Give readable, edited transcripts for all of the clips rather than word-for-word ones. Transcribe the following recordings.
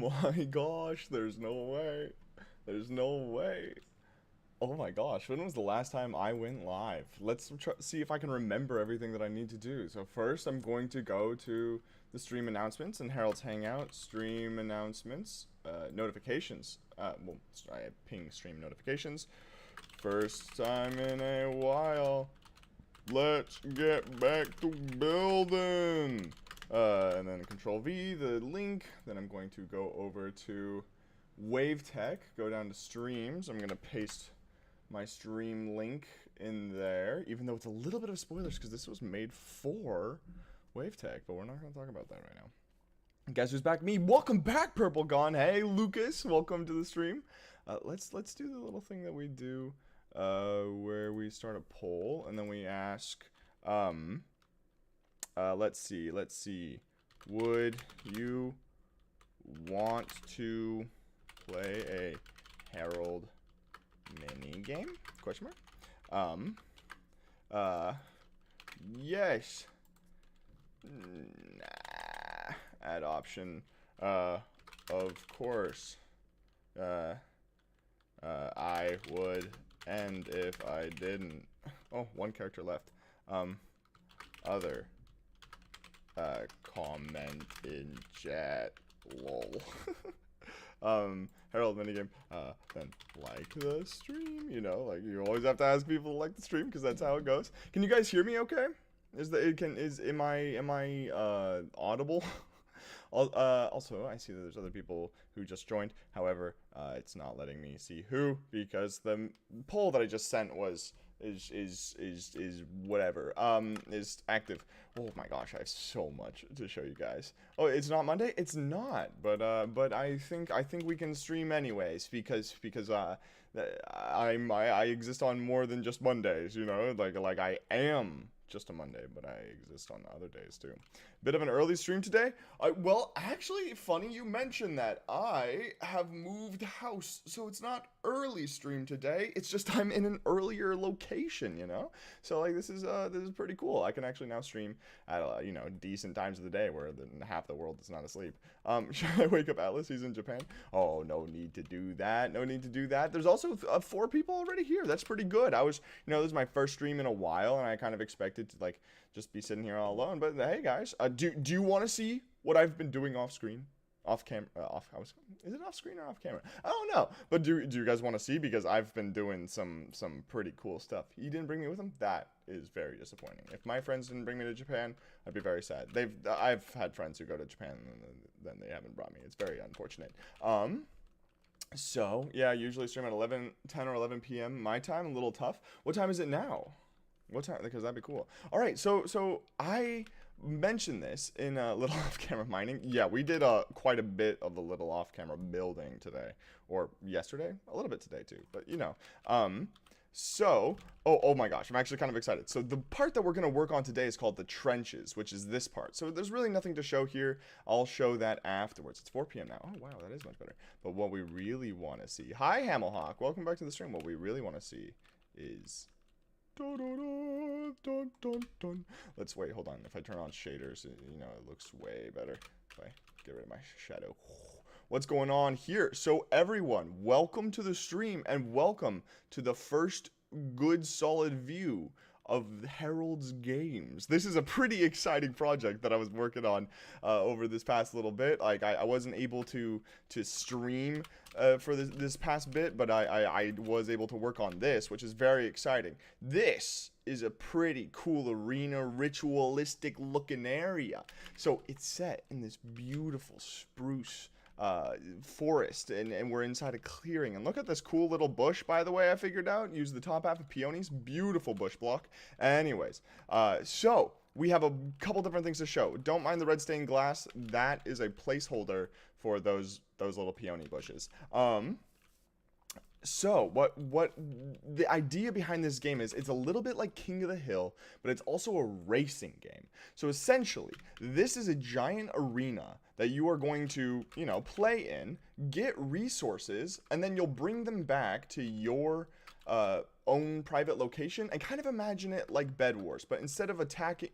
my gosh, there's no way. There's no way. Oh my gosh, when was the last time I went live? Let's see if I can remember everything that I need to do. So first, I'm going to go to the stream announcements and Harold's Hangout, stream announcements, notifications. Well, I ping stream notifications. First time in a while. Let's get back to building. And then Control V, the link. Then I'm going to go over to WaveTech, go down to streams. I'm going to paste my stream link in there, even though it's a little bit of spoilers because this was made for WaveTech, but we're not going to talk about that right now. Guess who's back? Me. Welcome back, Purple Gone. Hey, Lucas. Welcome to the stream. Let's do the little thing that we do where we start a poll and then we ask, let's see. Would you want to play a Herald mini game? Question mark. Yes. Nah. Add option. Of course. I would end if I didn't. Oh, one character left. Other. Comment in chat. Lol. Herald minigame, then like the stream, you know, like you always have to ask people to like the stream because that's how it goes. Can you guys hear me okay? Am I audible? Also, I see that there's other people who just joined. However, it's not letting me see who because the poll that I just sent is whatever is active. Oh my gosh, I have so much to show you guys. Oh, it's not Monday? It's not, but I think we can stream anyways because I exist on more than just Mondays, you know, like I am just a Monday, but I exist on other days too. Bit of an early stream today. Well, actually, funny you mentioned that. I have moved house, so it's not early stream today. It's just I'm in an earlier location, you know. So like this is pretty cool. I can actually now stream at you know, decent times of the day where half the world is not asleep. Should I wake up Atlas? He's in Japan. Oh, no need to do that. No need to do that. There's also 4 people already here. That's pretty good. I was, you know, this is my first stream in a while, and I kind of expected to like just be sitting here all alone. But hey, guys, do you want to see what I've been doing off screen? Off camera, is it off screen or off camera? I don't know, but do you guys want to see? Because I've been doing some pretty cool stuff. He didn't bring me with him. That is very disappointing. If my friends didn't bring me to Japan, I'd be very sad. I've had friends who go to Japan and then they haven't brought me. It's very unfortunate. So yeah, I usually stream at 10 or 11 p.m. my time. A little tough. What time is it now? What time? Because that'd be cool. All right, so I mentioned this in Little Off-Camera Mining. Yeah, we did quite a bit of the Little Off-Camera building today, or yesterday, a little bit today too. But you know, so oh my gosh, I'm actually kind of excited. So the part that we're gonna work on today is called the trenches, which is this part. So there's really nothing to show here. I'll show that afterwards. It's 4 p.m. now. Oh wow, that is much better. But what we really want to see. Hi Hamelhawk, welcome back to the stream. What we really want to see is. Dun, dun, dun, dun, dun. Let's wait, hold on. If I turn on shaders, you know, it looks way better. If I get rid of my shadow. What's going on here? So everyone, welcome to the stream and welcome to the first good solid view of Harold's games. This is a pretty exciting project that I was working on over this past little bit. Like I wasn't able to stream for this past bit, but I was able to work on this, which is very exciting. This is a pretty cool arena, ritualistic looking area. So it's set in this beautiful spruce forest, and we're inside a clearing. And look at this cool little bush, by the way, I figured out. Use the top half of peonies. Beautiful bush block. Anyways, so we have a couple different things to show. Don't mind the red stained glass. That is a placeholder for those little peony bushes. So what the idea behind this game is, it's a little bit like King of the Hill, but it's also a racing game. So essentially, this is a giant arena that you are going to, you know, play in, get resources, and then you'll bring them back to your own private location, and kind of imagine it like Bed Wars, but instead of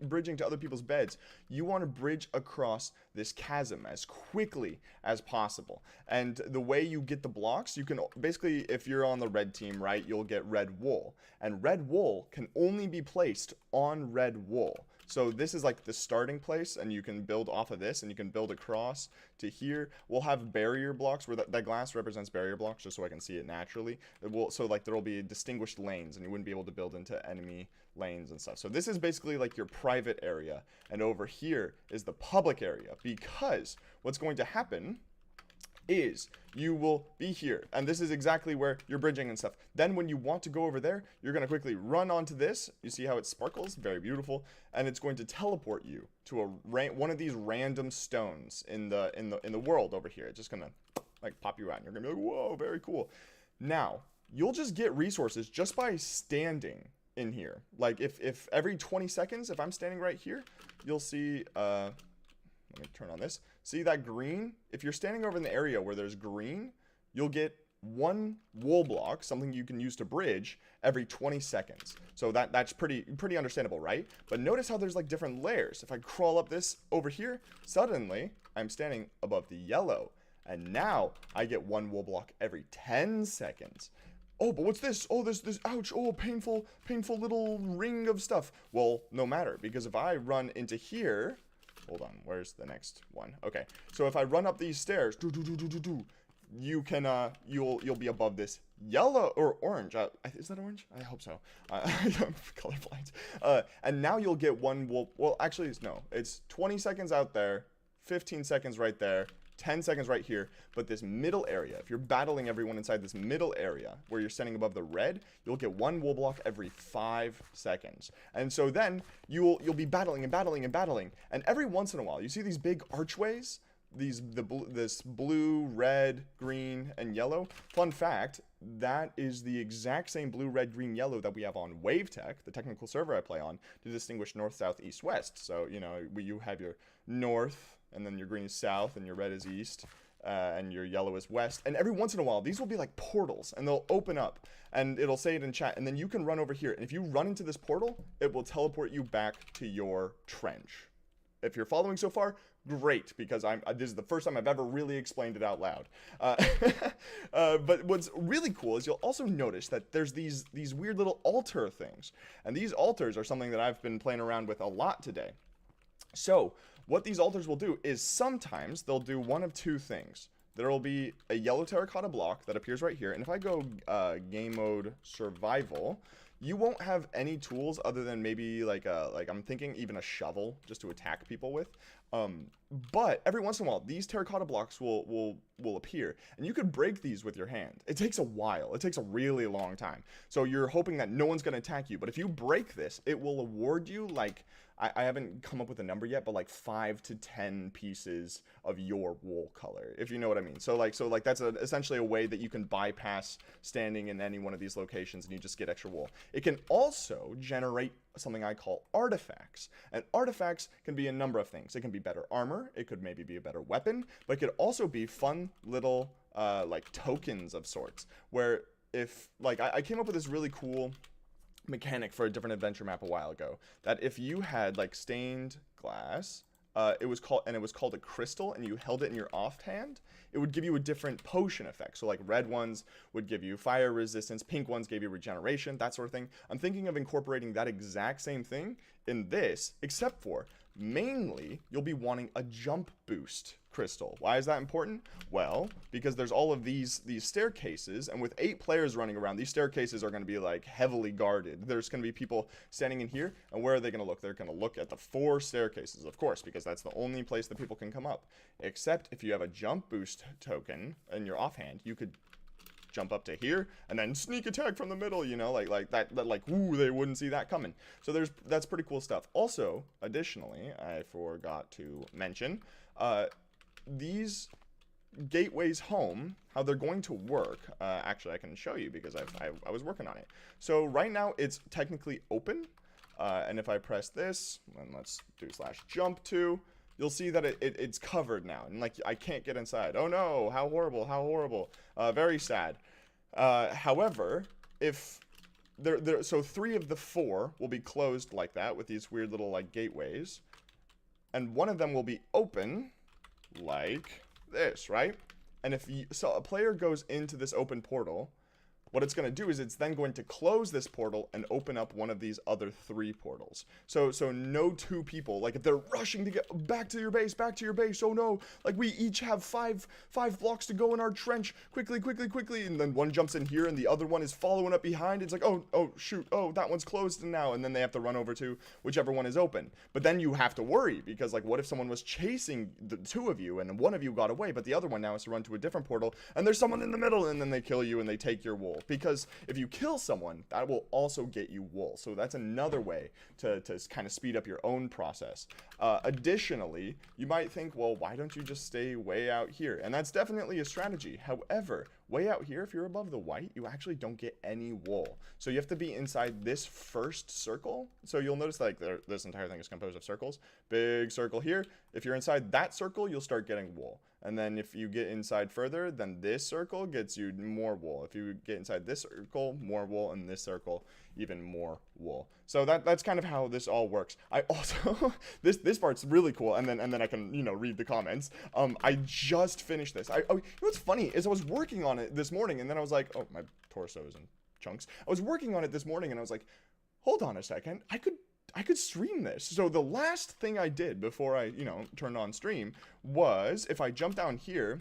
bridging to other people's beds, you want to bridge across this chasm as quickly as possible. And the way you get the blocks, you can basically, if you're on the red team, right, you'll get red wool, and red wool can only be placed on red wool. So this is like the starting place, and you can build off of this, and you can build across to here. We'll have barrier blocks where that glass represents barrier blocks, just so I can see it naturally. So like there will be distinguished lanes, and you wouldn't be able to build into enemy lanes and stuff. So this is basically like your private area, and over here is the public area, because what's going to happen is you will be here, and this is exactly where you're bridging and stuff. Then when you want to go over there, you're going to quickly run onto this. You see how it sparkles? Very beautiful. And it's going to teleport you to one of these random stones in the world over here. It's just going to like pop you out, and you're going to be like, whoa, very cool. Now you'll just get resources just by standing in here. Like if every 20 seconds, if I'm standing right here, you'll see let me turn on this. See that green? If you're standing over in the area where there's green, you'll get one wool block, something you can use to bridge, every 20 seconds. So that's pretty understandable, right? But notice how there's like different layers. If I crawl up this over here, suddenly I'm standing above the yellow. And now I get one wool block every 10 seconds. Oh, but what's this? Oh, this, ouch. Oh, painful little ring of stuff. Well, no matter, because if I run into here, hold on, where's the next one? Okay, so if I run up these stairs, you can, you'll be above this yellow or orange. Is that orange? I hope so. I'm colorblind. And now you'll get one wool. Well, actually, no. It's 20 seconds out there, 15 seconds right there, 10 seconds right here. But this middle area, if you're battling everyone inside this middle area where you're standing above the red, you'll get one wool block every 5 seconds. And so then you'll be battling and battling and battling. And every once in a while, you see these big archways, this blue, red, green, and yellow. Fun fact, that is the exact same blue, red, green, yellow that we have on WaveTech, the technical server I play on, to distinguish north, south, east, west. So, you know, you have your north, and then your green is south, and your red is east, and your yellow is west. And every once in a while, these will be like portals, and they'll open up, and it'll say it in chat, and then you can run over here. And if you run into this portal, it will teleport you back to your trench. If you're following so far, great, because this is the first time I've ever really explained it out loud. But what's really cool is you'll also notice that there's these weird little altar things, and these altars are something that I've been playing around with a lot today. So what these altars will do is sometimes they'll do one of two things. There will be a yellow terracotta block that appears right here, and if I go game mode survival, you won't have any tools other than maybe like I'm thinking even a shovel just to attack people with. But every once in a while, these terracotta blocks will appear, and you could break these with your hand. It takes a while. It takes a really long time. So you're hoping that no one's going to attack you. But if you break this, it will award you like, I haven't come up with a number yet, but like 5 to 10 pieces of your wool color, if you know what I mean. So like that's essentially a way that you can bypass standing in any one of these locations, and you just get extra wool. It can also generate something I call artifacts, and artifacts can be a number of things. It can be better armor, it could maybe be a better weapon, but it could also be fun little like tokens of sorts, where if like I came up with this really cool mechanic for a different adventure map a while ago, that if you had like stained glass, it was called a crystal, and you held it in your offhand, it would give you a different potion effect. So like red ones would give you fire resistance, pink ones gave you regeneration, that sort of thing. I'm thinking of incorporating that exact same thing in this, except for mainly you'll be wanting a jump boost crystal. Why is that important? Well, because there's all of these staircases, and with 8 players running around, these staircases are going to be like heavily guarded. There's going to be people standing in here, and where are they going to look? They're going to look at the 4 staircases, of course, because that's the only place that people can come up. Except if you have a jump boost token in your offhand, you could jump up to here and then sneak attack from the middle, you know, like that like, ooh, they wouldn't see that coming. So that's pretty cool stuff. Also, additionally, I forgot to mention, these gateways home, how they're going to work. Actually, I can show you because I was working on it. So right now it's technically open, and if I press this, and let's do /jump2, you'll see that it's covered now, and like I can't get inside. Oh no, how horrible, how horrible. Very sad. However, if so 3 of the 4 will be closed like that with these weird little like gateways, and one of them will be open like this, right? And if so a player goes into this open portal, what it's going to do is it's then going to close this portal and open up one of these other 3 portals. So no 2 people, like if they're rushing to get back to your base, oh no, like we each have five blocks to go in our trench, quickly, and then one jumps in here and the other one is following up behind. It's like, oh shoot, oh that one's closed now, and then they have to run over to whichever one is open. But then you have to worry, because like what if someone was chasing the 2 of you and one of you got away, but the other one now has to run to a different portal, and there's someone in the middle, and then they kill you and they take your wool. Because if you kill someone, that will also get you wool. So that's another way to kind of speed up your own process. Additionally, you might think, well, why don't you just stay way out here? And that's definitely a strategy. However, way out here, if you're above the white, you actually don't get any wool. So you have to be inside this first circle. So you'll notice like this entire thing is composed of circles. Big circle here. If you're inside that circle, you'll start getting wool. And then if you get inside further, then this circle gets you more wool. If you get inside this circle, more wool, and this circle, even more wool. So that's kind of how this all works. I also this part's really cool, and then I can read the comments. I just finished this. You know what's funny is I was working on it this morning, and then I was like, oh, my torso is in chunks. I was working on it this morning, and I was like, hold on a second, I could stream this. So the last thing I did before I, turned on stream was, if I jump down here,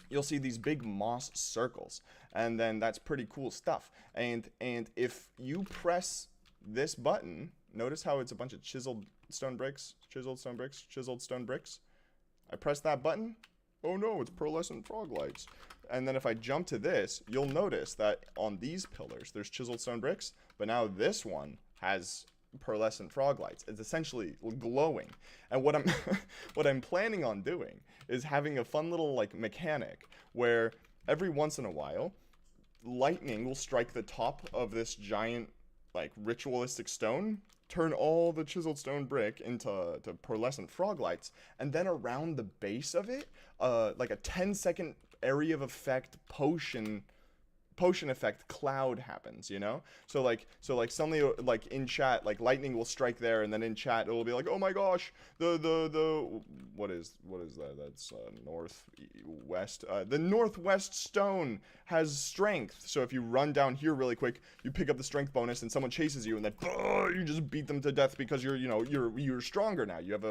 you'll see these big moss circles, and then that's pretty cool stuff. And if you press this button, notice how it's a bunch of chiseled stone bricks. I press that button. Oh no, it's pearlescent frog lights. And then if I jump to this, you'll notice that on these pillars, there's chiseled stone bricks, but now this one has pearlescent frog lights. It's essentially glowing. And what I'm what I'm planning on doing is having a fun little like mechanic where every once in a while lightning will strike the top of this giant like ritualistic stone, turn all the chiseled stone brick into pearlescent frog lights, and then around the base of it like a 10-second area of effect potion effect cloud happens, so like suddenly like in chat like lightning will strike there, and then in chat it'll be like, oh my gosh, the what is that, that's northwest, the northwest stone has strength, so if you run down here really quick, you pick up the strength bonus and someone chases you, and then you just beat them to death because you're stronger now. You have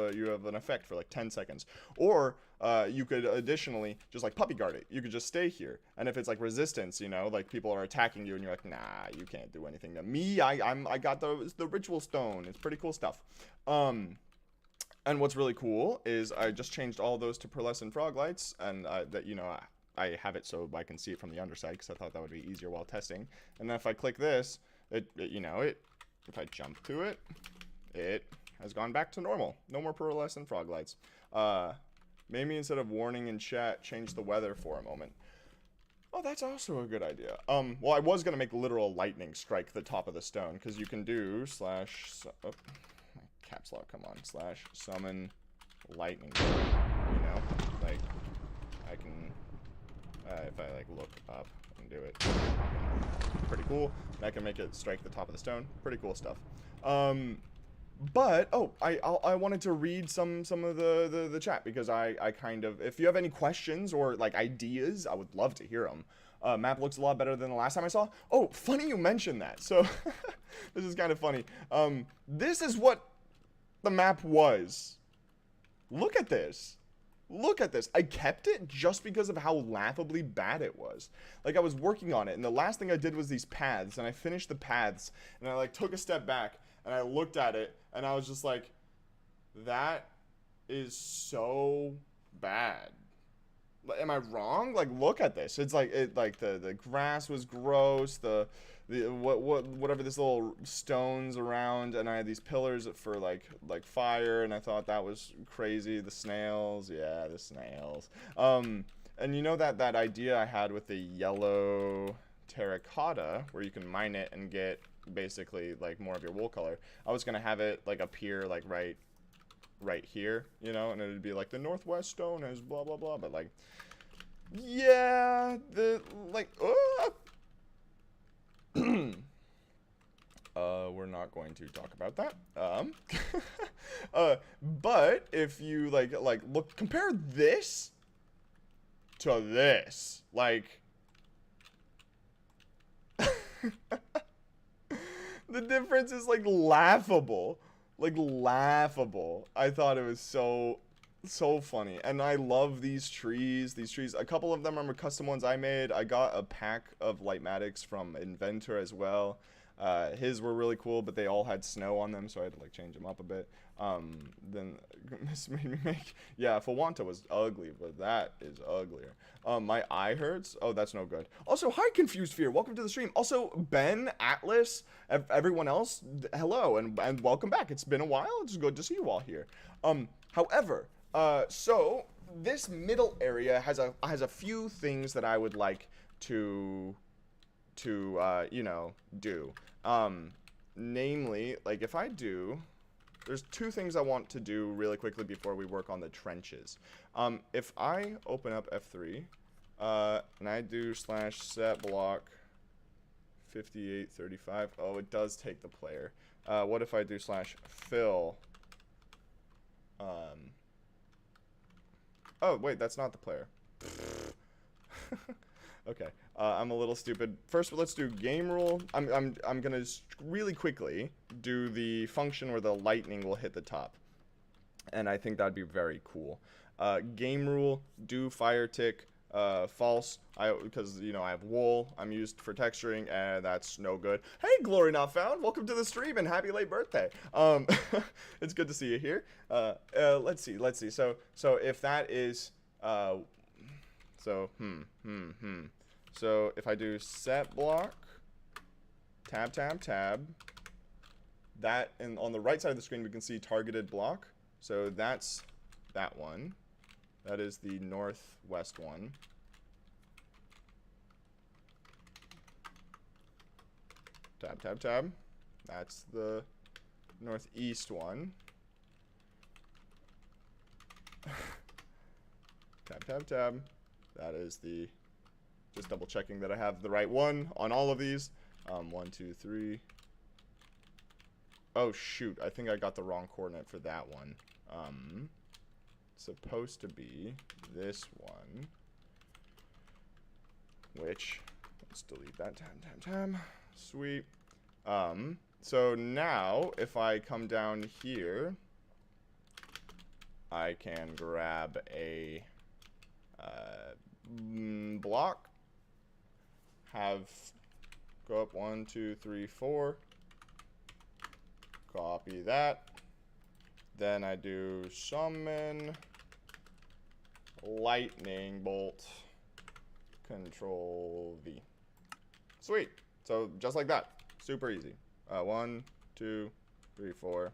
an effect for like 10 seconds. Or you could additionally just like puppy guard it. You could just stay here, and if it's like resistance, like people are attacking you and you're like, nah, you can't do anything to me, I got the ritual stone. It's pretty cool stuff. And what's really cool is I just changed all those to pearlescent frog lights, and I have it so I can see it from the underside, because I thought that would be easier while testing. And then if I click this, if I jump to it, it has gone back to normal. No more pearlescent frog lights. Maybe instead of warning in chat, change the weather for a moment. Oh, that's also a good idea. Well, I was gonna make literal lightning strike the top of the stone, because you can do my caps lock, come on, /summon lightning. Like I can, if I like look up and do it, pretty cool. And I can make it strike the top of the stone. Pretty cool stuff. But I wanted to read some of the chat, because I kind of, if you have any questions or like ideas, I would love to hear them. Map looks a lot better than the last time I saw. Oh, funny you mentioned that. So this is kind of funny. This is what the map was. Look at this. Look at this. I kept it just because of how laughably bad it was. Like, I was working on it, and the last thing I did was these paths, and I finished the paths, and I like took a step back, and I looked at it, and I was just like, that is so bad. Am I wrong? Like, look at this. It's like the grass was gross, whatever, this little stones around, and I had these pillars for like fire, and I thought that was crazy. The snails, yeah, the snails. And that idea I had with the yellow terracotta, where you can mine it and get basically like more of your wool color. I was gonna have it like appear like right here, and it would be like the northwest stone has blah blah blah, but like, yeah, We're not going to talk about that. But if you like look, compare this to this, like, the difference is like laughable, I thought it was so funny, and I love these trees. A couple of them are custom ones I made. I got a pack of Lightmatics from Inventor as well. His were really cool, but they all had snow on them, so I had to like change them up a bit. Then this made me make, yeah, Fawanta was ugly, but that is uglier. My eye hurts. Oh, that's no good. Also, hi, Confused Fear, welcome to the stream. Also, Ben, Atlas, everyone else, hello, and welcome back. It's been a while. It's good to see you all here. However, so this middle area has a few things that I would like to you know, do. Namely, like, if I do, there's two things I want to do really quickly before we work on the trenches. If I open up F3, and I do /set block 5835, oh, it does take the player. What if I do /fill, oh, wait, that's not the player. Okay, I'm a little stupid. First, let's do game rule. I'm gonna really quickly do the function where the lightning will hit the top, and I think that'd be very cool. Game rule, do fire tick false. Because you know I have wool. I'm used for texturing, and that's no good. Hey, Glory Not Found, welcome to the stream and happy late birthday. It's good to see you here. Let's see. So if that is So if I do set block, tab, that, and on the right side of the screen we can see targeted block. So that's that one. That is the northwest one. Tab. That's the northeast one. Tab. That is the, just double checking that I have the right one on all of these. 1, 2, 3. Oh shoot, I think I got the wrong coordinate for that one. Supposed to be this one, which, let's delete that. Tab. Sweet. So now if I come down here, I can grab a block, go up 1, 2, 3, 4, copy that, then I do summon lightning bolt, Control V. Sweet. So just like that, super easy. 1, 2, 3, 4.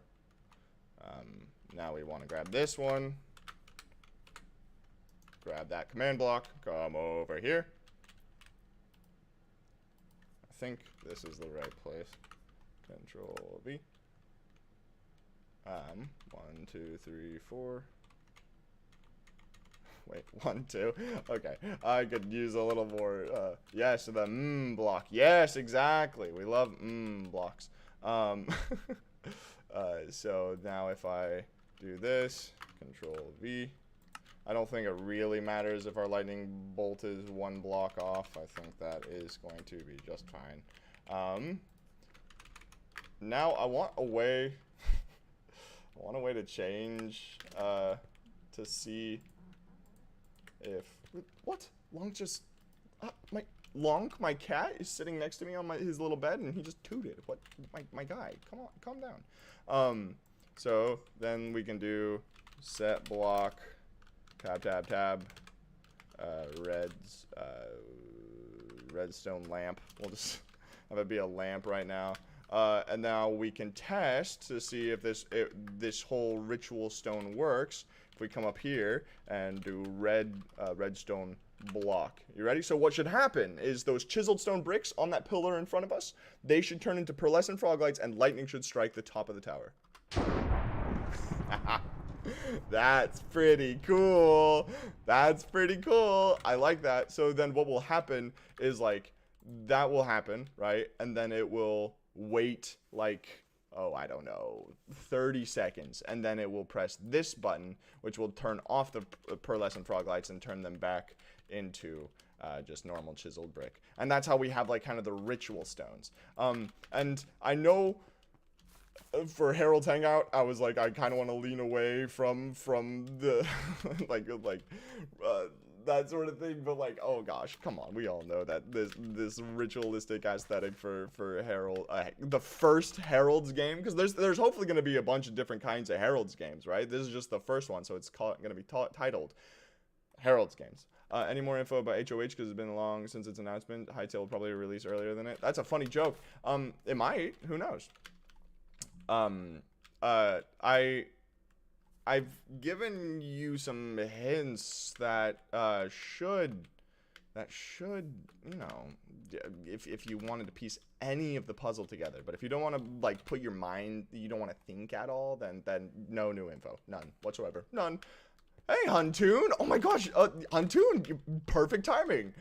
Now we want to grab this one. Grab that command block, come over here. I think this is the right place. Control V. 1, 2, 3, 4. Wait, 1, 2. Okay, I could use a little more. Yes, the block. Yes, exactly. We love blocks. So now if I do this, Control V. I don't think it really matters if our lightning bolt is 1 block off. I think that is going to be just fine. Now I want a way. I want a way to change to see if what Long just my cat is sitting next to me on his little bed and he just tooted. What, my guy? Come on, calm down. So then we can do set block. Tab, redstone lamp. We'll just have it be a lamp right now. And now we can test to see if this whole ritual stone works. If we come up here and do redstone block. You ready? So what should happen is those chiseled stone bricks on that pillar in front of us, they should turn into pearlescent frog lights and lightning should strike the top of the tower. That's pretty cool. That's pretty cool. I like that. So then what will happen is, like, that will happen, right? And then it will wait like, oh, I don't know, 30 seconds, and then it will press this button, which will turn off the pearlescent frog lights and turn them back into just normal chiseled brick. And that's how we have like kind of the ritual stones. And I know for Harold's Hangout, I was like, I kind of want to lean away from the like that sort of thing, but like, oh gosh, come on, we all know that this ritualistic aesthetic for Harold, the first Harold's game, because there's hopefully going to be a bunch of different kinds of Harold's games, right? This is just the first one, so it's going to be titled Harold's Games. Any more info about HOH, because it's been long since its announcement? Hytale will probably release earlier than it. That's a funny joke. It might, who knows? I've given you some hints that should, you know, if you wanted to piece any of the puzzle together. But if you don't want to like put your mind, you don't want to think at all, then no new info, none whatsoever, none. Hey, Huntoon! Oh my gosh, Huntoon, perfect timing.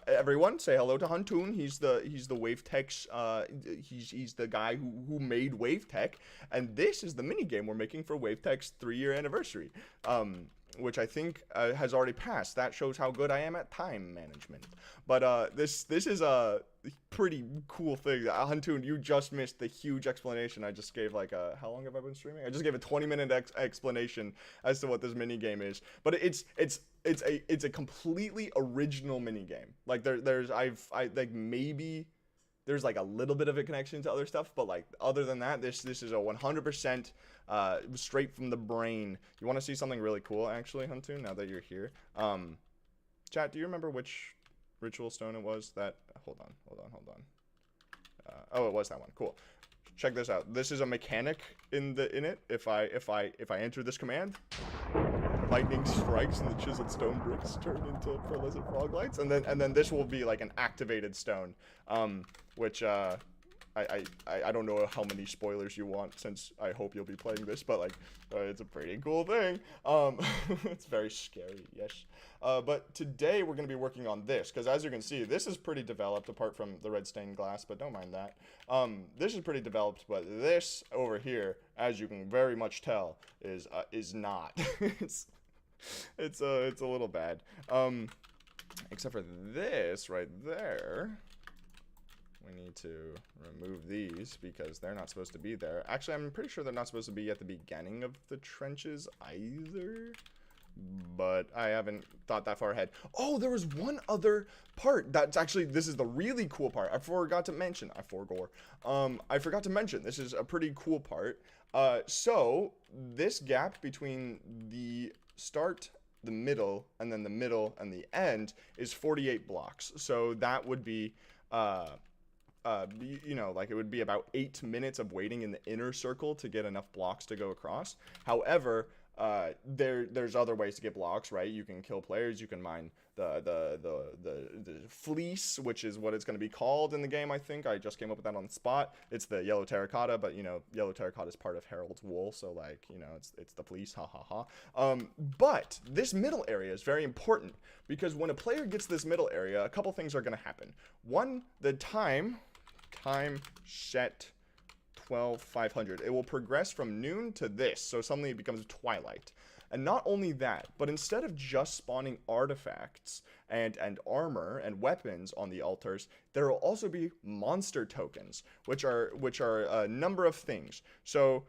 Everyone, say hello to Huntoon. He's the Wavetech's. He's the guy who made Wavetech, and this is the mini game we're making for Wavetech's 3-year anniversary. Which I think has already passed. That shows how good I am at time management. But this is a pretty cool thing. Huntoon, you just missed the huge explanation I just gave. Like, how long have I been streaming? I just gave a 20-minute explanation as to what this mini game is. But it's a completely original mini game. Like there's maybe there's like a little bit of a connection to other stuff, but like other than that, this is a 100% straight from the brain. You want to see something really cool, actually, Huntoon? Now that you're here, chat, do you remember which ritual stone it was? That hold on. Oh, it was that one. Cool. Check this out. This is a mechanic in it. If I enter this command, lightning strikes and the chiseled stone bricks turn into pearlescent frog lights, and then this will be like an activated stone, which I don't know how many spoilers you want, since I hope you'll be playing this, but like it's a pretty cool thing. It's very scary, yes. But today we're going to be working on this, because as you can see, this is pretty developed apart from the red stained glass, but don't mind that. This is pretty developed, but this over here, as you can very much tell, is not. it's a little bad. Except for this right there. We need to remove these because they're not supposed to be there. Actually, I'm pretty sure they're not supposed to be at the beginning of the trenches either. But I haven't thought that far ahead. Oh, there was one other part. That's actually, this is the really cool part. I forgot to mention. I forgot to mention. This is a pretty cool part. So this gap between the start, the middle, and then the middle and the end is 48 blocks. So that would be you know, like it would be about 8 minutes of waiting in the inner circle to get enough blocks to go across. However, there's other ways to get blocks, right? You can kill players, you can mine the fleece, which is what it's going to be called in the game. I think I just came up with that on the spot. It's the yellow terracotta, but you know, yellow terracotta is part of Harold's wool, so like, you know, it's the fleece, ha ha ha. But this middle area is very important, because when a player gets this middle area, a couple things are going to happen. One, the time set 12,500. It will progress from noon to this, so suddenly it becomes twilight. And not only that, but instead of just spawning artifacts and armor and weapons on the altars, there will also be monster tokens, which are a number of things. So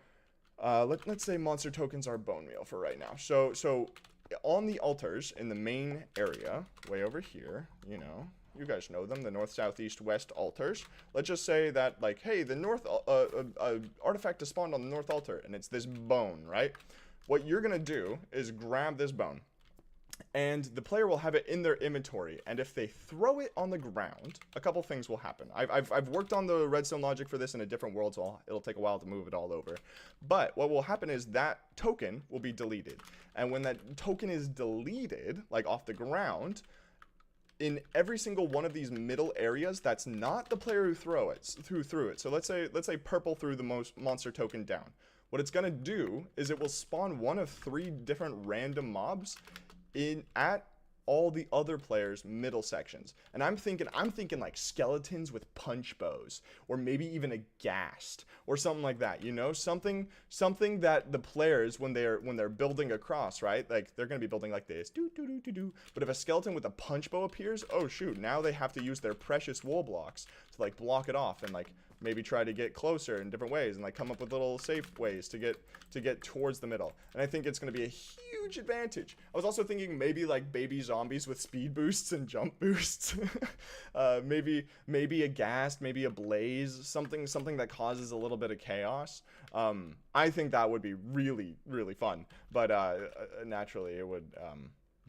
let's say monster tokens are bone meal for right now. So on the altars in the main area, way over here, you know, you guys know them, the north, south, east, west altars. Let's just say that, like, hey, the north artifact is spawned on the north altar, and it's this bone, right? What you're gonna do is grab this bone, and the player will have it in their inventory, and if they throw it on the ground, a couple things will happen. I've worked on the redstone logic for this in a different world, so it'll take a while to move it all over. But what will happen is that token will be deleted, and when that token is deleted, like off the ground, in every single one of these middle areas, that's not the player who threw it. So let's say purple threw the monster token down. What it's gonna do is it will spawn one of 3 different random mobs at all the other players' middle sections. And I'm thinking like skeletons with punch bows, or maybe even a ghast, or something like that. You know, something that the players, when they're building across, right? Like they're gonna be building like this, do do do do do. But if a skeleton with a punch bow appears, oh shoot, now they have to use their precious wool blocks to like block it off and like maybe try to get closer in different ways and like come up with little safe ways to get towards the middle. And I think it's going to be a huge advantage. I was also thinking maybe like baby zombies with speed boosts and jump boosts. Maybe a ghast, maybe a blaze, something that causes a little bit of chaos. I think that would be really, really fun, but naturally it would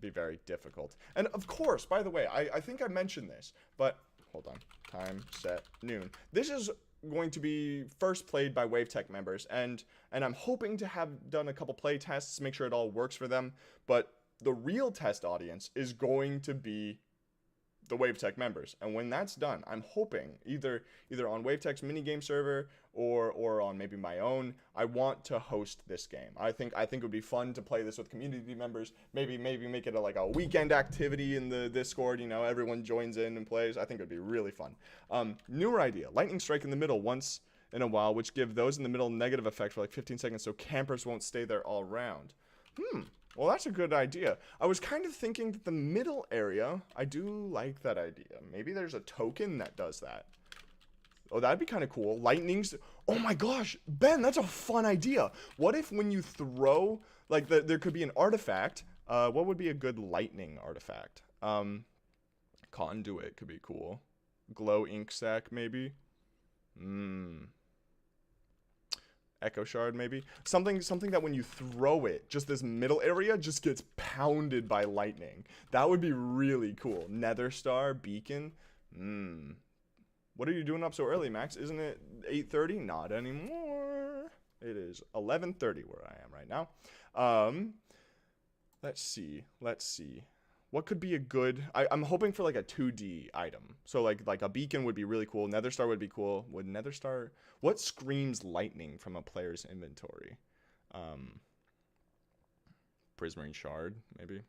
be very difficult. And of course, by the way, I think I mentioned this, but hold on. Time set noon. This is going to be first played by WaveTech members, and I'm hoping to have done a couple play tests, make sure it all works for them. But the real test audience is going to be the WaveTech members, and when that's done, I'm hoping either on WaveTech's minigame server or on maybe my own, I want to host this game. I think it would be fun to play this with community members. Maybe make it like a weekend activity in the Discord. You know, everyone joins in and plays. I think it would be really fun. Newer idea: lightning strike in the middle once in a while, which give those in the middle negative effect for like 15 seconds, so campers won't stay there all round. Well, that's a good idea. I was kind of thinking that the middle area, I do like that idea. Maybe there's a token that does that. Oh, that'd be kind of cool. Lightnings. Oh my gosh, Ben, that's a fun idea. What if when you throw, like there could be an artifact. What would be a good lightning artifact? Conduit could be cool. Glow ink sac, maybe. Echo shard, maybe something that when you throw it, just this middle area just gets pounded by lightning. That would be really cool. Nether star beacon. What are you doing up so early, Max? Isn't it 8:30? Not anymore. It is 11:30 where I am right now. Let's see. What could be a good... I'm hoping for like a 2D item. So like a beacon would be really cool. Nether star would be cool. Would Nether star... What screams lightning from a player's inventory? Prismarine shard, maybe?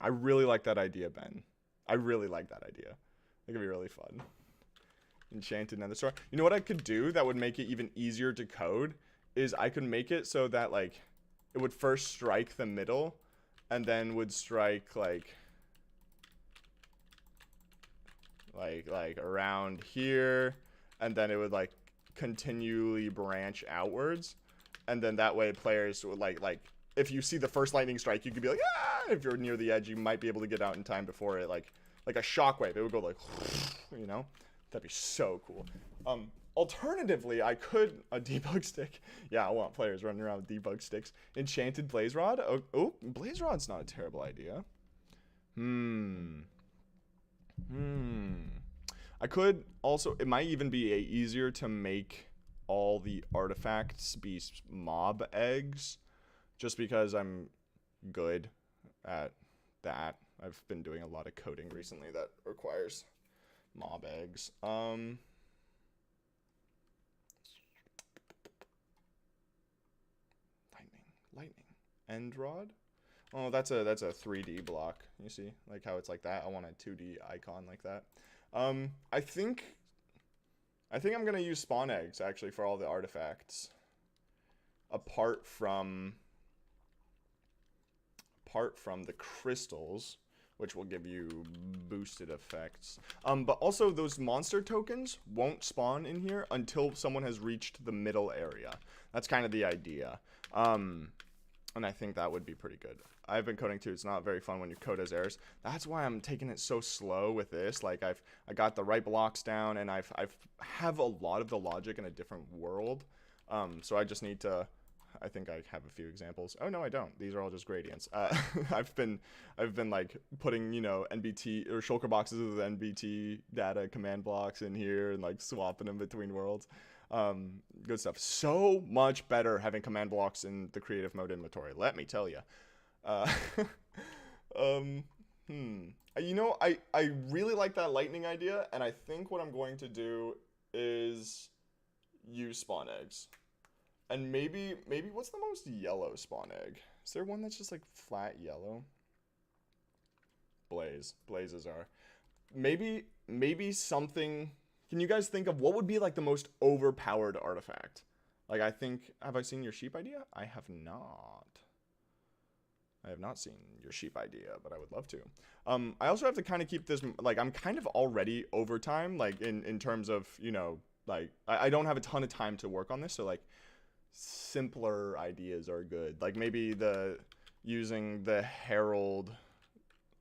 I really like that idea, Ben. I really like that idea. It could be really fun. Enchanted Nether star. You know what I could do that would make it even easier to code? Is I could make it so that like... it would first strike the middle, and then would strike like around here, and then it would like continually branch outwards, and then that way players would like if you see the first lightning strike, you could be like, ah! If you're near the edge, you might be able to get out in time before it like a shockwave. It would go like, you know, that'd be so cool. Alternatively, I could a debug stick. Yeah, I want players running around with debug sticks. Enchanted blaze rod. Oh, blaze rod's not a terrible idea. I could also. It might even be easier to make all the artifacts be mob eggs, just because I'm good at that. I've been doing a lot of coding recently that requires mob eggs. Lightning. End rod? Oh, that's a 3D block. You see? Like how it's like that. I want a 2D icon like that. I think I'm gonna use spawn eggs actually for all the artifacts. Apart from the crystals, which will give you boosted effects. But also those monster tokens won't spawn in here until someone has reached the middle area. That's kind of the idea. And I think that would be pretty good. I've been coding too. It's not very fun when your code has errors. That's why I'm taking it so slow with this. Like I got the right blocks down, and I have a lot of the logic in a different world. So I just need to. I think I have a few examples. Oh no, I don't. These are all just gradients. I've been like putting, you know, NBT or shulker boxes of the NBT data command blocks in here and like swapping them between worlds. Good stuff. So much better having command blocks in the creative mode inventory, let me tell you. You know, I really like that lightning idea, and I think what I'm going to do is use spawn eggs. And maybe what's the most yellow spawn egg? Is there one that's just like flat yellow? Blazes are. Maybe something. Can you guys think of what would be like the most overpowered artifact? Like I think, have I seen your sheep idea? I have not. I have not seen your sheep idea, but I would love to. I also have to kind of keep this, like, I'm kind of already over time, like, in terms of, you know, like, I don't have a ton of time to work on this, so, like, simpler ideas are good. Like, maybe using the Herald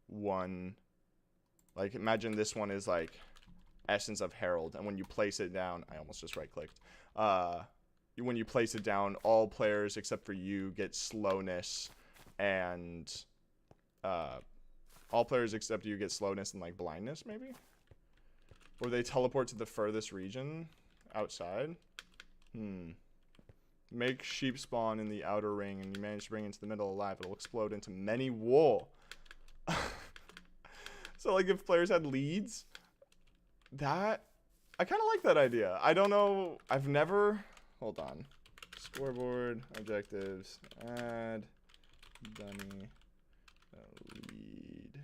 one, like, imagine this one is, like, Essence of Herald, and when you place it down, I almost just right-clicked, when you place it down, all players except for you get slowness, and all players except you get slowness and like blindness, maybe, or they teleport to the furthest region outside. Make sheep spawn in the outer ring, and you manage to bring it into the middle alive, it'll explode into many wool. So like if players had leads, that I kind of like that idea. I don't know, I've never, hold on, scoreboard objectives, add dummy lead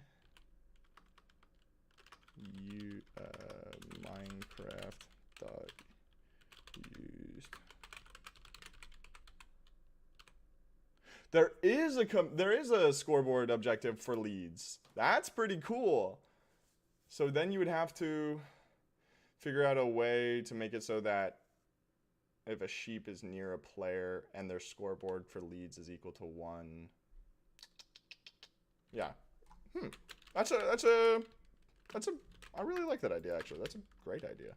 Minecraft dot used. There is a scoreboard objective for leads. That's pretty cool. So then you would have to figure out a way to make it so that if a sheep is near a player and their scoreboard for leads is equal to 1. Yeah. That's a I really like that idea, actually. That's a great idea.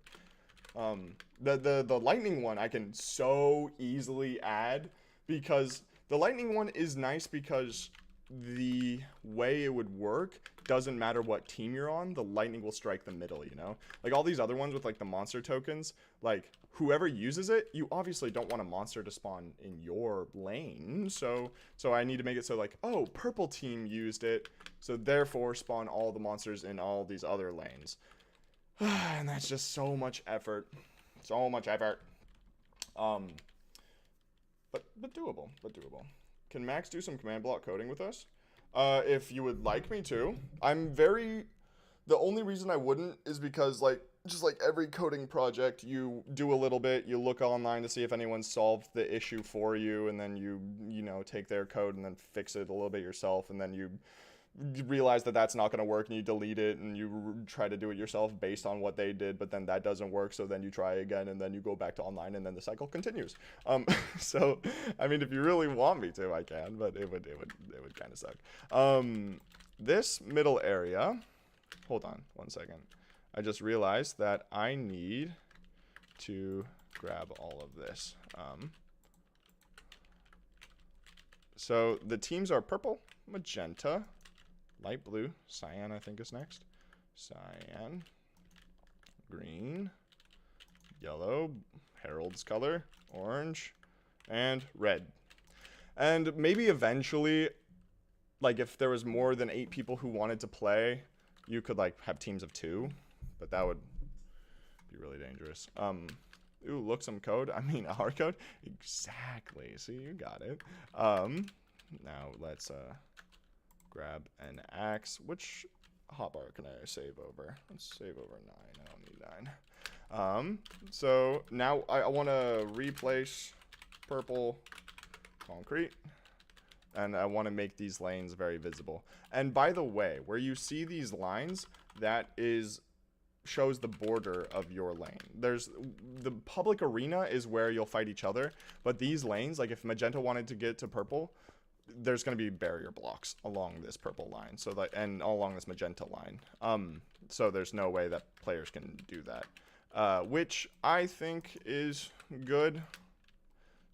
The lightning one I can so easily add, because the lightning one is nice because the way it would work doesn't matter what team you're on, the lightning will strike the middle, you know? Like all these other ones with like the monster tokens, like whoever uses it, you obviously don't want a monster to spawn in your lane, so I need to make it so like, oh, purple team used it, so therefore spawn all the monsters in all these other lanes. And that's just so much effort. So much effort. But doable. Can Max do some command block coding with us? If you would like me to. The only reason I wouldn't is because, like, just like every coding project, you do a little bit, you look online to see if anyone solved the issue for you, and then you know, take their code and then fix it a little bit yourself, and then you realize that that's not going to work, and you delete it, and you try to do it yourself based on what they did, but then that doesn't work, so then you try again, and then you go back to online, and then the cycle continues. So I mean, if you really want me to, I can, but it would kind of suck. This middle area, hold on one second, I just realized that I need to grab all of this. So the teams are purple, magenta, light blue, cyan I think is next, cyan, green, yellow, Herald's color, orange, and red. And maybe eventually, like if there was more than 8 people who wanted to play, you could like have teams of 2, but that would be really dangerous. Ooh, look, some code. I mean, our code. Exactly. See, you got it. Now let's grab an axe. Which hotbar can I save over? Let's save over 9. I don't need 9. So now I want to replace purple concrete, and I want to make these lanes very visible. And by the way, where you see these lines, that shows the border of your lane. There's the public arena is where you'll fight each other, but these lanes, like if magenta wanted to get to purple, there's going to be barrier blocks along this purple line, so that, and all along this magenta line. So there's no way that players can do that, which I think is good.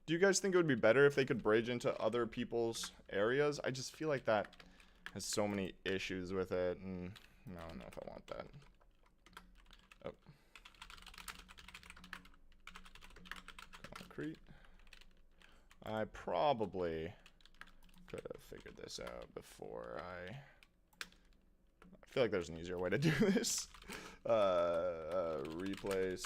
Do you guys think it would be better if they could bridge into other people's areas? I just feel like that has so many issues with it, and I don't know if I want that. Oh. Concrete. I probably could have figured this out before I feel like there's an easier way to do this. Replace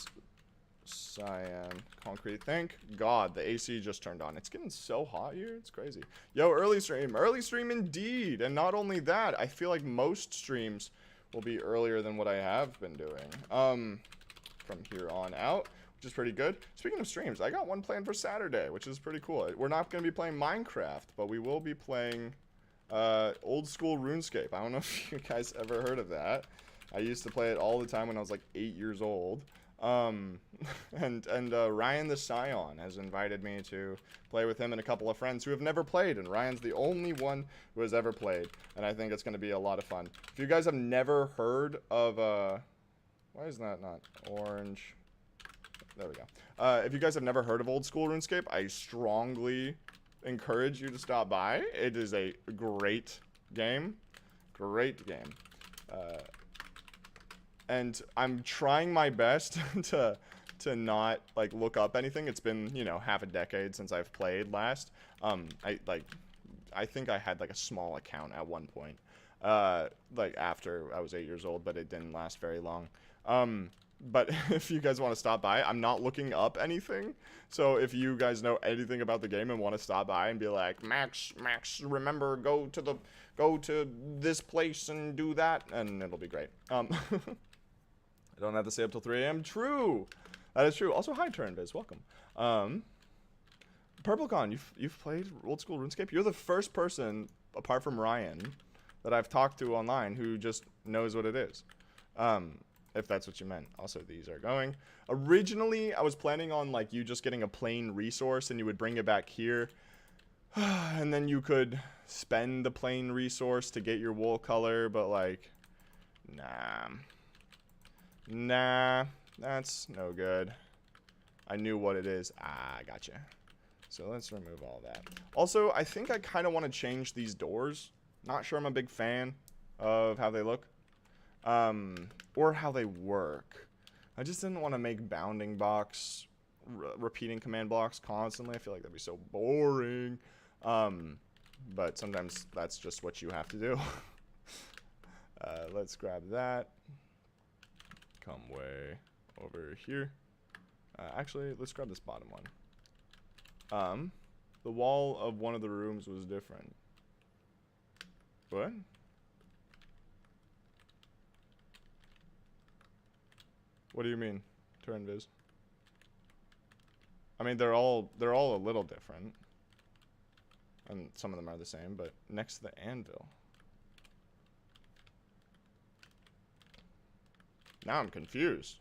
cyan concrete. Thank God the AC just turned on. It's getting so hot here. It's crazy. Yo, early stream. Early stream indeed. And not only that, I feel like most streams will be earlier than what I have been doing. From here on out, which is pretty good. Speaking of streams, I got one planned for Saturday, which is pretty cool. We're not going to be playing Minecraft, but we will be playing old school RuneScape. I don't know if you guys ever heard of that. I used to play it all the time when I was like 8 years old. And Ryan the Scion has invited me to play with him and a couple of friends who have never played, and Ryan's the only one who has ever played, and I think it's going to be a lot of fun. If you guys have never heard of why is that not orange? There we go. If you guys have never heard of old school RuneScape, I strongly encourage you to stop by. It is a great game. Great game. And I'm trying my best to not like look up anything. It's been, you know, half a decade since I've played last. I think I had like a small account at one point, like after I was 8 years old, but it didn't last very long. But if you guys want to stop by, I'm not looking up anything. So if you guys know anything about the game and want to stop by and be like, Max, remember, go to this place and do that, and it'll be great. I don't have to stay up till 3 a.m. True. That is true. Also, hi, Turnbiz. Welcome. PurpleCon, you've played old school RuneScape? You're the first person, apart from Ryan, that I've talked to online who just knows what it is. If that's what you meant. Also, these are going. Originally, I was planning on, like, you just getting a plain resource and you would bring it back here. And then you could spend the plain resource to get your wool color, but, like, nah, that's no good. I knew what it is. Ah, gotcha. So let's remove all that. Also, I think I kind of want to change these doors. Not sure I'm a big fan of how they look. Or how they work. I just didn't want to make bounding box repeating command blocks constantly. I feel like that'd be so boring. But sometimes that's just what you have to do. Let's grab that. Come way over here. Actually, let's grab this bottom one. The wall of one of the rooms was different. What? What do you mean, Turnviz? I mean, they're all a little different. And some of them are the same, but next to the anvil. Now I'm confused.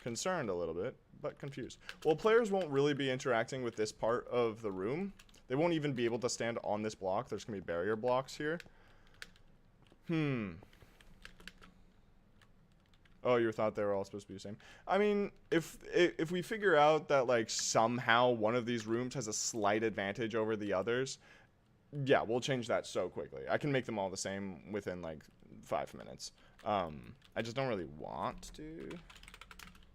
Concerned a little bit, but confused. Well, players won't really be interacting with this part of the room. They won't even be able to stand on this block. There's going to be barrier blocks here. Oh, you thought they were all supposed to be the same? I mean, if we figure out that, like, somehow one of these rooms has a slight advantage over the others, yeah, we'll change that so quickly. I can make them all the same within, like, 5 minutes. I just don't really want to.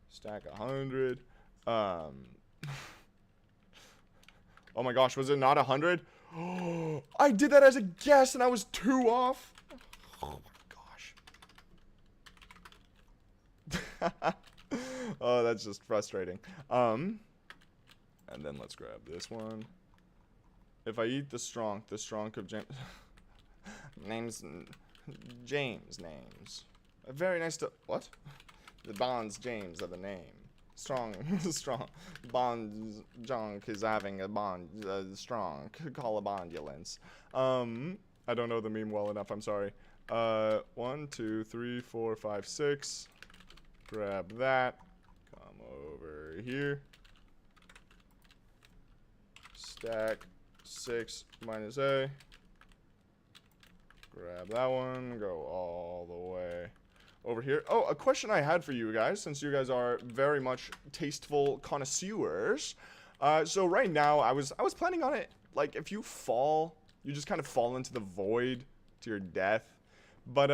Stack 100. Oh my gosh, was it not 100? Oh, I did that as a guess and I was 2 off. Oh my gosh. Oh, that's just frustrating. And then let's grab this one. If I eat the strong of James names, James names. Very nice to what? The Bonds James are the name. Strong. Bonds junk is having a bond. Strong. Call a bondulance. I don't know the meme well enough. I'm sorry. 1, 2, 3, 4, 5, 6. Grab that. Come over here. Stack 6 minus A. Grab that one. Go all the way over here. Oh, a question I had for you guys, since you guys are very much tasteful connoisseurs. So right now, I was planning on it, like, if you fall, you just kind of fall into the void to your death. But,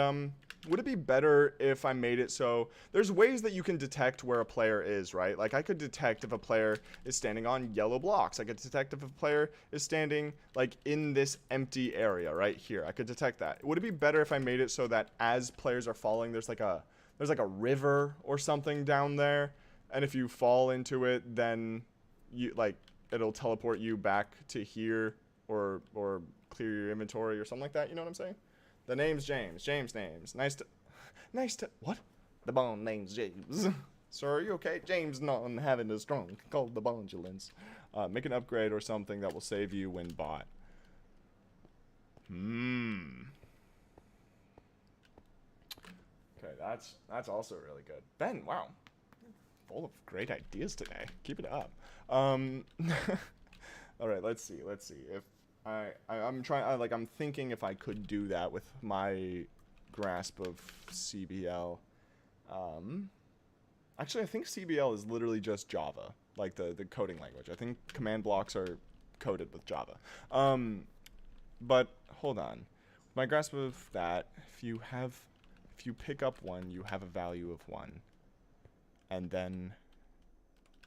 would it be better if I made it so there's ways that you can detect where a player is, right? Like, I could detect if a player is standing on yellow blocks. I could detect if a player is standing, like, in this empty area right here. I could detect that. Would it be better if I made it so that as players are falling, there's like a river or something down there? and if you fall into it, then you like it'll teleport you back to here or clear your inventory or something like that. You know what I'm saying? The name's James. James names. Nice to what? The bone name's James. Sir, are you okay? James not having a strong called the bondulance. Make an upgrade or something that will save you when bought. Okay, that's also really good. Ben, wow. Full of great ideas today. Keep it up. All right, let's see. If I'm thinking if I could do that with my grasp of CBL. Actually, I think CBL is literally just Java, like the coding language. I think command blocks are coded with Java. But hold on. My grasp of that, if you pick up one, you have a value of 1. And then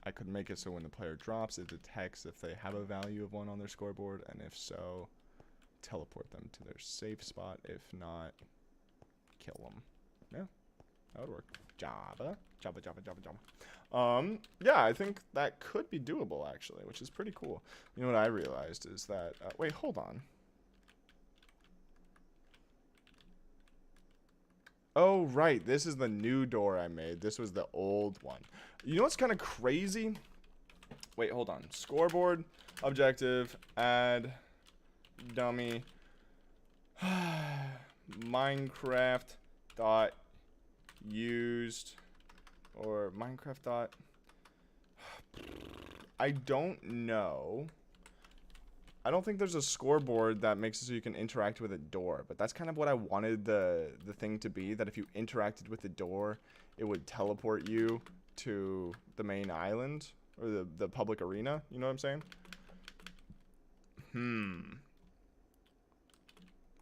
I could make it so when the player drops, it detects if they have a value of 1 on their scoreboard, and if so, teleport them to their safe spot. If not, kill them. Yeah, that would work. Java. Yeah, I think that could be doable, actually, which is pretty cool. You know what I realized is that, wait, hold on. Oh, right, this is the new door I made. This was the old one. You know what's kind of crazy? Wait, hold on. Scoreboard, objective, add, dummy, Minecraft dot used, or Minecraft dot, I don't know. I don't think there's a scoreboard that makes it so you can interact with a door, but that's kind of what I wanted the thing to be, that if you interacted with the door, it would teleport you to the main island, or the public arena, you know what I'm saying?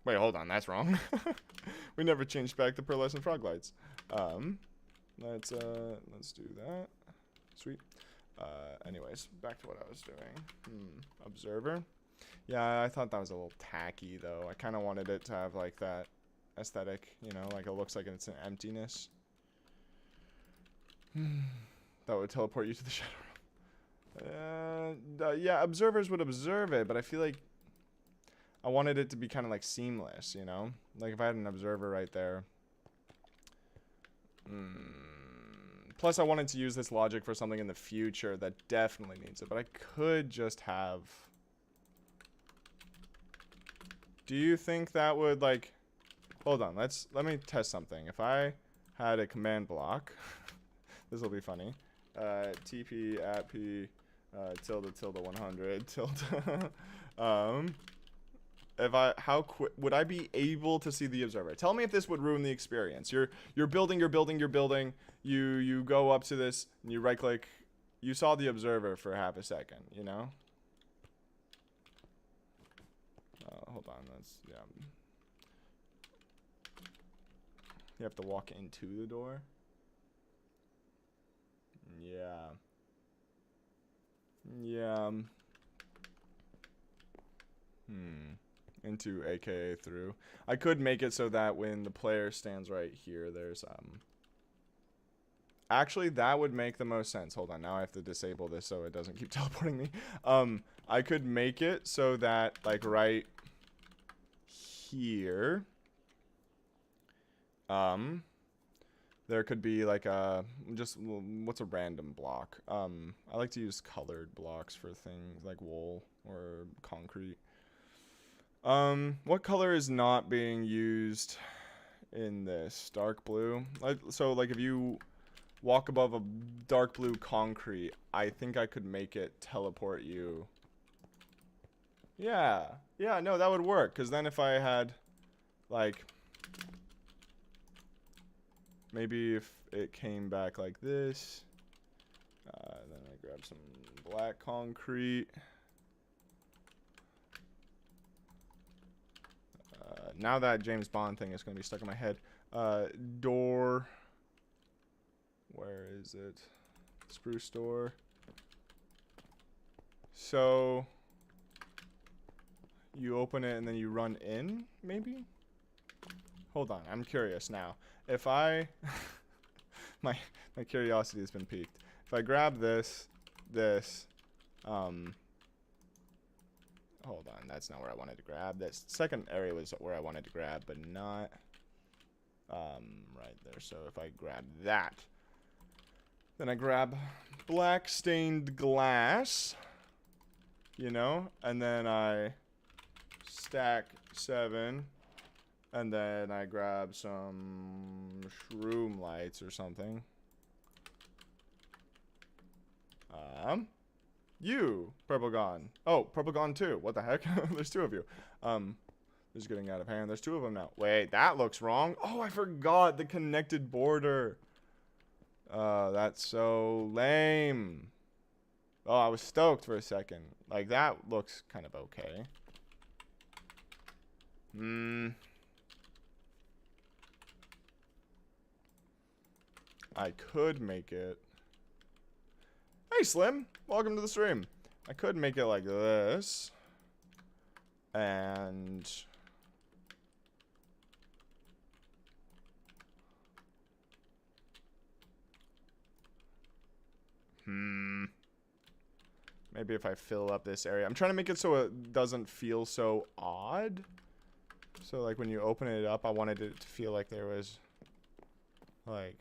Wait, hold on, that's wrong. We never changed back the pearlescent frog lights. Let's do that. Sweet. Anyways, back to what I was doing. Observer. Yeah, I thought that was a little tacky, though. I kind of wanted it to have, like, that aesthetic, you know? Like, it looks like it's an emptiness. That would teleport you to the shadow room. Yeah, observers would observe it, but I feel like I wanted it to be kind of, like, seamless, you know? Like, if I had an observer right there. Plus, I wanted to use this logic for something in the future that definitely needs it, but I could just have... Do you think that would, like... Hold on, let me test something. If I had a command block... This will be funny. TP at P tilde 100 tilde. Would I be able to see the observer? Tell me if this would ruin the experience. You're building. You go up to this and you right click. You saw the observer for half a second, you know? Hold on, yeah. You have to walk into the door. Yeah. Into aka through. I could make it so that when the player stands right here, there's actually that would make the most sense. Hold on, now I have to disable this so it doesn't keep teleporting me. I could make it so that, like, right here, there could be like a what's a random block? I like to use colored blocks for things like wool or concrete. What color is not being used in this? Dark blue. So like if you walk above a dark blue concrete, I think I could make it teleport you. Yeah, no, that would work, because then if I had, like, maybe if it came back like this, then I grab some black concrete. Now that James Bond thing is going to be stuck in my head. Door. Where is it? Spruce door. So you open it and then you run in, maybe? Hold on, I'm curious now. If I... my curiosity has been piqued. If I grab this, hold on, that's not where I wanted to grab. That second area was where I wanted to grab, but not, right there. So if I grab that, then I grab black stained glass, you know, and then I stack 7, and then I grab some shroom lights or something. You, Purple Gone. Oh, Purple Gone too. What the heck? There's 2 of you. This is getting out of hand. There's 2 of them now. Wait, that looks wrong. Oh, I forgot the connected border. That's so lame. Oh, I was stoked for a second. Like, that looks kind of okay. I could make it. Hey, Slim. Welcome to the stream. I could make it like this. And... maybe if I fill up this area. I'm trying to make it so it doesn't feel so odd. So, like, when you open it up, I wanted it to feel like there was... like...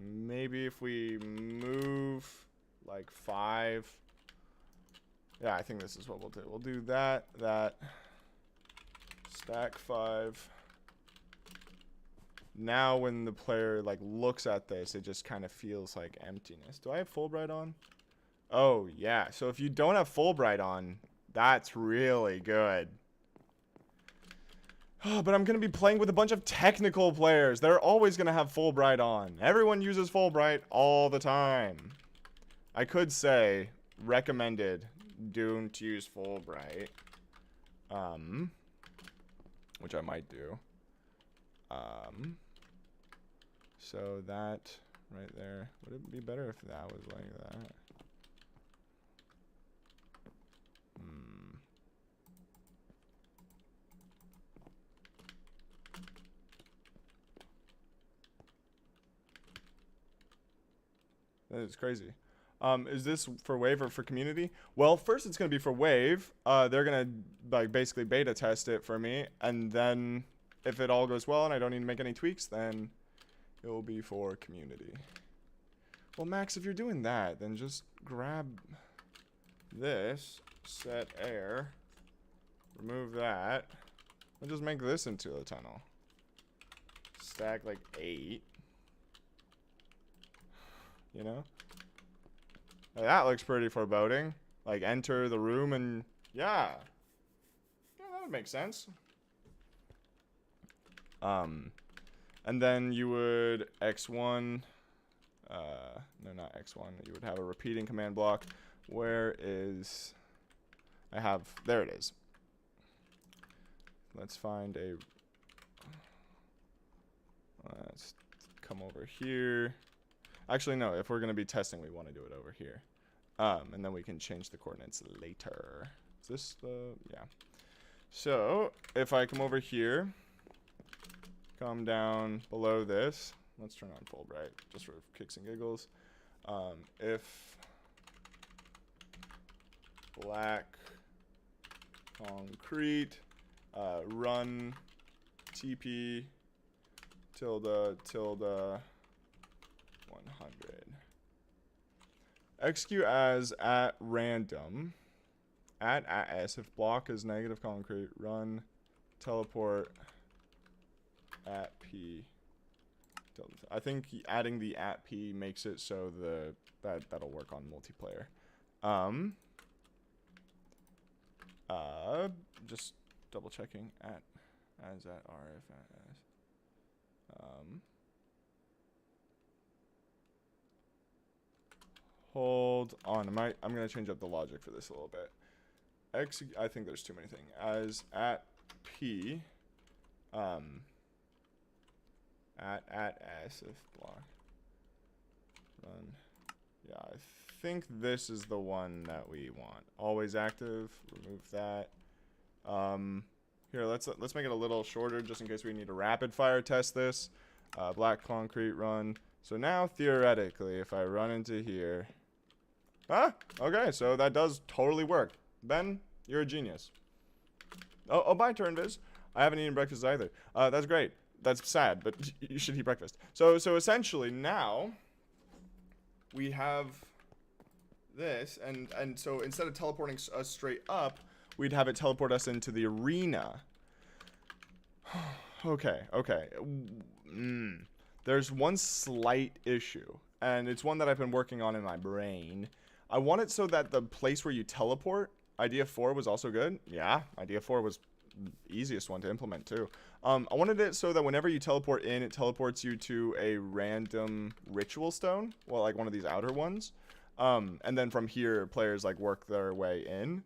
Maybe if we move like 5. Yeah, I think this is what we'll do. We'll do that, stack 5. Now when the player like looks at this, it just kind of feels like emptiness. Do I have Fulbright on? Oh, yeah. So if you don't have Fulbright on, that's really good. But I'm going to be playing with a bunch of technical players. They're always going to have Fulbright on. Everyone uses Fulbright all the time. I could say, recommended, don't use Fulbright. Which I might do. So that right there. Would it be better if that was like that? That is crazy. Is this for Wave or for community? Well, first it's going to be for Wave. They're going to like basically beta test it for me. And then if it all goes well and I don't need to make any tweaks, then it will be for community. Well, Max, if you're doing that, then just grab this, set air, remove that, and just make this into a tunnel. Stack like 8. You know? Like, that looks pretty foreboding. Like, enter the room and... yeah. Yeah, that would make sense. And then you would X1... no, not X1. You would have a repeating command block. Where is... I have... there it is. Let's find a... let's come over here. Actually, no. If we're going to be testing, we want to do it over here. And then we can change the coordinates later. Is this the... yeah. So, if I come over here, come down below this. Let's turn on Fulbright, just for kicks and giggles. If black concrete run TP tilde 100. Execute as at random. At s if block is negative concrete. Run teleport at p. I think adding the at p makes it so that'll work on multiplayer. Just double checking at as at rf at s. Hold on. I'm gonna change up the logic for this a little bit. I think there's too many things. As at p, at s if block run. Yeah, I think this is the one that we want. Always active. Remove that. Here, let's make it a little shorter just in case we need to rapid fire test this. Black concrete run. So now, theoretically, if I run into here... Ah, okay, so that does totally work. Ben, you're a genius. Oh, bye, Turnviz. I haven't eaten breakfast either. That's great. That's sad, but you should eat breakfast. So essentially, now, we have this, and so instead of teleporting us straight up, we'd have it teleport us into the arena. Okay. There's one slight issue, and it's one that I've been working on in my brain. I want it so that the place where you teleport, idea 4 was also good. Yeah, idea 4 was the easiest one to implement too. I wanted it so that whenever you teleport in, it teleports you to a random ritual stone. Well, like one of these outer ones. And then from here, players like work their way in.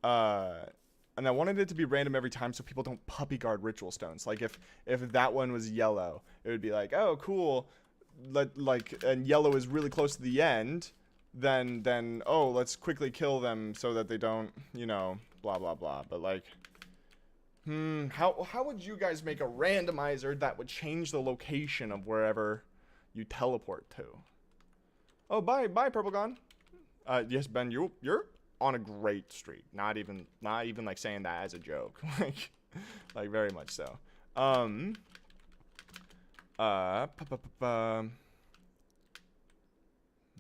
And I wanted it to be random every time so people don't puppy guard ritual stones. Like if that one was yellow, it would be like, oh, cool. And yellow is really close to the end. Then oh, let's quickly kill them so that they don't, you know, blah, blah, blah. But like, how would you guys make a randomizer that would change the location of wherever you teleport to? Oh, bye, Purple Gun. Yes, Ben, you're on a great streak. Not even like saying that as a joke. like very much so.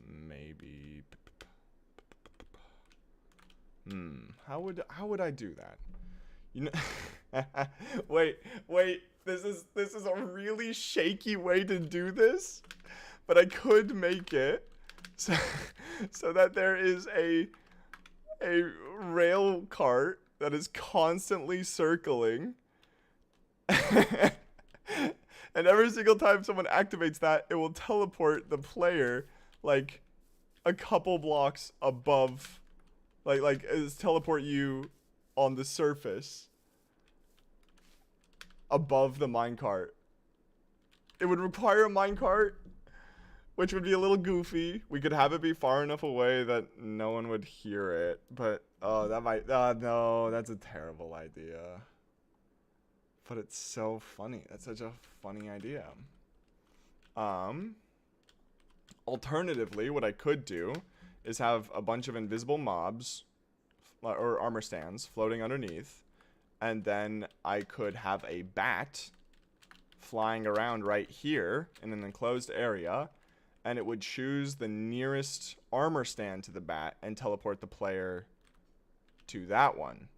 Maybe. How would I do that? You know, wait. This is a really shaky way to do this, but I could make it so that there is a rail cart that is constantly circling. And every single time someone activates that, it will teleport the player like a couple blocks above, like teleport you on the surface above the minecart. It would require a minecart, which would be a little goofy. We could have it be far enough away that no one would hear it, but that might no, that's a terrible idea. But it's so funny. That's such a funny idea. Alternatively, what I could do is have a bunch of invisible mobs or armor stands floating underneath, and then I could have a bat flying around right here in an enclosed area, and it would choose the nearest armor stand to the bat and teleport the player to that one.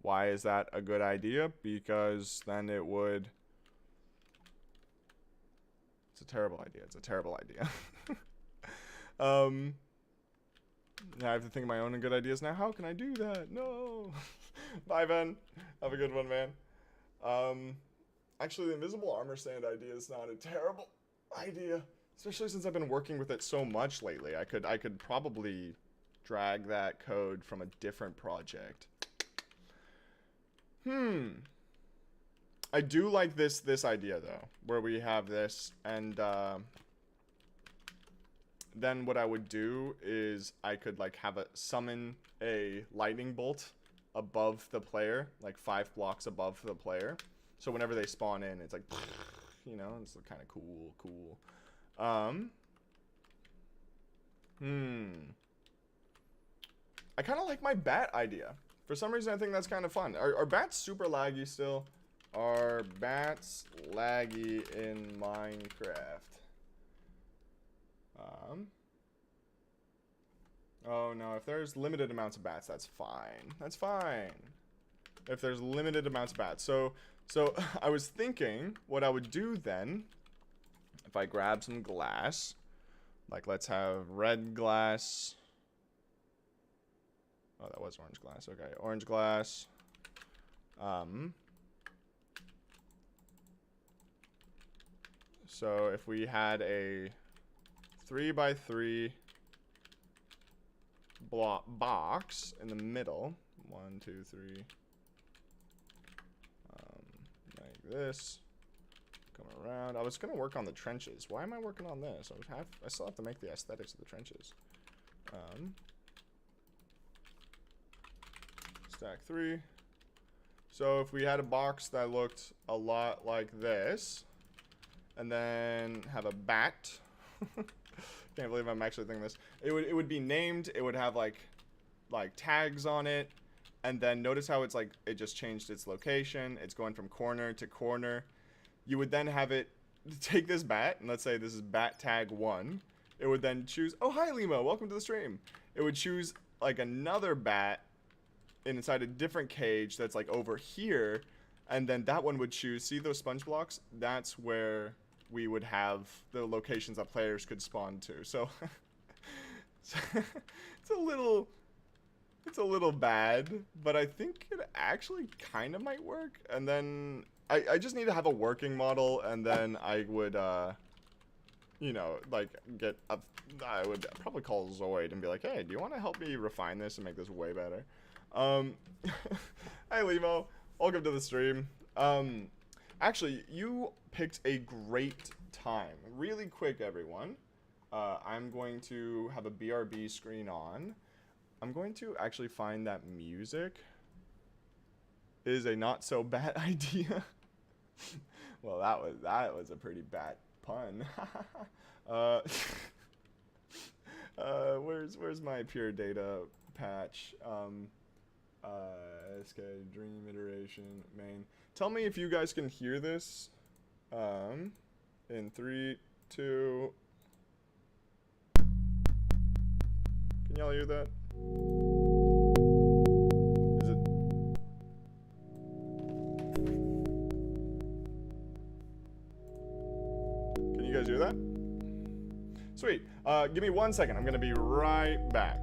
Why is that a good idea? Because then it would... It's a terrible idea. It's a terrible idea. I have to think of my own good ideas now. How can I do that? No. Bye, Ben. Have a good one, man. Actually, the invisible armor stand idea is not a terrible idea. Especially since I've been working with it so much lately. I could probably drag that code from a different project. I do like this idea though, where we have this, and then what I would do is I could like have it summon a lightning bolt above the player, like 5 blocks above the player. So whenever they spawn in, it's like, you know, it's kind of cool. I kind of like my bat idea. For some reason, I think that's kind of fun. Are bats super laggy still? Are bats laggy in Minecraft? Oh no, if there's limited amounts of bats, that's fine. That's fine. If there's limited amounts of bats. So I was thinking what I would do then, if I grab some glass, like let's have red glass. Oh, that was orange glass. Okay, orange glass. So if we had a 3x3 block box in the middle, 1, 2, 3, like this, come around. I was gonna work on the trenches. Why am I working on this? I still have to make the aesthetics of the trenches. Stack 3, So if we had a box that looked a lot like this, and then have a bat. Can't believe I'm actually thinking this. It would be named. It would have like tags on it, and then notice how it's like it just changed its location. It's going from corner to corner. You would then have it take this bat, and let's say this is bat tag 1. It would then choose. Oh, hi Limo, welcome to the stream. It would choose like another bat inside a different cage that's like over here, and then that one would choose. See those sponge blocks? That's where we would have the locations that players could spawn to. So it's a little bad, but I think it actually kind of might work. And then I just need to have a working model, and then I would you know, like I would probably call Zoid and be like, hey, do you want to help me refine this and make this way better? Hi Limo, welcome to the stream. Actually, you picked a great time. Really quick, everyone. I'm going to have a BRB screen on. I'm going to actually find that music. It is a not so bad idea. Well, that was a pretty bad pun. Where's my pure data patch? SK dream iteration main. Tell me if you guys can hear this. In 3, 2. Can y'all hear that? Is it? Can you guys hear that? Sweet. Give me 1 second. I'm gonna be right back.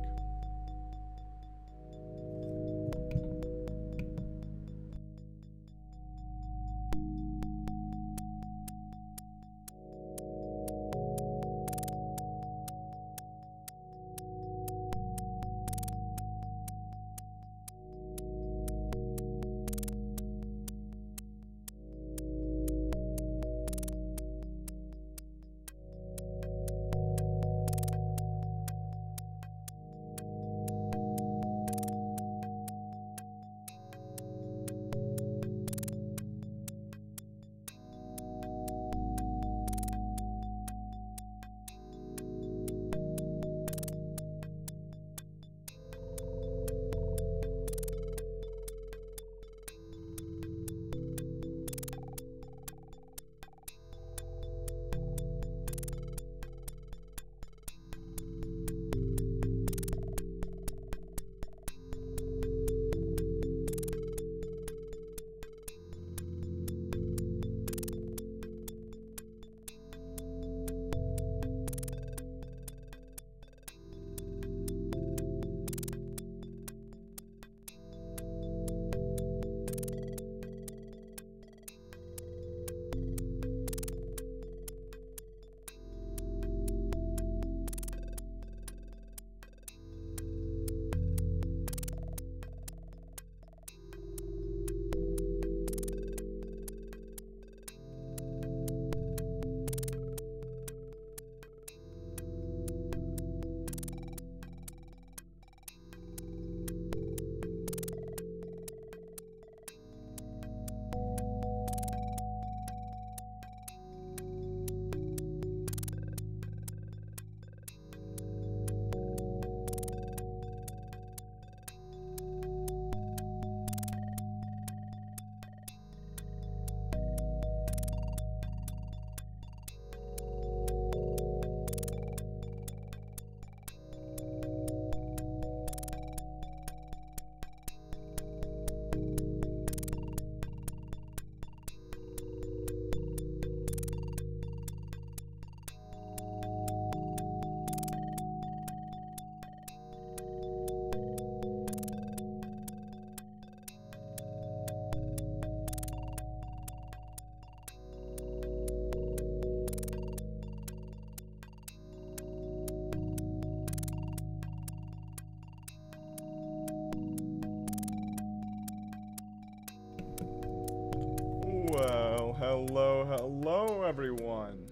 Well, hello everyone.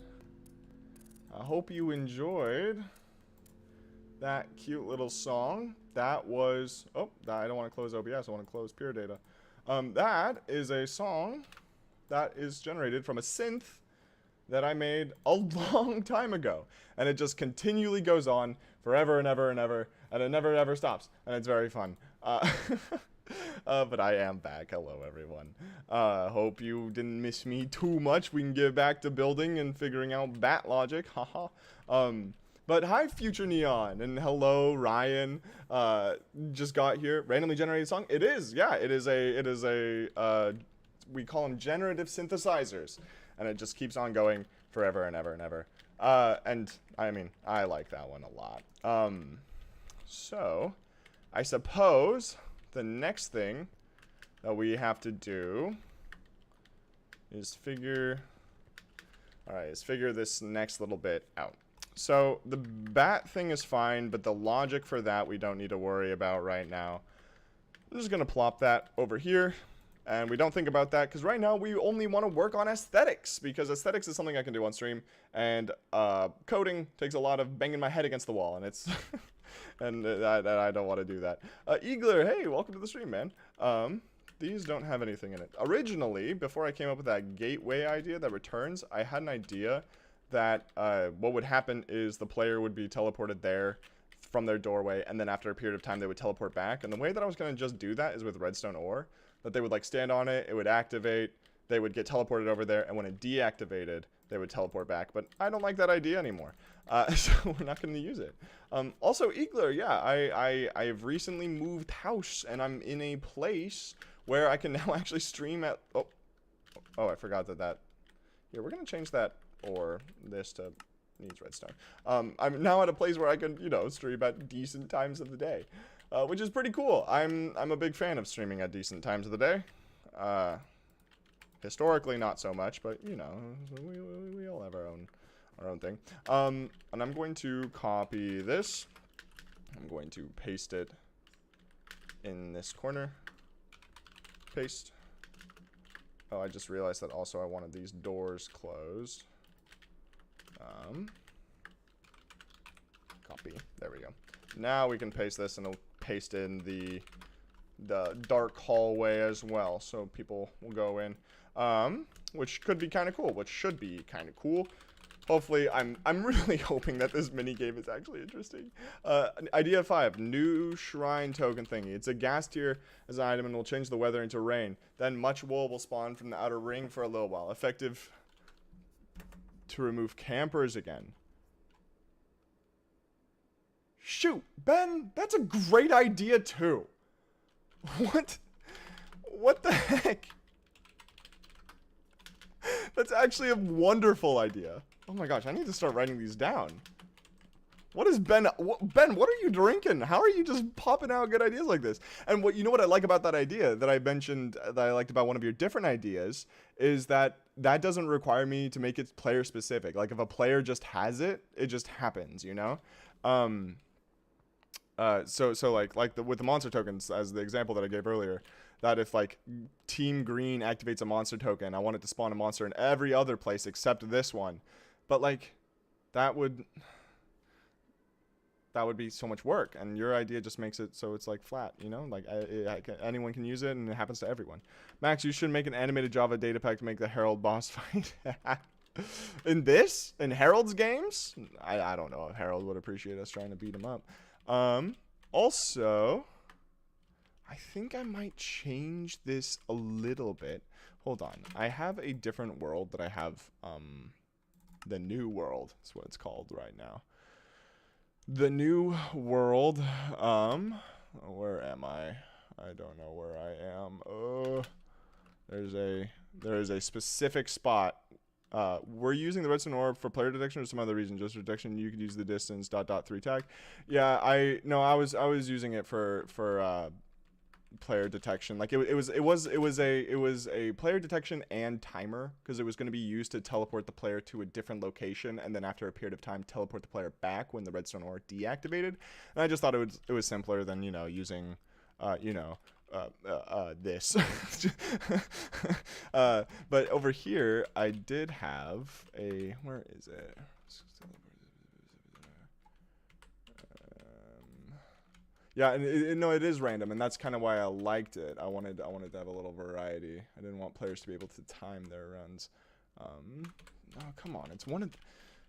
I hope you enjoyed that cute little song. That was, I don't want to close OBS, I want to close Pure Data. That is a song that is generated from a synth that I made a long time ago. And it just continually goes on forever and ever and ever, and it never ever stops. And it's very fun. But I am back. Hello, everyone. Hope you didn't miss me too much. We can get back to building and figuring out bat logic. Haha. But hi, Future Neon, and hello, Ryan. Just got here. Randomly generated song. It is, yeah. It is a. We call them generative synthesizers, and it just keeps on going forever and ever and ever. And I mean, I like that one a lot. So, I suppose the next thing that we have to do is figure this next little bit out. So the bat thing is fine, but the logic for that we don't need to worry about right now. I'm just gonna plop that over here, and we don't think about that because right now we only want to work on aesthetics, because aesthetics is something I can do on stream, and coding takes a lot of banging my head against the wall, and it's and I don't want to do that. Eagler, hey, welcome to the stream, man. These don't have anything in it. Originally, before I came up with that gateway idea that returns, I had an idea that what would happen is the player would be teleported there from their doorway, and then after a period of time they would teleport back. And the way that I was going to just do that is with redstone ore, that they would like stand on it, it would activate, they would get teleported over there, and when it deactivated, they would teleport back. But I don't like that idea anymore, so we're not going to use it. Also, Eagler, yeah, I've recently moved house, and I'm in a place where I can now actually stream at... Oh, I forgot that... Here, we're going to change that, or this to... needs redstone. I'm now at a place where I can, you know, stream at decent times of the day, which is pretty cool. I'm a big fan of streaming at decent times of the day. Historically, not so much, but you know, we all have our own thing. And I'm going to copy this. I'm going to paste it in this corner. Paste. Oh, I just realized that also I wanted these doors closed. Copy. There we go. Now we can paste this, and it'll paste in the dark hallway as well, so people will go in. Which could be kind of cool. Which should be kind of cool. Hopefully, I'm really hoping that this mini game is actually interesting. Idea 5, new shrine token thingy. It's a gas tier as an item and will change the weather into rain. Then much wool will spawn from the outer ring for a little while. Effective to remove campers again. Shoot, Ben, that's a great idea too. What the heck? That's actually a wonderful idea. Oh my gosh, I need to start writing these down. What is Ben? Ben, what are you drinking? How are you just popping out good ideas like this? And you know what I like about that idea that I mentioned that I liked about one of your different ideas is that doesn't require me to make it player specific. Like if a player just has it, it just happens, you know? So like with the monster tokens as the example that I gave earlier, that if like Team Green activates a monster token, I want it to spawn a monster in every other place except this one. But like that would be so much work, and your idea just makes it so it's like flat, you know, like anyone can use it and it happens to everyone. Max, you should make an animated Java data pack to make the Herald boss fight. In Herald's games, I don't know if Herald would appreciate us trying to beat him up. Also, I think I might change this a little bit. Hold on, I have a different world that I have, the new world is what it's called right now. The new world, where am I? I don't know where I am. There is a specific spot. We're using the redstone orb for player detection or some other reason. Just detection, you could use the distance ... 3 tag. Yeah, I was using it for player detection. Like it was a player detection and timer, because it was going to be used to teleport the player to a different location, and then after a period of time teleport the player back when the redstone ore deactivated. And I just thought it was simpler than, you know, using this. But over here I did have a, where is it? Yeah, and no, it is random, and that's kind of why I liked it. I wanted to have a little variety. I didn't want players to be able to time their runs. Oh, come on. It's one of...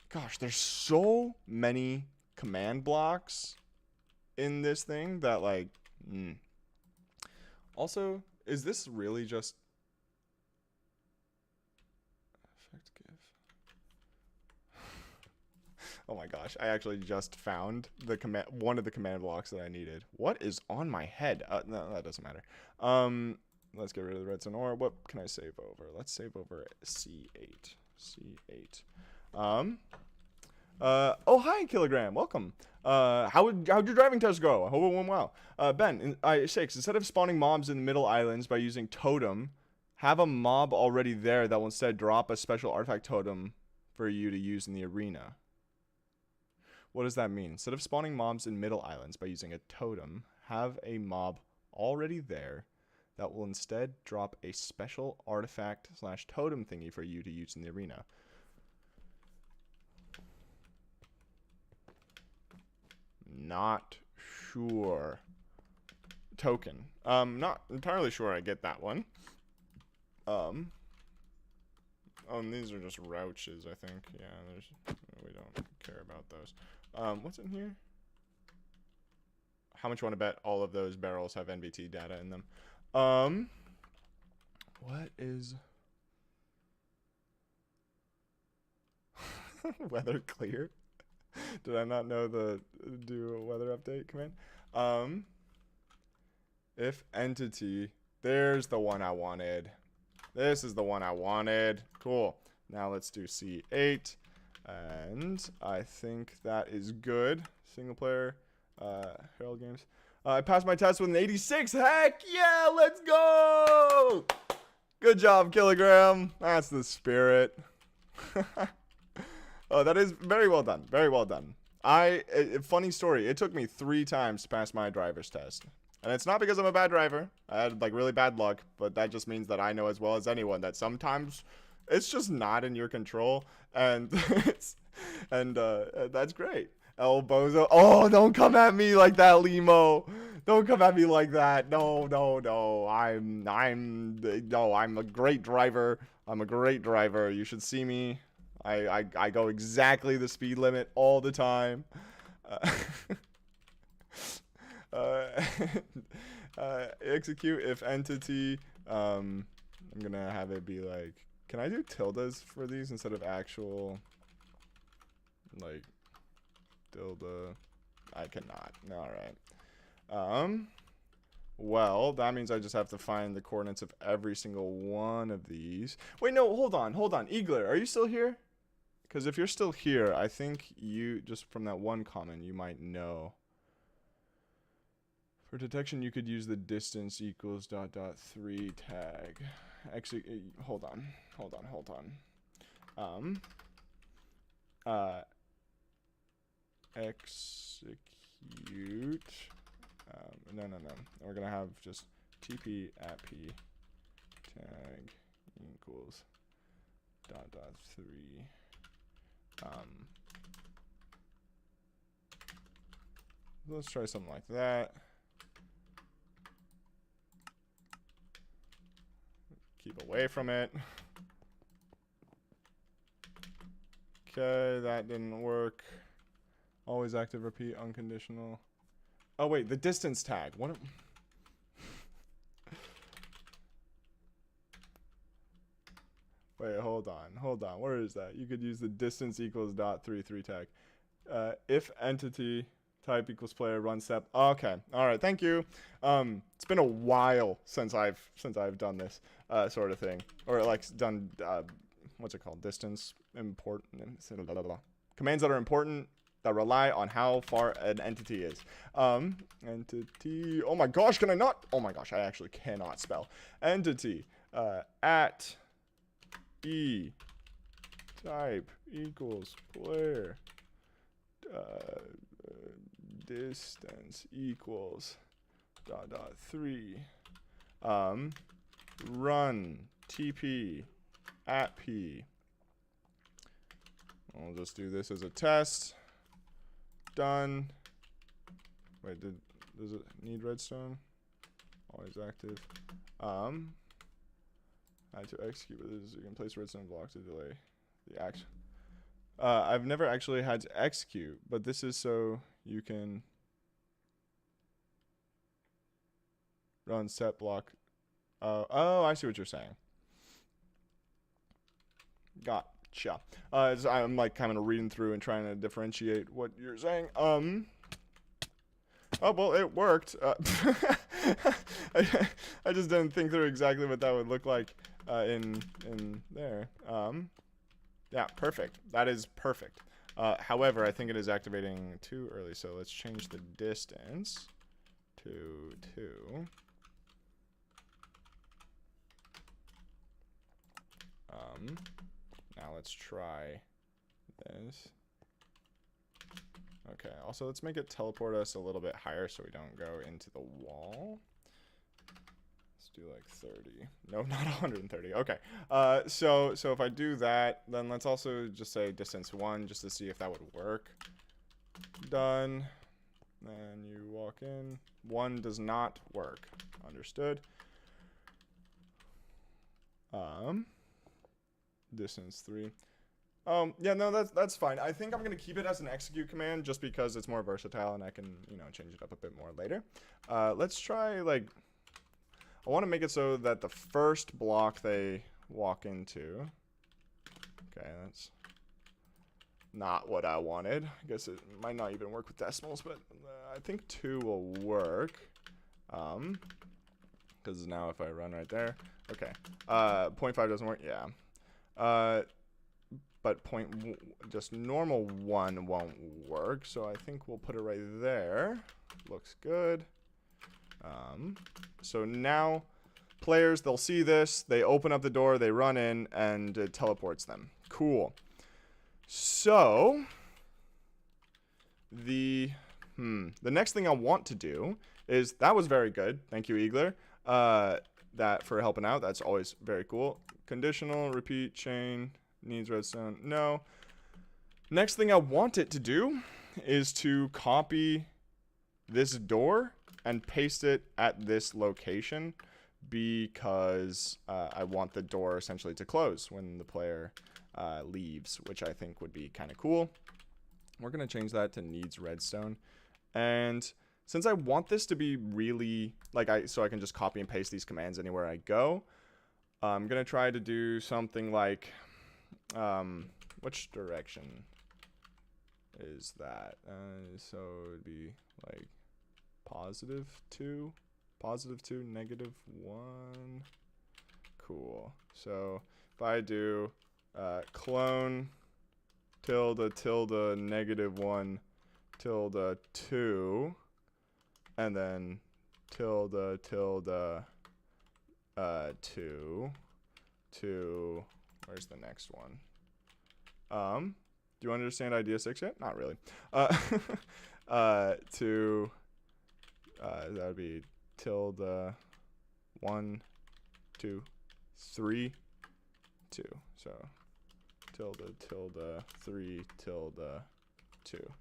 Gosh, there's so many command blocks in this thing that, like... Also, is this really just... Effect give. Oh my gosh, I actually just found the one of the command blocks that I needed. What is on my head? No, that doesn't matter. Let's get rid of the redstone ore. What can I save over? Let's save over C8. C8. Oh, hi, Kilogram. Welcome. How'd your driving test go? I hope it went well. Ben, Shakes, instead of spawning mobs in the middle islands by using totem, have a mob already there that will instead drop a special artifact totem for you to use in the arena. What does that mean? Instead of spawning mobs in middle islands by using a totem, have a mob already there that will instead drop a special artifact / totem thingy for you to use in the arena. Not sure. Token. Not entirely sure I get that one. Oh, and these are just Rouches, I think. Yeah, we don't care about those. What's in here? How much you want to bet all of those barrels have NBT data in them? What is... Weather clear? Did I not know do a weather update command? If entity, there's the one I wanted. This is the one I wanted. Cool. Now let's do C8. And I think that is good. Single player, Herald Games. I passed my test with an 86. Heck yeah, let's go! Good job, Kilogram. That's the spirit. Oh, that is very well done. Very well done. Funny story. It took me 3 times to pass my driver's test. And it's not because I'm a bad driver. I had like really bad luck, but that just means that I know as well as anyone that sometimes it's just not in your control, and that's great. El Bozo. Oh, don't come at me like that, Limo. Don't come at me like that. No. I'm a great driver. I'm a great driver. You should see me. I go exactly the speed limit all the time. Execute if entity. I'm gonna have it be like, can I do tildes for these instead of actual, like, tilde? I cannot. Alright. Well, that means I just have to find the coordinates of every single one of these. Wait, no, hold on. Eagler, are you still here? Because if you're still here, I think you, just from that one comment, you might know. For detection, you could use the distance equals ... 3 tag. Hold on. Execute. No. We're gonna have just tp at p tag equals ... 3. Let's try something like that. Keep away from it. Okay, that didn't work. Always active, repeat, unconditional. Oh wait, the distance tag. What? Wait, hold on. Where is that? You could use the distance equals ... 3 tag. If entity type equals player run step. Okay, all right, thank you. It's been a while since I've done this sort of thing, or like done what's it called? Distance important commands that are important that rely on how far an entity is. Entity. Oh my gosh, can I not? Oh my gosh, I actually cannot spell. Entity at e type equals player distance equals ... 3 run tp at p. I'll just do this as a test. Done. Wait, does it need redstone? Always active. Had to execute with this. You can place redstone block to delay the action. I've never actually had to execute, but this is so you can run set block. Oh, I see what you're saying. Gotcha. I'm like kind of reading through and trying to differentiate what you're saying. Oh well, it worked. I just didn't think through exactly what that would look like in there. Yeah, perfect. That is perfect. However, I think it is activating too early, so let's change the distance to 2. Now let's try this. Okay, also let's make it teleport us a little bit higher so we don't go into the wall. Let's do like 30. No, not 130. Okay. So if I do that, then let's also just say distance 1 just to see if that would work. Done. Then you walk in. 1 does not work. Understood. Distance 3. Yeah, no, that's fine. I think I'm gonna keep it as an execute command just because it's more versatile and I can, you know, change it up a bit more later. Let's try, like, I want to make it so that the first block they walk into. Okay, that's not what I wanted. I guess it might not even work with decimals, but I think 2 will work. Because now if I run right there, okay. 0.5 doesn't work. Yeah. But just normal 1 won't work, so I think we'll put it right there. Looks good. So now players, they'll see this, they open up the door, they run in, and it teleports them. Cool. So the next thing I want to do is, that was very good. Thank you, Eagler. That for helping out. That's always very cool. Conditional, repeat, chain, needs redstone. No. Next thing I want it to do is to copy this door and paste it at this location because I want the door essentially to close when the player leaves, which I think would be kind of cool. We're going to change that to needs redstone. And since I want this to be really, like, so I can just copy and paste these commands anywhere I go, I'm going to try to do something like, which direction is that? So it would be like +2, -1. Cool. So if I do clone tilde tilde -1 tilde 2 and then tilde tilde 2 to, where's the next one? Do you understand idea 6 yet? Not really. To that would be tilde 1 2 3 2. So tilde tilde 3 tilde 2.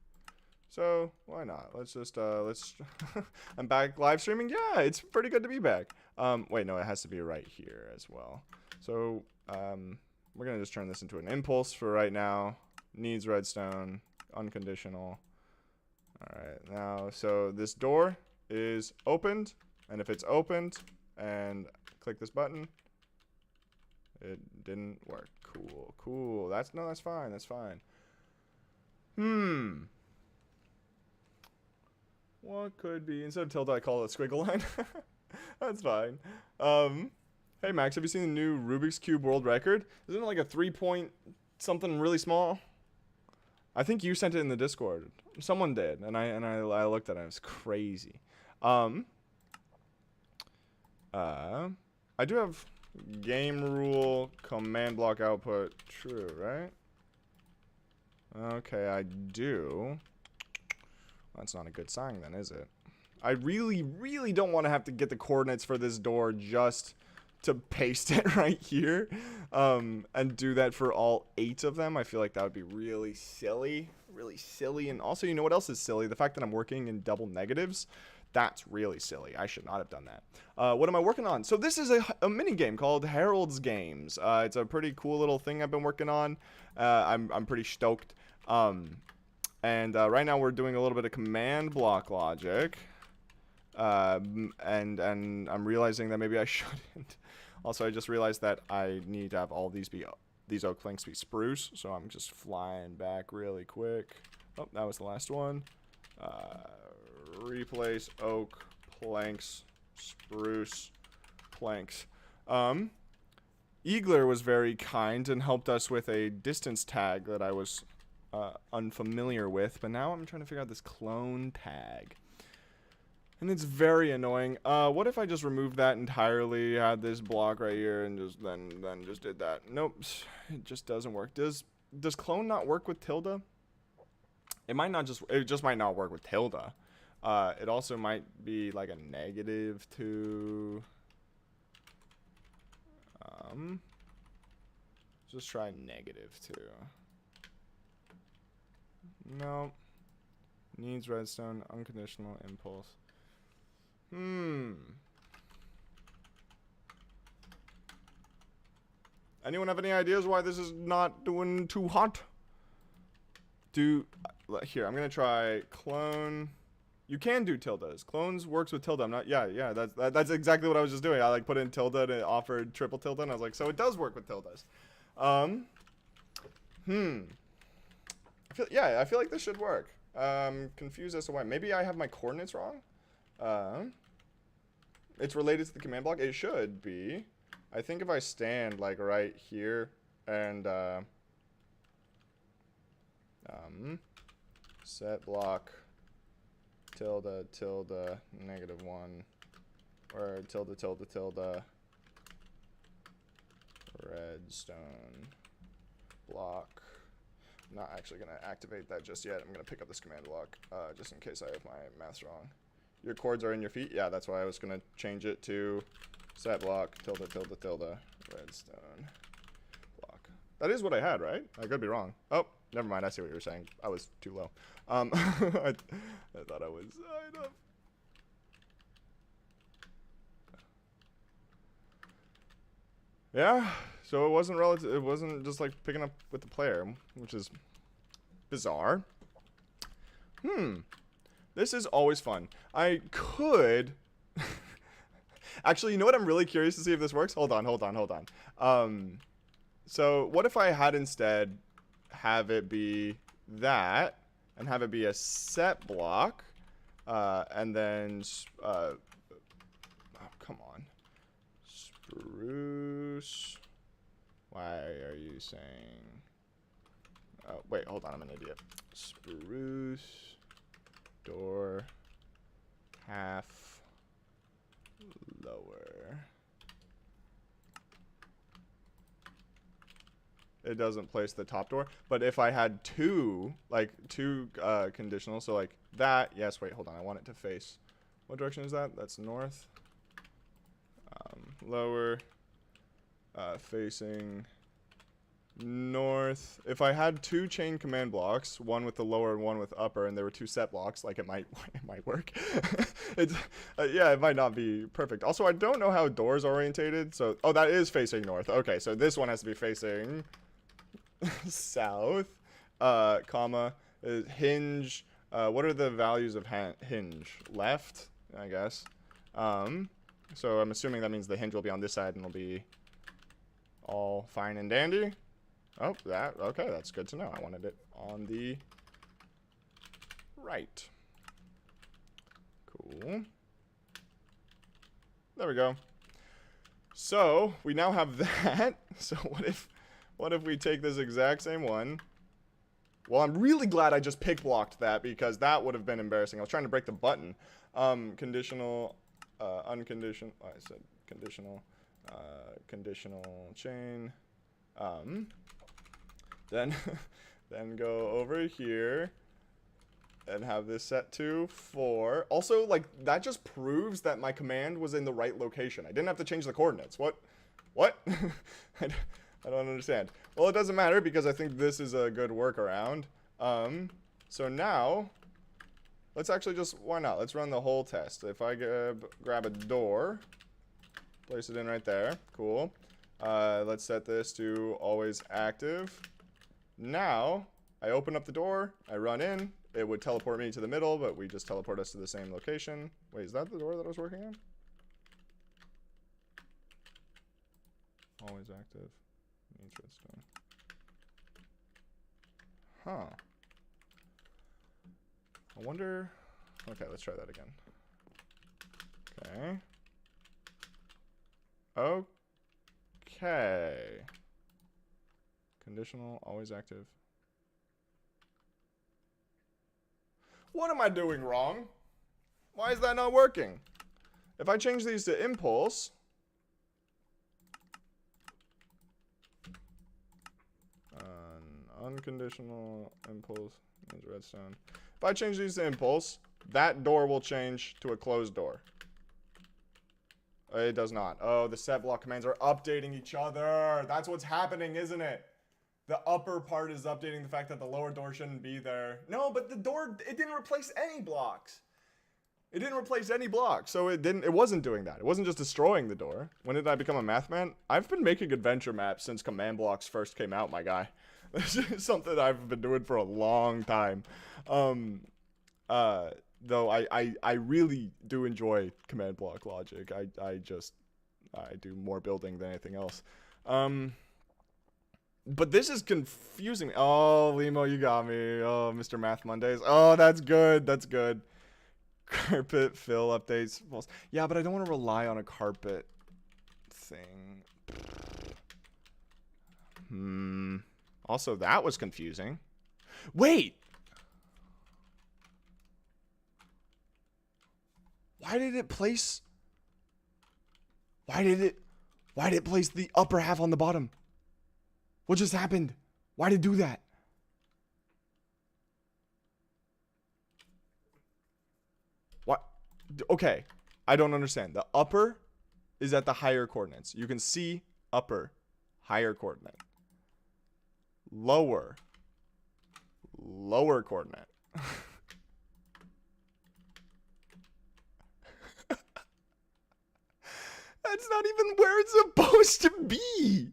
So why not? Let's just I'm back live streaming. Yeah, it's pretty good to be back. Wait, no, it has to be right here as well. So we're gonna just turn this into an impulse for right now. Needs redstone, unconditional. All right, now so this door is opened, and if it's opened and click this button, it didn't work. Cool. That's fine. That's fine. What could be, instead of tilde, I call it a squiggle line. That's fine. Hey Max, have you seen the new Rubik's Cube world record? Isn't it like a 3-point something really small? I think you sent it in the Discord. Someone did, and I looked at it. It was crazy. I do have game rule command block output true, right? Okay, I do. That's not a good sign then, is it? I really don't want to have to get the coordinates for this door just to paste it right here, and do that for all 8 of them. I feel like that would be really silly, and also, you know what else is silly? The fact that I'm working in double negatives. That's really silly. I should not have done that. What am I working on? So this is a mini game called Harold's Games. It's a pretty cool little thing I've been working on. I'm pretty stoked. And right now we're doing a little bit of command block logic. And I'm realizing that maybe I shouldn't. Also, I just realized that I need to have all these oak planks be spruce. So I'm just flying back really quick. Oh, that was the last one. Replace oak planks, spruce planks. Eagler was very kind and helped us with a distance tag that I was unfamiliar with, but now I'm trying to figure out this clone tag. And it's very annoying. What if I just removed that entirely, had this block right here, and just then just did that? Nope, it just doesn't work. Does clone not work with tilde? It just might not work with tilde. It also might be like a -2. Just try -2. No. Needs redstone, unconditional impulse. Anyone have any ideas why this is not doing too hot? Here, I'm gonna try clone. You can do tildes. Clones works with tilde. I'm not. Yeah. That's exactly what I was just doing. I like put in tilde and it offered triple tilde, and I was like, so it does work with tildes. I feel like this should work. Confused as to why. Maybe I have my coordinates wrong. It's related to the command block. It should be. I think if I stand like right here and set block tilde -1 or tilde redstone block. I'm not actually going to activate that just yet. I'm going to pick up this command block just in case I have my maths wrong. Your chords are in your feet? Yeah, that's why I was going to change it to set block tilde redstone block. That is what I had, right? I could be wrong. Oh, never mind. I see what you were saying. I was too low. I thought I was high enough. Yeah, so it wasn't just like picking up with the player, which is bizarre. This is always fun. I could actually, you know what, I'm really curious to see if this works. Hold on. So what if I had instead have it be that and have it be a set block and then oh, come on. Spruce. Why are you saying? Oh, wait, hold on. I'm an idiot. Spruce. Door. Half. Lower. It doesn't place the top door. But if I had two conditional, so like that. Yes, wait, hold on. I want it to face. What direction is that? That's north. Lower, facing north. If I had two chain command blocks, one with the lower and one with upper, and there were two set blocks, like it might work. Yeah, it might not be perfect. Also, I don't know how doors are orientated. So, oh, that is facing north. Okay, so this one has to be facing south. Comma, hinge. What are the values of hinge? Left, I guess. So I'm assuming that means the hinge will be on this side and it'll be all fine and dandy. Oh, okay, that's good to know. I wanted it on the right. Cool. There we go. So we now have that. So what if we take this exact same one? Well, I'm really glad I just pick blocked that because that would have been embarrassing. I was trying to break the button. Conditional. Unconditional. I said conditional. Conditional chain. Then go over here and have this set to 4. Also, like, that just proves that my command was in the right location. I didn't have to change the coordinates. What? I don't understand. Well, it doesn't matter because I think this is a good workaround. So now Let's actually just, why not? Let's run the whole test. If I grab a door, place it in right there. Cool. Let's set this to always active. Now, I open up the door, I run in. It would teleport me to the middle, but we just teleport us to the same location. Wait, is that the door that I was working on? Always active. Interesting. Huh. I wonder... Okay, let's try that again. Okay. Okay. Conditional, always active. What am I doing wrong? Why is that not working? If I change these to impulse... unconditional impulse is redstone. If I change these to impulse, that door will change to a closed door. It does not. Oh, the set block commands are updating each other. That's what's happening, isn't it? The upper part is updating the fact that the lower door shouldn't be there. No, but the door, it didn't replace any blocks. It didn't replace any blocks, so it wasn't doing that. It wasn't just destroying the door. When did I become a math man? I've been making adventure maps since command blocks first came out, my guy. This is something I've been doing for a long time. Though I really do enjoy command block logic. I do more building than anything else. But this is confusing me. Oh, Limo, you got me. Oh, Mr. Math Mondays. Oh, that's good. That's good. Carpet fill updates. Yeah, but I don't want to rely on a carpet thing. Also, that was confusing. Wait! Why did it place... Why did it place the upper half on the bottom? What just happened? Why did it do that? What? Okay. I don't understand. The upper is at the higher coordinates. You can see upper, higher coordinate. Lower coordinate. That's not even where it's supposed to be.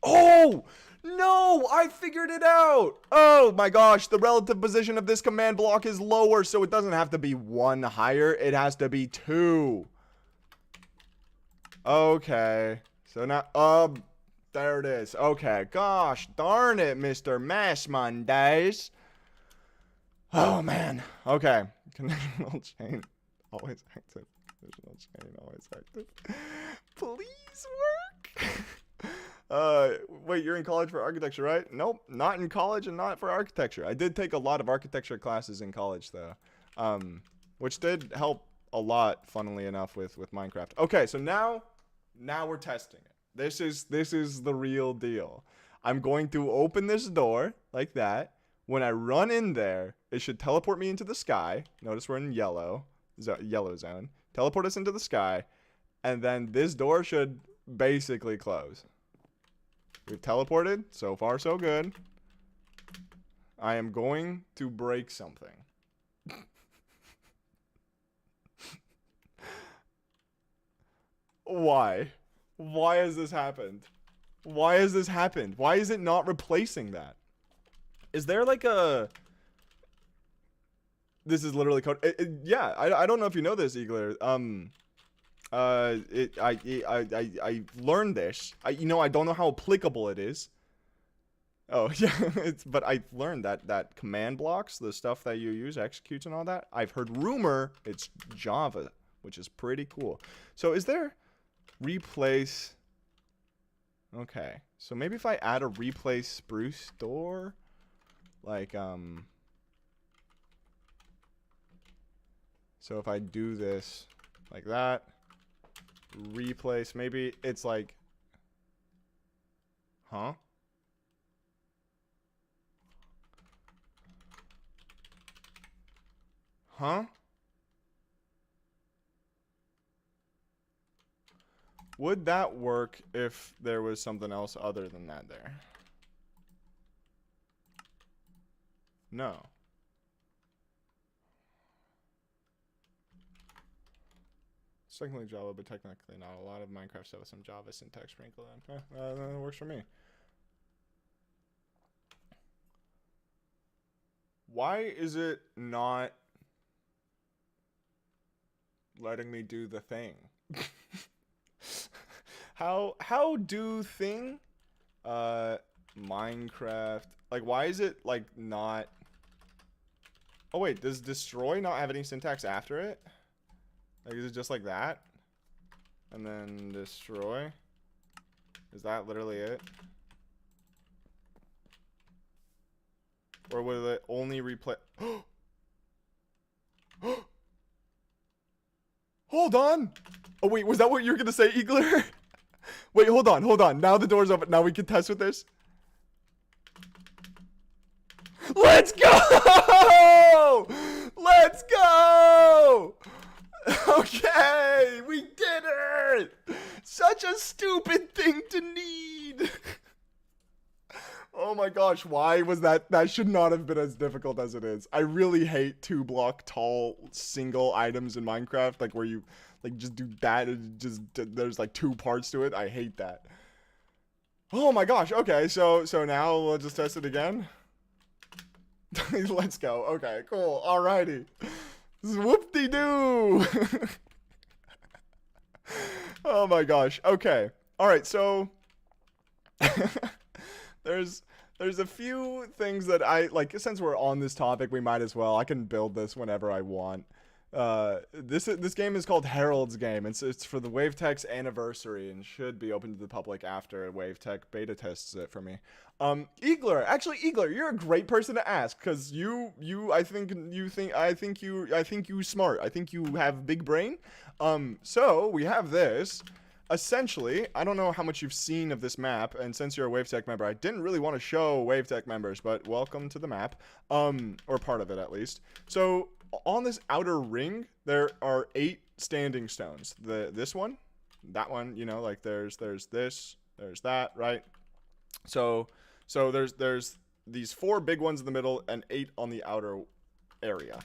Oh, no, I figured it out. Oh my gosh, the relative position of this command block is lower, so it doesn't have to be 1 higher. It has to be 2. Okay, so now, there it is. Okay, gosh darn it, Mr. Mash Mondays. Oh, man. Okay, conditional chain, always active. Conditional chain, always active. Please work. Wait, you're in college for architecture, right? Nope, not in college and not for architecture. I did take a lot of architecture classes in college, though, which did help a lot, funnily enough, with Minecraft. Okay, so now we're testing it. This is the real deal. I'm going to open this door like that. When I run in there, it should teleport me into the sky. Notice we're in yellow zone. Teleport us into the sky, and then this door should basically close. We've teleported. So far, so good. I am going to break something. Why? Why has this happened? Why has this happened? Why is it not replacing that? Is there like a... This is literally code. Yeah, I don't know if you know this, Eagler. I learned this. I don't know how applicable it is. Oh, yeah, but I've learned that command blocks, the stuff that you use, executes and all that, I've heard rumor it's Java, which is pretty cool. So is there replace... Okay, so maybe if I add a replace spruce door, like, so if I do this like that, replace, maybe it's like, huh? Huh? Would that work if there was something else other than that there? No. technically Java, but technically not. A lot of Minecraft stuff with some Java syntax sprinkled in. That works for me. Why is it not letting me do the thing? How do thing Minecraft, like, why is it like not? Oh wait, does destroy not have any syntax after it? Like, is it just like that? And then destroy? Is that literally it? Or will it only replay? Hold on! Oh wait, was that what you were gonna say, Eagler? Wait, hold on. Now the door's open. Now we can test with this. Let's go! Let's go! Okay, we did it! Such a stupid thing to need. Oh my gosh, why was that? That should not have been as difficult as it is. I really hate 2-block tall single items in Minecraft, like where you like just do that and just there's like 2 parts to it. I hate that. Oh my gosh. Okay, so now we'll just test it again. Let's go. Okay, cool. Alrighty. Whoop-de-doo. Oh my gosh. Okay. All right, so there's a few things that I like. Since we're on this topic, we might as well. I can build this whenever I want. This game is called Harold's Game. It's for the Wavetech's anniversary and should be open to the public after Wavetech beta tests it for me. Eagler, actually Eagler, you're a great person to ask because I think you smart. I think you have big brain. So we have this. Essentially, I don't know how much you've seen of this map, and since you're a Wavetech member, I didn't really want to show Wavetech members, but welcome to the map, or part of it at least. So on this outer ring, there are 8 standing stones. This one, that one, you know, like there's this, there's that, right? So there's these 4 big ones in the middle and 8 on the outer area.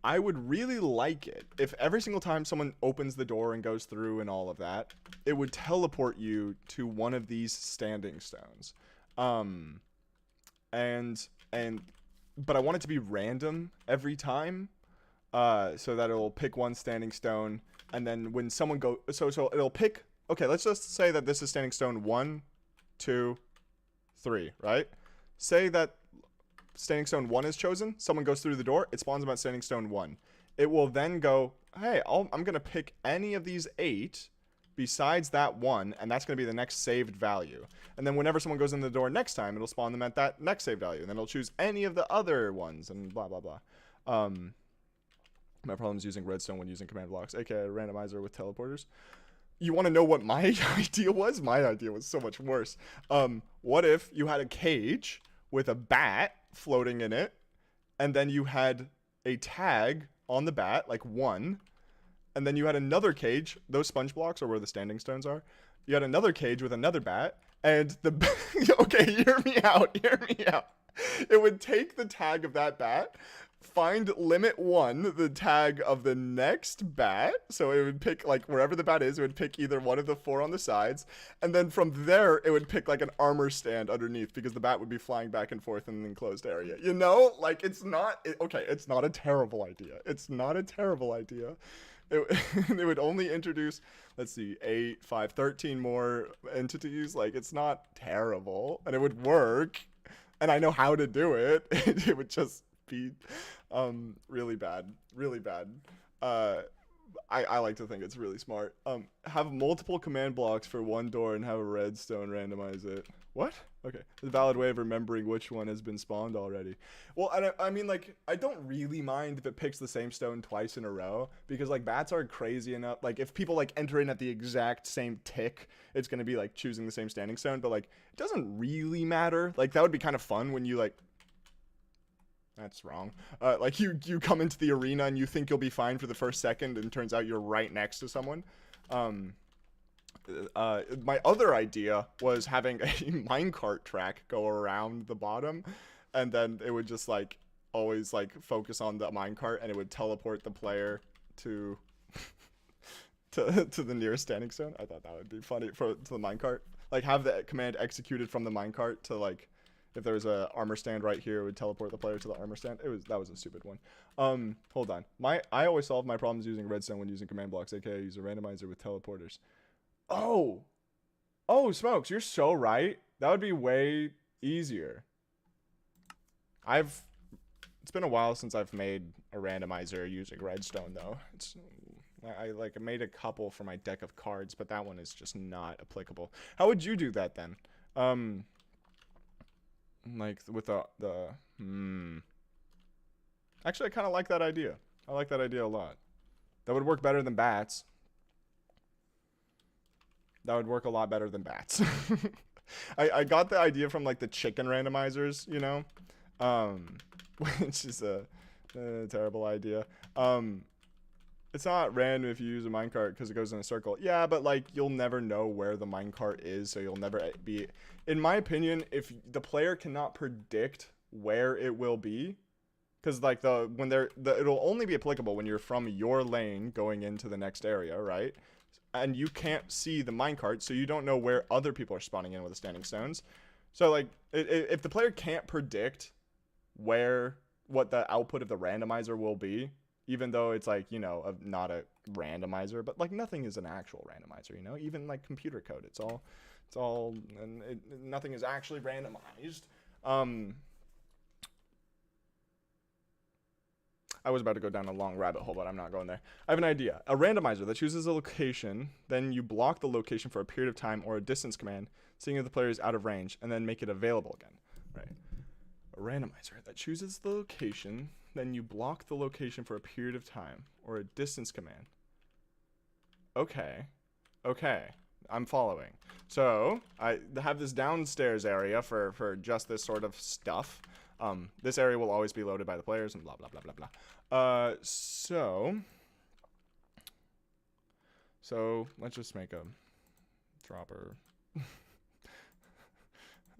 I would really like it if every single time someone opens the door and goes through and all of that, it would teleport you to one of these standing stones. But I want it to be random every time, so that it'll pick one standing stone, and then when someone so it'll pick. Okay, let's just say that this is standing stone 1, 2, 3, right? Say that standing stone 1 is chosen, someone goes through the door, it spawns them at standing stone 1. It will then go, hey, I'm going to pick any of these 8 besides that 1, and that's going to be the next saved value. And then whenever someone goes in the door next time, it'll spawn them at that next saved value, and then it'll choose any of the other ones, and blah, blah, blah. My problem is using redstone when using command blocks, aka a randomizer with teleporters. You want to know what my idea was? My idea was so much worse. What if you had a cage with a bat floating in it, and then you had a tag on the bat, like 1, and then you had another cage, those sponge blocks are where the standing stones are, you had another cage with another bat, and okay, hear me out, it would take the tag of that bat, find limit 1, the tag of the next bat, so it would pick, like, wherever the bat is, it would pick either one of the 4 on the sides, and then from there, it would pick, like, an armor stand underneath, because the bat would be flying back and forth in an enclosed area, you know? Like, it's not, okay, it's not a terrible idea. It's not a terrible idea. It would only introduce, let's see, 8, 5, 13 more entities. Like, it's not terrible, and it would work, and I know how to do it. It would just be really bad. I like to think it's really smart. Have multiple command blocks for one door and have a redstone randomize it. What? Okay. It's a valid way of remembering which one has been spawned already. Well, I mean, like, I don't really mind if it picks the same stone twice in a row, because, like, bats are crazy enough. Like, if people, like, enter in at the exact same tick, it's going to be, like, choosing the same standing stone. But, like, it doesn't really matter. Like, that would be kind of fun when you, like, that's wrong. Like, you come into the arena and you think you'll be fine for the first second, and it turns out you're right next to someone. My other idea was having a minecart track go around the bottom, and then it would just, like, always, like, focus on the minecart, and it would teleport the player to to the nearest standing stone. I thought that would be funny to the minecart. Like have the command executed from the minecart to like, if there was a armor stand right here, it would teleport the player to the armor stand. That was a stupid one. Hold on. I always solve my problems using redstone when using command blocks, aka use a randomizer with teleporters. Oh, smokes! You're so right. That would be way easier. It's been a while since I've made a randomizer using redstone though. I like made a couple for my deck of cards, but that one is just not applicable. How would you do that then? Like with Actually, I kind of like that idea. I like that idea a lot. That would work better than bats. That would work a lot better than bats. I got the idea from like the chicken randomizers, you know, which is a terrible idea. It's not random if you use a minecart because it goes in a circle. Yeah, but like you'll never know where the minecart is, so you'll never be. In my opinion, if the player cannot predict where it will be, because like it'll only be applicable when you're from your lane going into the next area, right? And you can't see the minecart, so you don't know where other people are spawning in with the standing stones. So like, if the player can't predict what the output of the randomizer will be, even though it's like, you know, not a randomizer, but like nothing is an actual randomizer, you know, even like computer code, it's all, and nothing is actually randomized. I was about to go down a long rabbit hole, but I'm not going there. I have an idea. A randomizer that chooses a location, then you block the location for a period of time or a distance command, seeing if the player is out of range, and then make it available again. Right. A randomizer that chooses the location, then you block the location for a period of time or a distance command. Okay. I'm following. So I have this downstairs area for just this sort of stuff. This area will always be loaded by the players and blah, blah, blah, blah, blah. So let's just make a dropper.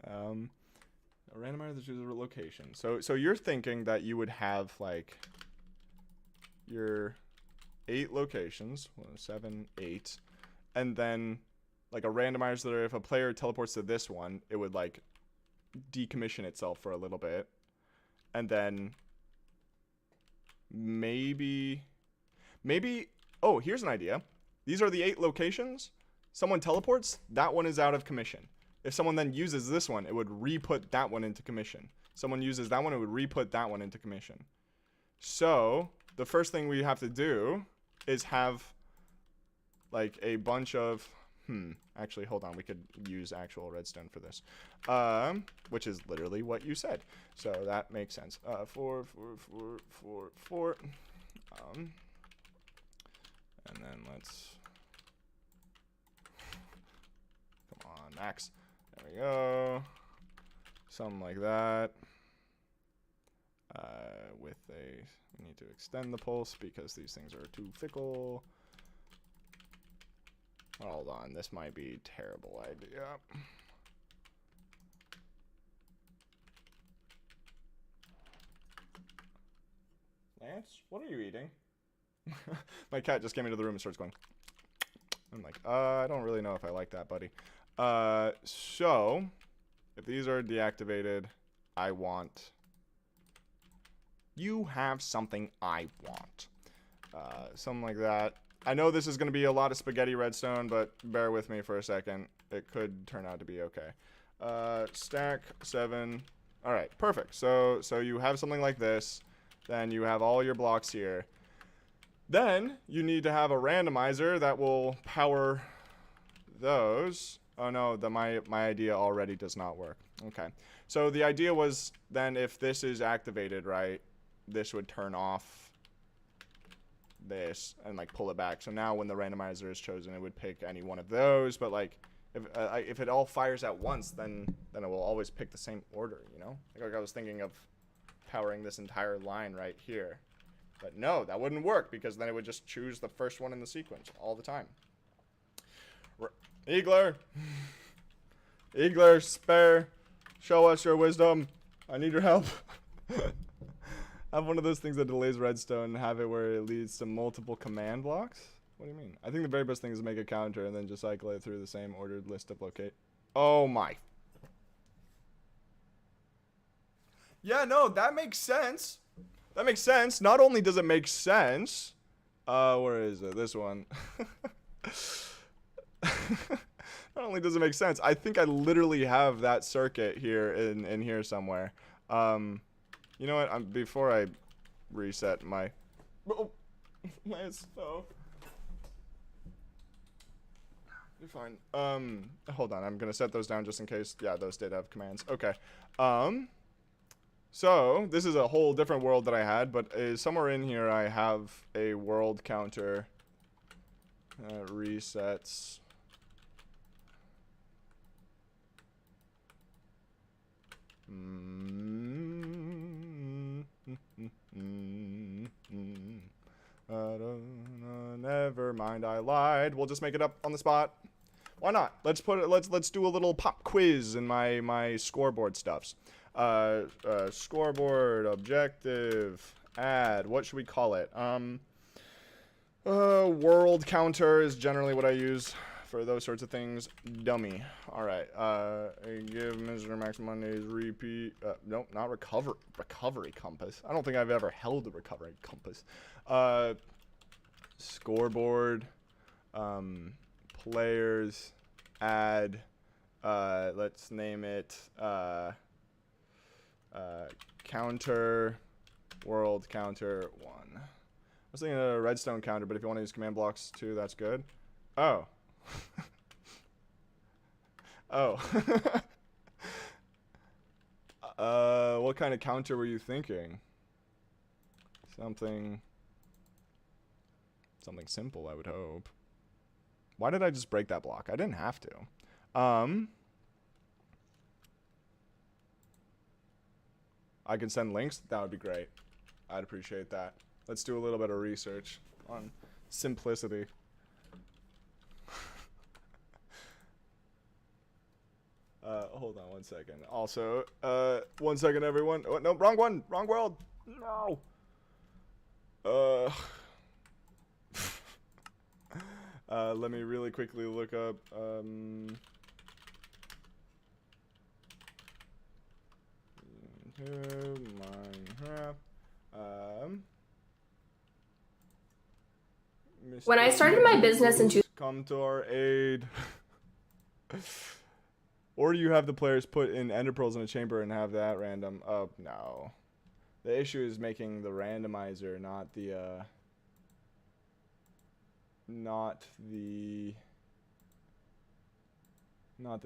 A randomizer that chooses a location. So you're thinking that you would have like your 8 locations, 7, 8, and then like a randomizer that if a player teleports to this one, it would like decommission itself for a little bit, and then maybe oh, here's an idea. These are the 8 locations. Someone teleports, that one is out of commission. If someone then uses this one, it would re-put that one into commission. Someone uses that one, it would re-put that one into commission. So the first thing we have to do is have like a bunch of actually, hold on, we could use actual redstone for this, which is literally what you said, so that makes sense. 4, and then let's, come on, max, there we go, something like that. We need to extend the pulse because these things are too fickle. Hold on, this might be a terrible idea. Lance, what are you eating? My cat just came into the room and starts going. I'm like, I don't really know if I like that, buddy. So, if these are deactivated, I want... You have something I want. Something like that. I know this is going to be a lot of spaghetti redstone, but bear with me for a second. It could turn out to be okay. Stack 7. All right, perfect. So you have something like this. Then you have all your blocks here. Then you need to have a randomizer that will power those. Oh no, my idea already does not work. Okay. So the idea was then if this is activated, right, this would turn off this and like pull it back. So now when the randomizer is chosen, it would pick any one of those. But like if it all fires at once, then it will always pick the same order, you know? Like I was thinking of powering this entire line right here. But no, that wouldn't work because then it would just choose the first one in the sequence all the time. Eagler! Eagler, spare. Show us your wisdom. I need your help. Have one of those things that delays redstone and have it where it leads to multiple command blocks. What do you mean? I think the very best thing is to make a counter and then just cycle it through the same ordered list of locate. Oh my. Yeah, no, that makes sense. That makes sense. Not only does it make sense, where is it? This one. Not only does it make sense, I think I literally have that circuit here in here somewhere. You know what? Before I reset my stove. You're fine. Hold on. I'm gonna set those down just in case. Yeah, those did have commands. Okay. So this is a whole different world that I had, but somewhere in here I have a world counter that resets. Never mind, I lied. We'll just make it up on the spot. Why not? Let's do a little pop quiz in my scoreboard stuffs. Scoreboard, objective, add. What should we call it? World counter is generally what I use for those sorts of things. Dummy. All right. Give Mr. Max Monday's repeat. Nope, not recovery compass. I don't think I've ever held a recovery compass. Scoreboard. Players. Add. Let's name it. Counter. World counter 1. I was thinking of a redstone counter, but if you want to use command blocks too, that's good. Oh. Oh. What kind of counter were you thinking? Something simple, I would hope. Why did I just break that block? I didn't have to. I can send links. That would be great. I'd appreciate that. Let's do a little bit of research on simplicity. Hold on 1 second. Also, 1 second, everyone. Oh, no, wrong one. Wrong world. No. Let me really quickly look up, Minecraft. When I started my business in come to our aid. Or you have the players put in ender pearls in a chamber and have that random. Oh, no. The issue is making the randomizer, not the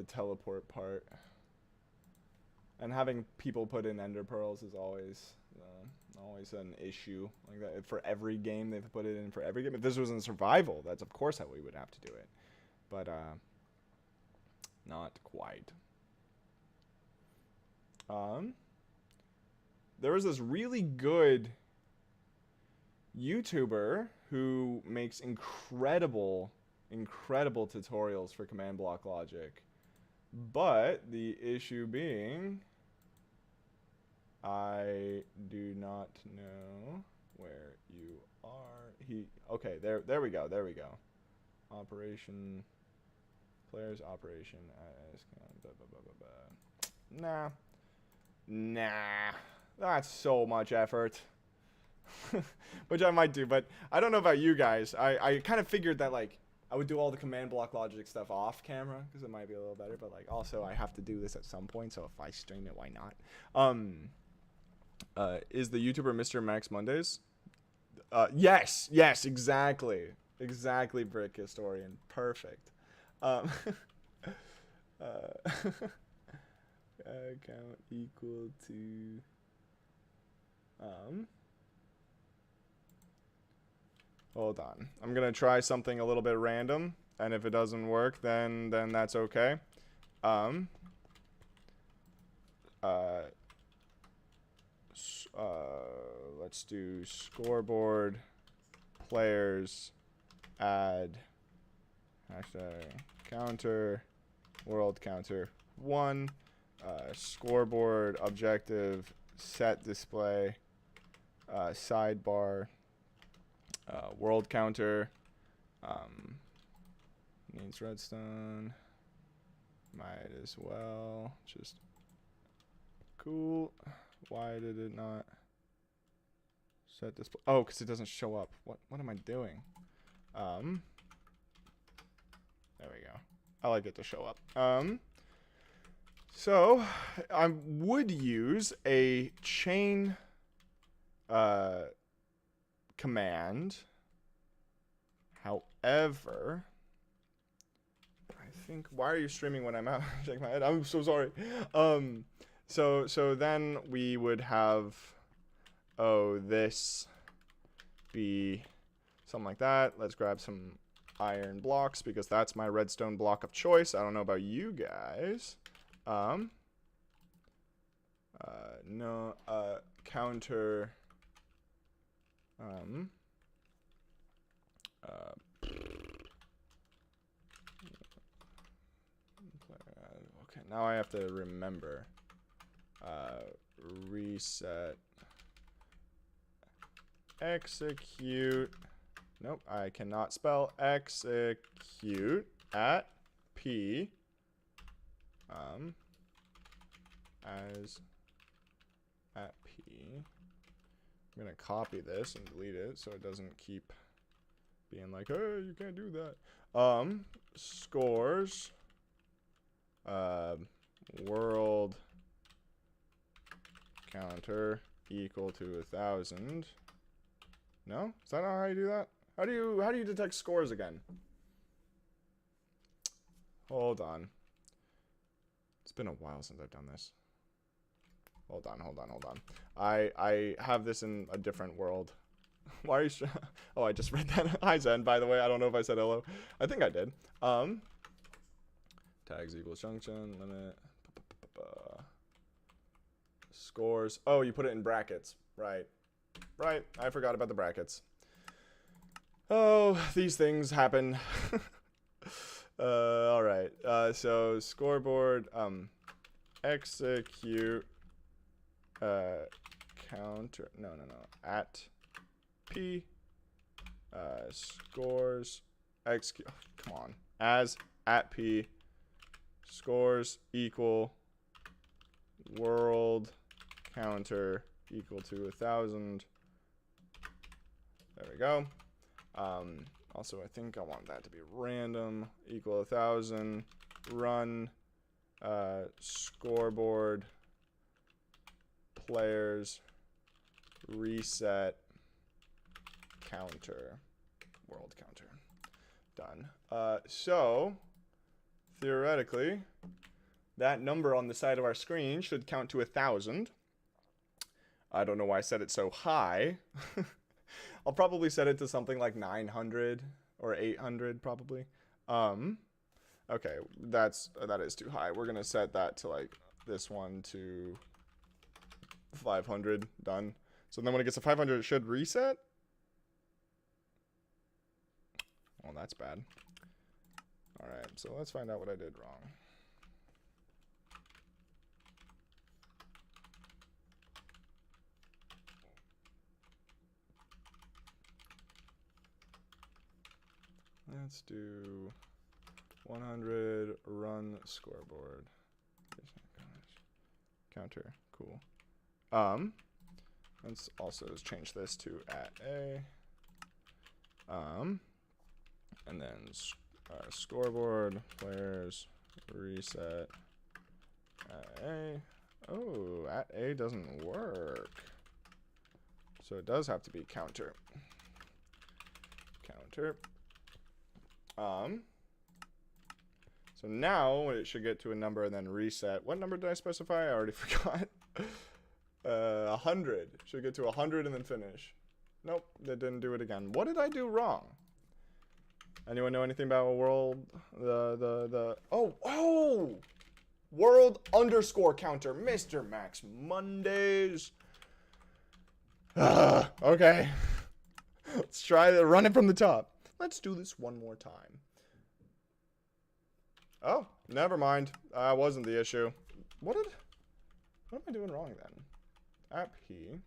teleport part. And having people put in ender pearls is always an issue like that. For every game, they've put it in for every game. If this was in survival, that's of course how we would have to do it. But not quite. There was this really good YouTuber who makes incredible tutorials for command block logic. But the issue being, I do not know where you are. Okay, there we go. Operation players operation as nah, that's so much effort. Which I might do, but I don't know about you guys. I kind of figured that like I would do all the command block logic stuff off camera because it might be a little better, but like also I have to do this at some point, so if I stream it, why not? Is the YouTuber Mr. Max Mondays? Yes, exactly, Brick Historian, perfect. Count equal to hold on. I'm gonna try something a little bit random, and if it doesn't work, then that's okay. Let's do scoreboard players add hashtag counter world counter 1 scoreboard objective set display sidebar world counter Needs redstone. Might as well. Just cool. Why did it not set display? Oh, because it doesn't show up. What am I doing? There we go. I like it to show up. So I would use a chain command. However, I think, why are you streaming when I'm out? Shake my head. I'm so sorry. So then we would have, this be something like that. Let's grab some iron blocks because that's my redstone block of choice. I don't know about you guys. No, counter, okay, now I have to remember, reset, execute, nope, I cannot spell execute at p, as at p. I'm gonna copy this and delete it so it doesn't keep being like, hey, you can't do that. Scores, world counter equal to 1,000. No? Is that not how you do that? How do you detect scores again? Hold on. It's been a while since I've done this. Hold on. I have this in a different world. Why are you oh, I just read that. Hi, Zen, by the way. I don't know if I said hello. I think I did. Tags equals junction, limit. Scores. Oh, you put it in brackets. Right. Right. I forgot about the brackets. Oh, these things happen. Alright. So scoreboard, execute, counter, no, at p, scores, execute, oh, come on, as at p, scores equal, world counter equal to 1,000. There we go. Also, I think I want that to be random, equal 1,000, run, scoreboard, players, reset, counter, world counter. Done. So, theoretically, that number on the side of our screen should count to 1,000. I don't know why I set it so high. I'll probably set it to something like 900 or 800 probably. Okay, that is too high. We're gonna set that to like this one to 500. Done. So then when it gets to 500, it should reset. Well, that's bad. All right, so let's find out what I did wrong. Let's do 100 run scoreboard. Counter, cool. Let's also change this to at a. And then scoreboard players reset at a. Oh, at a doesn't work. So it does have to be counter. Counter. So now it should get to a number and then reset. What number did I specify? I already forgot. 100. Should get to 100 and then finish. Nope, that didn't do it again. What did I do wrong? Anyone know anything about world? Oh! World underscore counter. Mr. Max Mondays. Okay. Let's try to run it from the top. Let's do this one more time. Oh, never mind. That wasn't the issue. What am I doing wrong then? At p.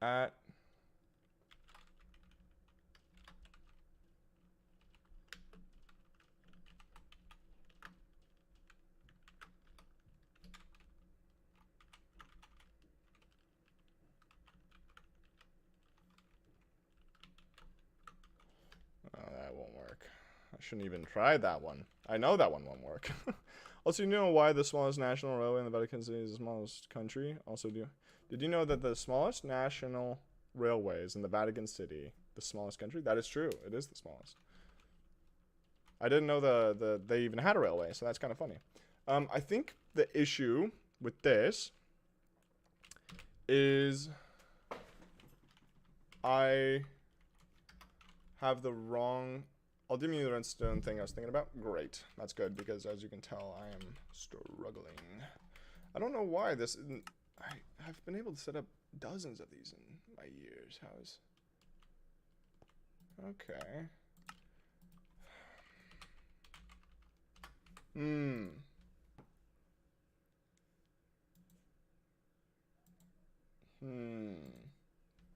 At I shouldn't even try that one. I know that one won't work. Also, you know why the smallest national railway in the Vatican City is the smallest country? Also, did you know that the smallest national railway is in the Vatican City, the smallest country? That is true. It is the smallest. I didn't know they even had a railway, so that's kind of funny. I think the issue with this is I have the wrong. I'll give you the redstone thing I was thinking about. Great, that's good because as you can tell, I am struggling. I don't know why this. I have been able to set up dozens of these in my years. How is? Okay.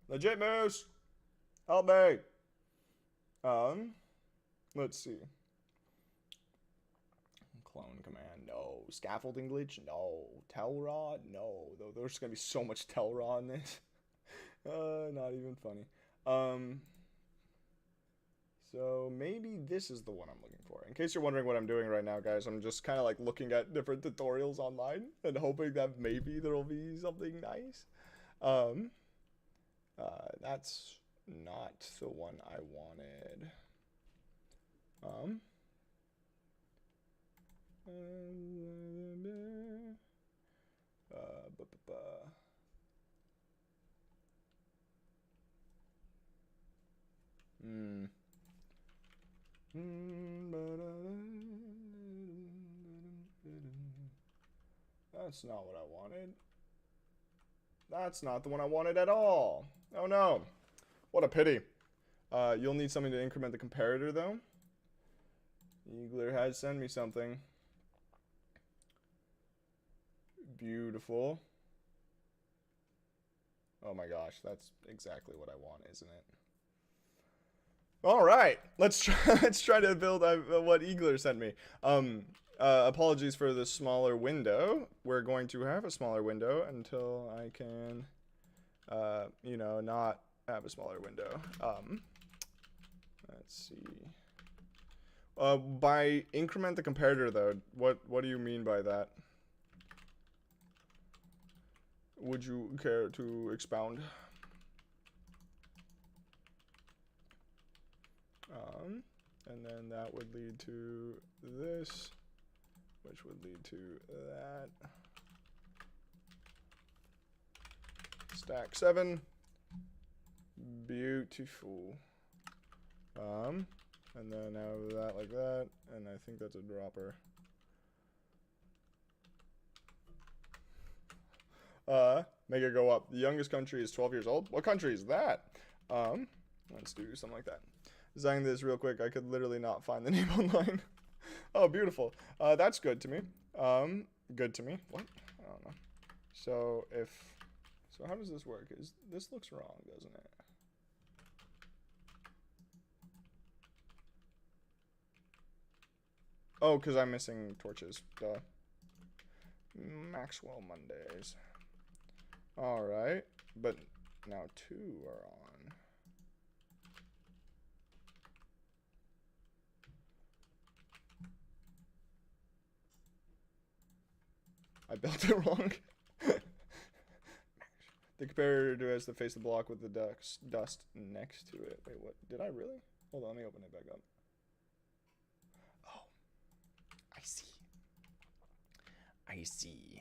Legit moose, help me. Let's see. Clone command, no. Scaffolding glitch, no. Telrod, no. Though there's gonna be so much Telrod in this. Not even funny. So maybe this is the one I'm looking for. In case you're wondering what I'm doing right now, guys, I'm just kind of like looking at different tutorials online and hoping that maybe there will be something nice. That's not the one I wanted. That's not what I wanted. That's not the one I wanted at all. Oh no. What a pity. You'll need something to increment the comparator though. Eagler has sent me something. Beautiful. Oh my gosh, that's exactly what I want, isn't it? All right, let's try to build what Eagler sent me. Apologies for the smaller window. We're going to have a smaller window until I can, you know, not have a smaller window. Let's see. By increment the comparator though, what do you mean by that? Would you care to expound? And then that would lead to this, which would lead to that. Stack 7. Beautiful. And then out of that like that, and I think that's a dropper. Make it go up. The youngest country is 12 years old. What country is that? Let's do something like that. Designing this real quick. I could literally not find the name online. Oh, beautiful. That's good to me. Good to me. What? I don't know. So how does this work? This looks wrong, doesn't it? Oh, because I'm missing torches. Duh. Maxwell Mondays. Alright. But now 2 are on. I built it wrong. The comparator has to face the block with the dust next to it. Wait, what? Did I really? Hold on, let me open it back up. Oh, I see. I see.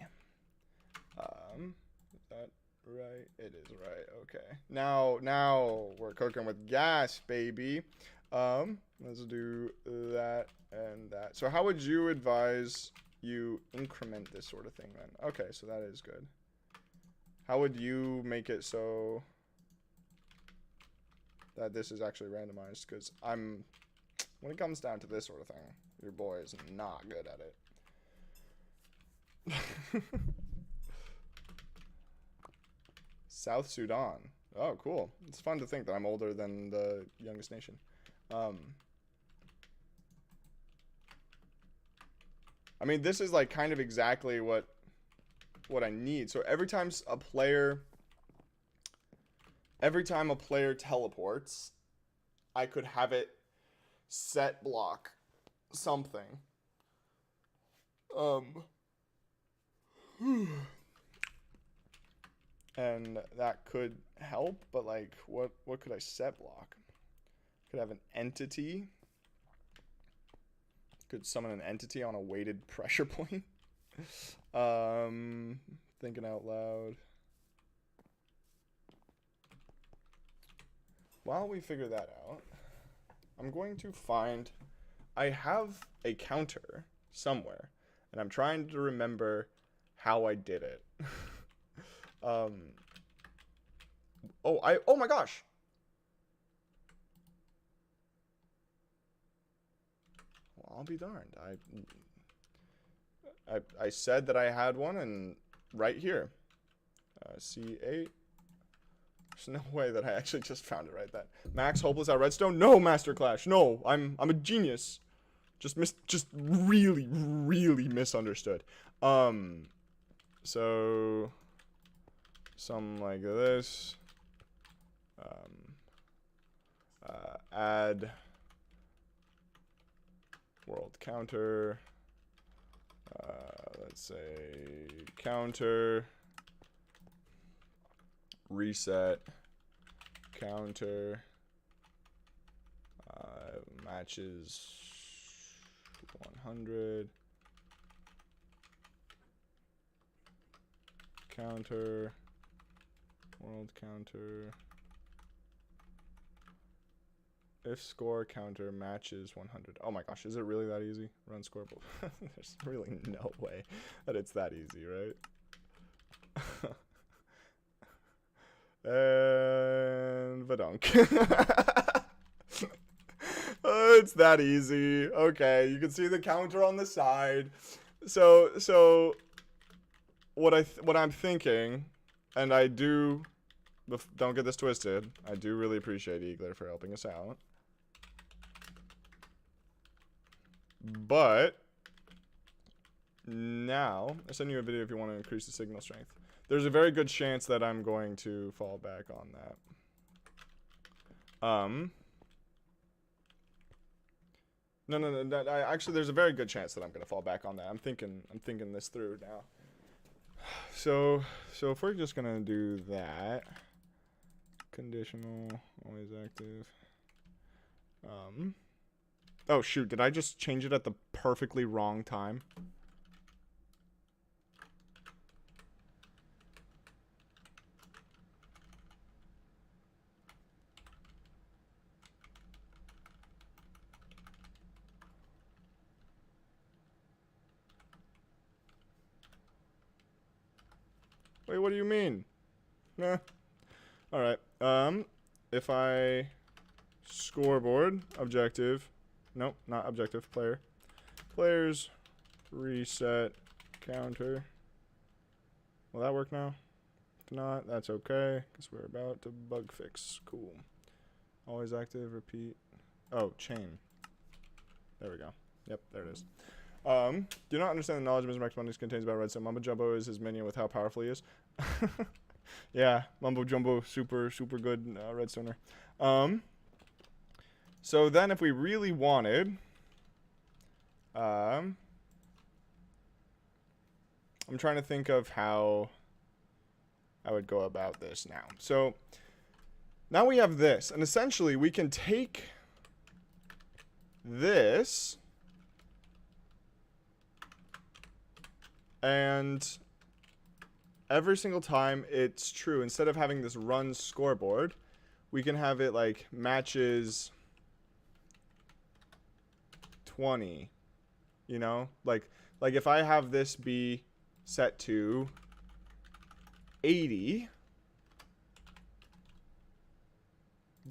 Is that right? It is right. Okay. Now we're cooking with gas, baby. Let's do that and that. So how would you advise you increment this sort of thing then? Okay, so that is good. How would you make it so that this is actually randomized? Because when it comes down to this sort of thing, your boy is not good at it. South Sudan. Oh, cool. It's fun to think that I'm older than the youngest nation. I mean, this is like kind of exactly what I need. So every time a player teleports, I could have it set block something. And that could help, but like, what could I set block? Could have an entity. Could summon an entity on a weighted pressure point. Thinking out loud. While we figure that out, I'm going to find, I have a counter somewhere, and I'm trying to remember how I did it. Oh my gosh. Well, I'll be darned. I said that I had one, and right here. C8. There's no way that I actually just found it right then. Max hopeless at redstone? No, Master Clash. No, I'm a genius. Just really misunderstood. So something like this. Add world counter. Let's say counter. Reset. Counter. Matches 100. Counter. World counter. If score counter matches 100. Oh my gosh, is it really that easy? Run scoreboard. There's really no way that it's that easy, right? And Vadunk. It's that easy. Okay, you can see the counter on the side. So what I'm thinking, and I do, don't get this twisted, I do really appreciate Eagler for helping us out. But now, I send you a video if you want to increase the signal strength. There's a very good chance that I'm going to fall back on that. No. Actually, there's a very good chance that I'm gonna fall back on that. I'm thinking this through now. So if we're just gonna do that, conditional, always active. Oh shoot, did I just change it at the perfectly wrong time? Wait, what do you mean? Nah. Alright. If I scoreboard, objective. Nope, not objective, player. Players, reset, counter. Will that work now? If not, that's okay, because we're about to bug fix. Cool. Always active, repeat. Oh, chain. There we go. Yep, there it is. Do not understand the knowledge Mr. Max Mondays contains about redstone. Mumbo Jumbo is his minion with how powerful he is. Yeah, Mumbo Jumbo, super good redstoner. So then if we really wanted, I'm trying to think of how I would go about this now. So now we have this, and essentially we can take this and every single time it's true, instead of having this run scoreboard, we can have it like matches 20, you know, like if I have this be set to 80,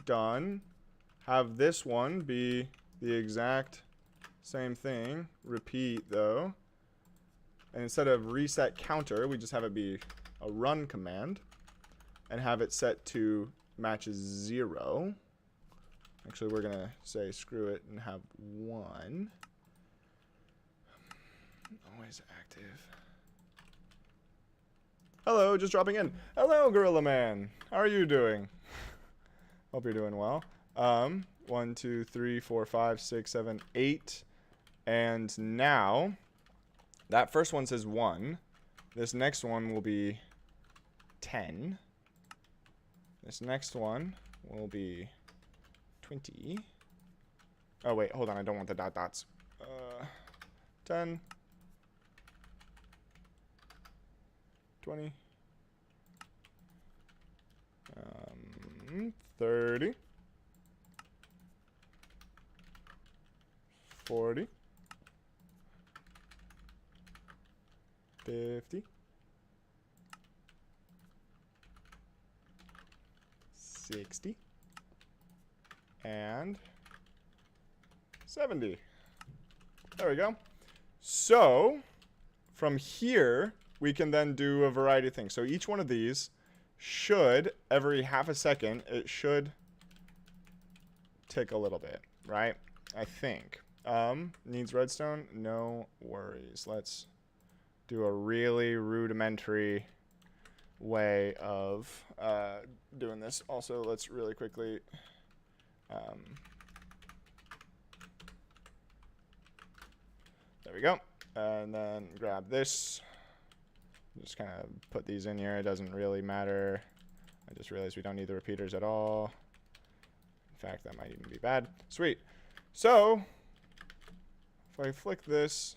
done, have this one be the exact same thing, repeat though, and instead of reset counter, we just have it be a run command and have it set to matches 0. Actually, we're gonna say screw it and have 1. Always active. Hello, just dropping in. Hello, Gorilla Man. How are you doing? Hope you're doing well. 1, 2, 3, 4, 5, 6, 7, 8. And now, that first one says 1. This next one will be 10. This next one will be 20. Oh, wait, hold on. I don't want the dot dots. 10. 20. 30. 40. 50. 60. And 70. There we go. So, from here, we can then do a variety of things. So each one of these should, every half a second, it should tick a little bit, right? I think. Needs redstone? No worries. Let's do a really rudimentary way of doing this. Also, let's really quickly there we go. And then grab this. Just kind of put these in here. It doesn't really matter. I just realized we don't need the repeaters at all. In fact, that might even be bad. Sweet. So, if I flick this,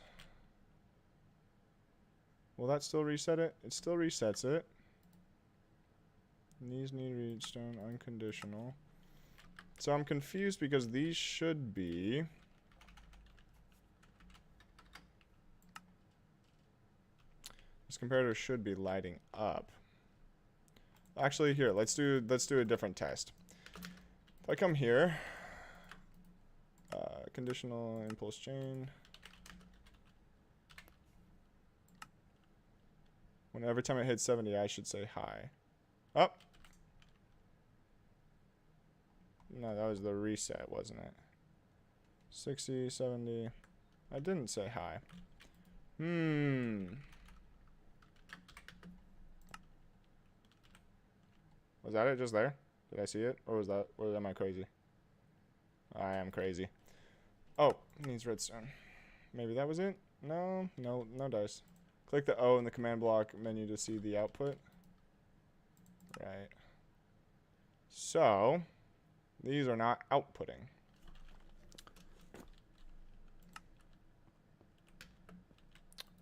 will that still reset it? It still resets it. These need redstone, unconditional. So I'm confused because these should be... This comparator should be lighting up. Actually, here, let's do a different test. If I come here, conditional impulse chain. Every time it hits 70, I should say hi. Oh. No, that was the reset, wasn't it? 60, 70. I didn't say hi. Was that it just there? Did I see it? Or was that, or am I crazy? I am crazy. Oh, it needs redstone. Maybe that was it? No, no dice. Click the O in the command block menu to see the output. Right. So, these are not outputting.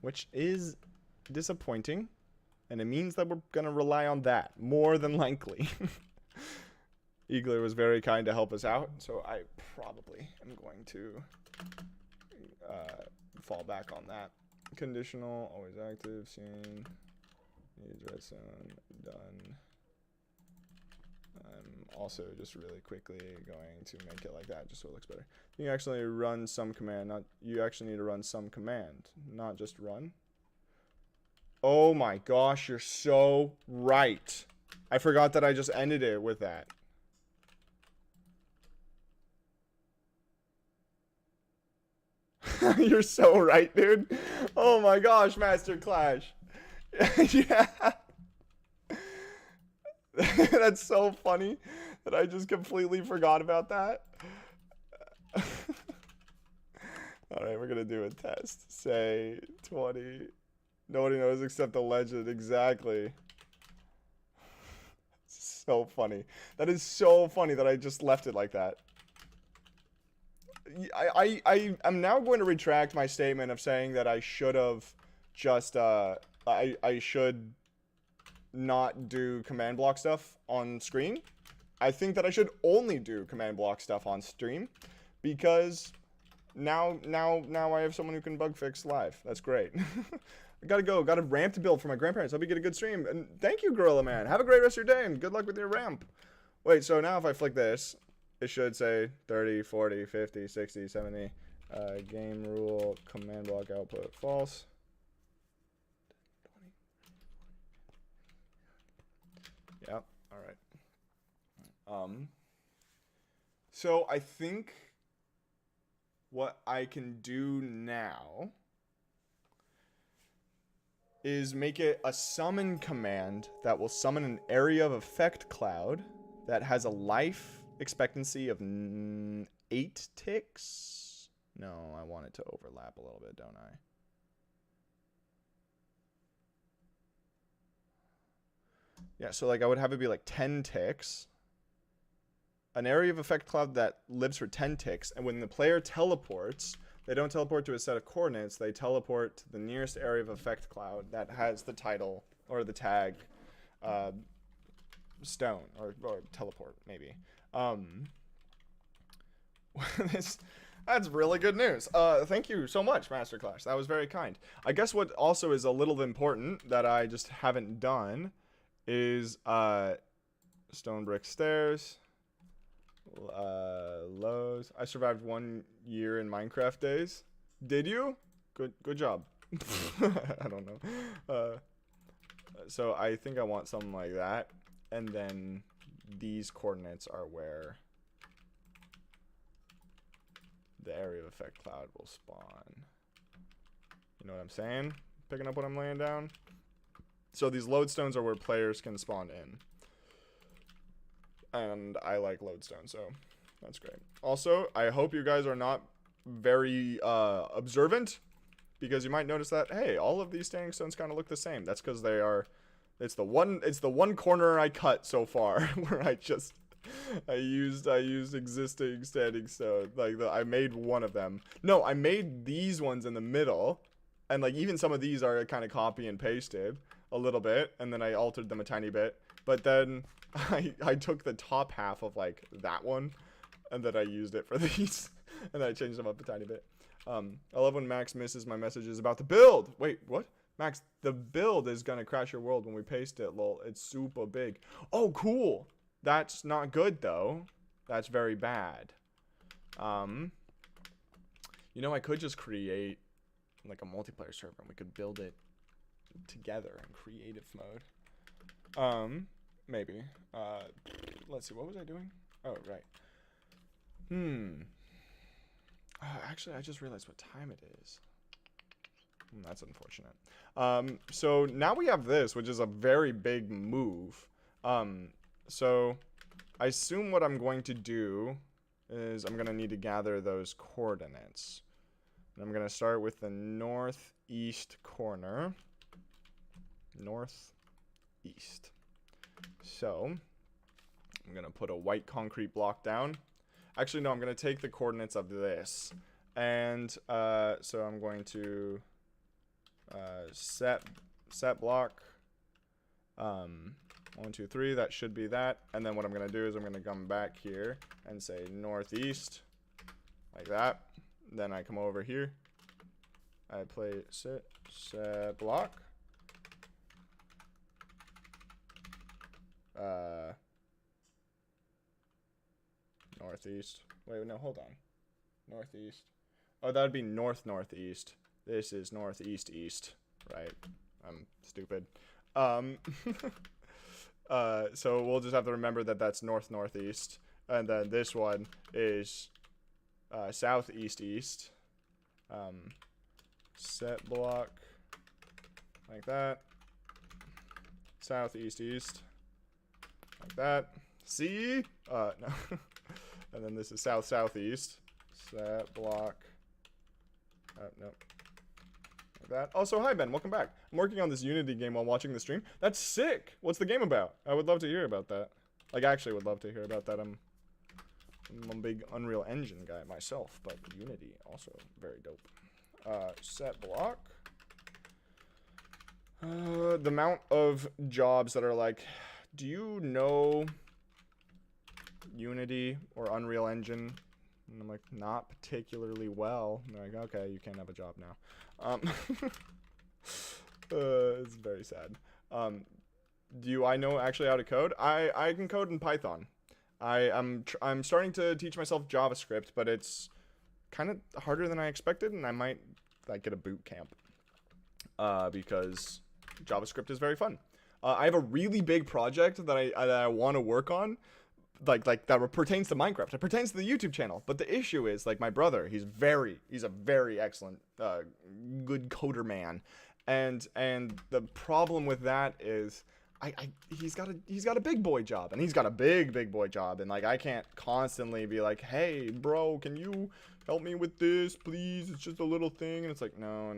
Which is disappointing. And it means that we're going to rely on that, more than likely. Eagler was very kind to help us out, so I probably am going to fall back on that. Conditional, always active, seen, needs redstone, done. I'm also just really quickly going to make it like that, just so it looks better. You actually run some command, you actually need to run some command, not just run. Oh my gosh, you're so right. I forgot that I just ended it with that. You're so right, dude. Oh my gosh, Master Clash. Yeah. That's so funny that I just completely forgot about that. Alright, we're gonna do a test. Say 20. Nobody knows except the legend. Exactly. So funny. That is so funny that I just left it like that. I'm now going to retract my statement of saying that I should have just, I should not do command block stuff on screen. I think that I should only do command block stuff on stream because now I have someone who can bug fix live. That's great. I gotta go. Got a ramp to build for my grandparents. Hope you get a good stream. And thank you, Gorilla Man. Have a great rest of your day, and good luck with your ramp. Wait, so now if I flick this, it should say 30, 40, 50, 60, 70. Game rule, command block output, false. Yep, alright. So I think what I can do now is make it a summon command that will summon an area of effect cloud that has a life expectancy of 8 ticks. No, I want it to overlap a little bit, don't I? Yeah, so like I would have it be like 10 ticks. An area of effect cloud that lives for 10 ticks, and when the player teleports, they don't teleport to a set of coordinates, they teleport to the nearest area of effect cloud that has the title or the tag stone or teleport maybe. That's really good news. Thank you so much, Masterclass. That was very kind. I guess what also is a little important that I just haven't done is stone brick stairs. Lows. I survived 1 year in Minecraft days. Did you? Good job. I don't know. So I think I want something like that, and then these coordinates are where the area of effect cloud will spawn. You know what I'm saying? Picking up what I'm laying down. So these lodestones are where players can spawn in. And I like lodestone, so that's great. Also, I hope you guys are not very observant, because you might notice that, hey, all of these standing stones kind of look the same. That's because they are, it's the one corner I cut so far where I used existing standing stone. Like I made one of them. No, I made these ones in the middle, and like even some of these are kind of copy and pasted a little bit, and then I altered them a tiny bit. But then I took the top half of like that one, and then I used it for these, and then I changed them up a tiny bit. I love when Max misses my messages about the build. Wait, what? Max, the build is gonna crash your world when we paste it, lol. It's super big. Oh, cool. That's not good though. That's very bad. You know, I could just create like a multiplayer server and we could build it together in creative mode. Maybe. Let's see, what was I doing? Oh, right. Actually, I just realized what time it is. That's unfortunate. So now we have this, which is a very big move. So I assume what I'm going to do is I'm going to need to gather those coordinates. And I'm going to start with the northeast corner. Northeast. So I'm going to put a white concrete block down. Actually, no, I'm going to take the coordinates of this. And so I'm going to set block 1, 2, 3. That should be that. And then what I'm going to do is I'm going to come back here and say northeast, like that. Then I come over here. I play set block. Northeast. Wait, no, hold on. Northeast. Oh, that would be northeast. This is northeast, right? I'm stupid. So we'll just have to remember that that's northeast, and then this one is southeast. Set block like that. Southeast, like that. See? No. And then this is southeast. Set block. Nope. Like that. Also, hi Ben, welcome back. I'm working on this Unity game while watching the stream. That's sick. What's the game about? I would love to hear about that. Like, I actually would love to hear about that. I'm a big Unreal Engine guy myself, but Unity also very dope. Set block. The amount of jobs that are like, do you know Unity or Unreal Engine? And I'm like, not particularly well. And they're like, okay, you can't have a job now. It's very sad. Do I know actually how to code? I can code in Python. I'm starting to teach myself JavaScript, but it's kind of harder than I expected, and I might like get a boot camp because JavaScript is very fun. I have a really big project that I want to work on, like that pertains to Minecraft. It pertains to the YouTube channel. But the issue is, like, my brother, he's a very excellent, good coder man, and the problem with that is he's got a big boy job, and he's got a big boy job, and like I can't constantly be like, hey bro, can you help me with this please, it's just a little thing. And it's like, no,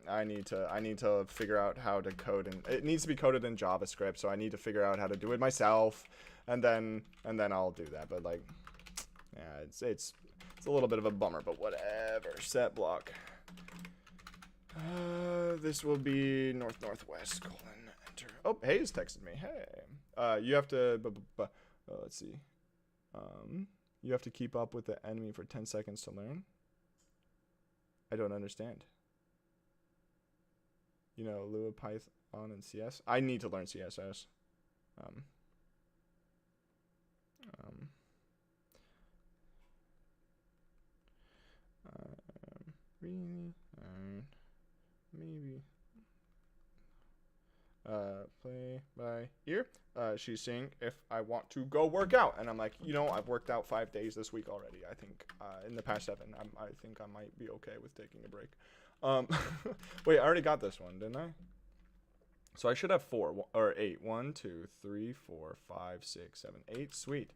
I need to figure out how to code, and it needs to be coded in JavaScript, so I need to figure out how to do it myself, and then I'll do that. But like, yeah, it's a little bit of a bummer, but whatever. Set block. This will be northwest colon enter. Oh, Hayes texted me. Hey, you have to. Let's see. You have to keep up with the enemy for 10 seconds to learn. I don't understand. You know, Lua, Python, and CS. I need to learn CSS. Really? Maybe. Play by ear. She's saying if I want to go work out, and I'm like, you know, I've worked out 5 days this week already. I think in the past 7, I think I might be okay with taking a break. Wait, I already got this one, didn't I? So I should have 4 or 8. 1, 2, 3, 4, 5, 6, 7, 8. Sweet.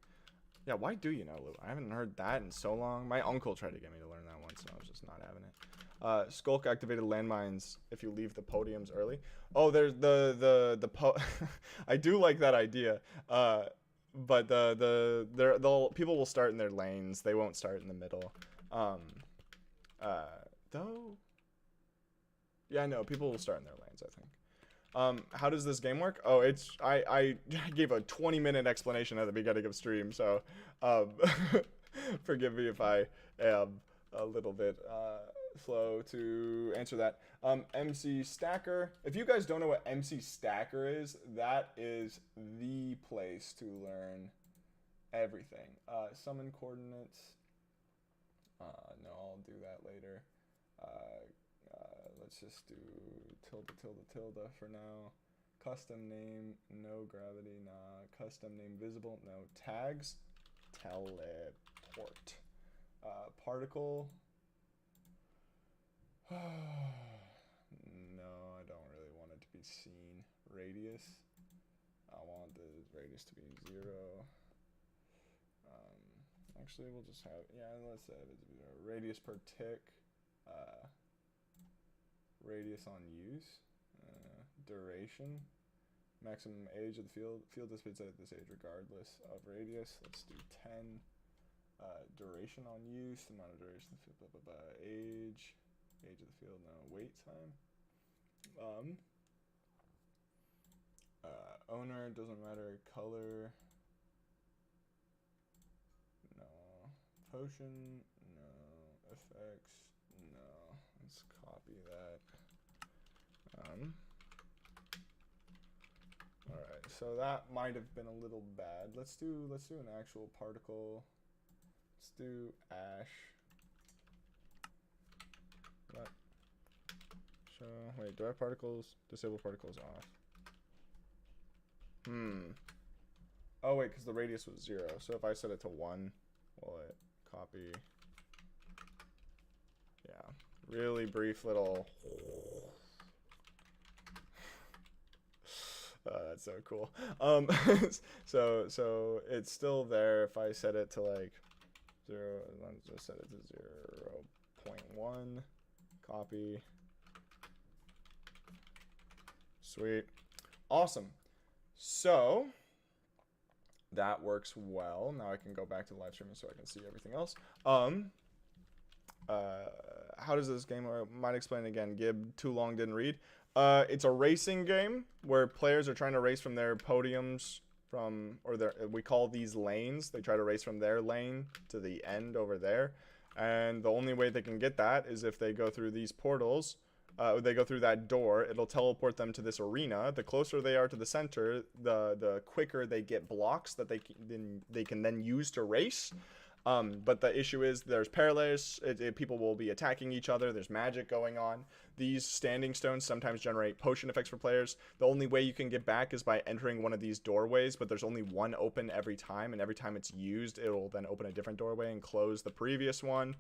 Yeah, why do you know, Lou? I haven't heard that in so long. My uncle tried to get me to learn that once, and I was just not having it. Skulk activated landmines if you leave the podiums early. Oh, there's the I do like that idea. But people will start in their lanes. They won't start in the middle. Though. Yeah, no, people will start in their lanes, I think. How does this game work? Oh, I gave a 20-minute explanation at the beginning of stream, so forgive me if I am a little bit slow to answer that. MC Stacker. If you guys don't know what MC Stacker is, that is the place to learn everything. Summon coordinates. No, I'll do that later. Let's just do tilde for now. Custom name, no gravity, nah. Custom name visible, no. Tags, teleport. Particle. No, I don't really want it to be seen. Radius. I want the radius to be 0. Actually, we'll just have, yeah, let's say radius per tick. Radius on use, duration, maximum age of the field dissipates at this age regardless of radius. Let's do 10. Duration on use, the amount of duration of the field, age of the field, no. Wait time. Owner, doesn't matter. Color, no. Potion, no. Effects, no. Let's copy that. Alright, so that might have been a little bad. Let's do an actual particle. Let's do ash. What? Show. Wait, do I have particles? Disable particles off. Oh wait, because the radius was 0. So if I set it to 1, will it copy? Yeah. Really brief little. That's so cool. So it's still there. If I set it to like 0, let's just set it to 0.1. Copy. Sweet. Awesome. So that works well. Now I can go back to the live stream so I can see everything else. How does this game work? Might explain again. Gib, too long, didn't read. It's a racing game where players are trying to race from their podiums we call these lanes. They try to race from their lane to the end over there. And the only way they can get that is if they go through these portals. They go through that door. It'll teleport them to this arena. The closer they are to the center, the quicker they get blocks that they can then use to race. But the issue is there's parallels. People will be attacking each other. There's magic going on. These standing stones sometimes generate potion effects for players. The only way you can get back is by entering one of these doorways, but there's only one open every time, and every time it's used, it'll then open a different doorway and close the previous one.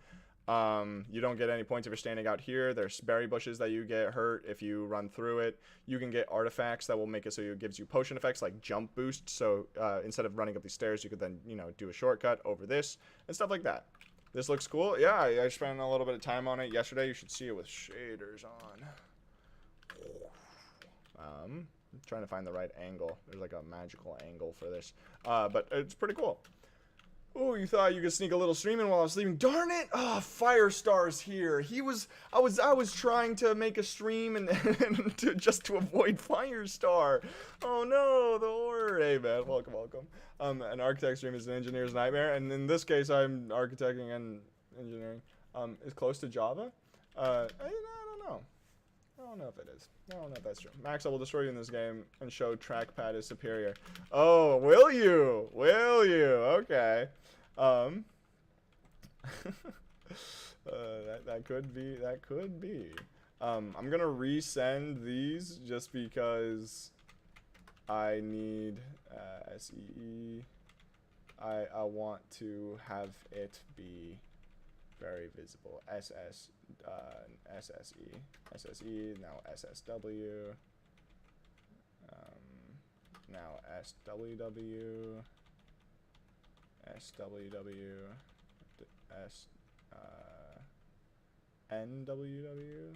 You don't get any points if you're standing out here. There's berry bushes that you get hurt if you run through it. You can get artifacts that will make it so it gives you potion effects like jump boost. So instead of running up these stairs, you could then, you know, do a shortcut over this and stuff like that. This looks cool. Yeah, I spent a little bit of time on it yesterday. You should see it with shaders on. I'm trying to find the right angle. There's like a magical angle for this. But it's pretty cool. Oh, you thought you could sneak a little stream in while I was sleeping? Darn it! Oh, Firestar's here. I was trying to make a stream and just to avoid Firestar. Oh no, the horror. Hey man, welcome. An architect stream is an engineer's nightmare, and in this case, I'm architecting and engineering. Is close to Java? I don't know. I don't know if it is. I don't know if that's true. Max, I will destroy you in this game and show trackpad is superior. Oh, will you? Will you? Okay. That could be. That could be. I'm gonna resend these just because I need SEE. I want to have it be very visible. SSE, now SSW, now SWW, NWW.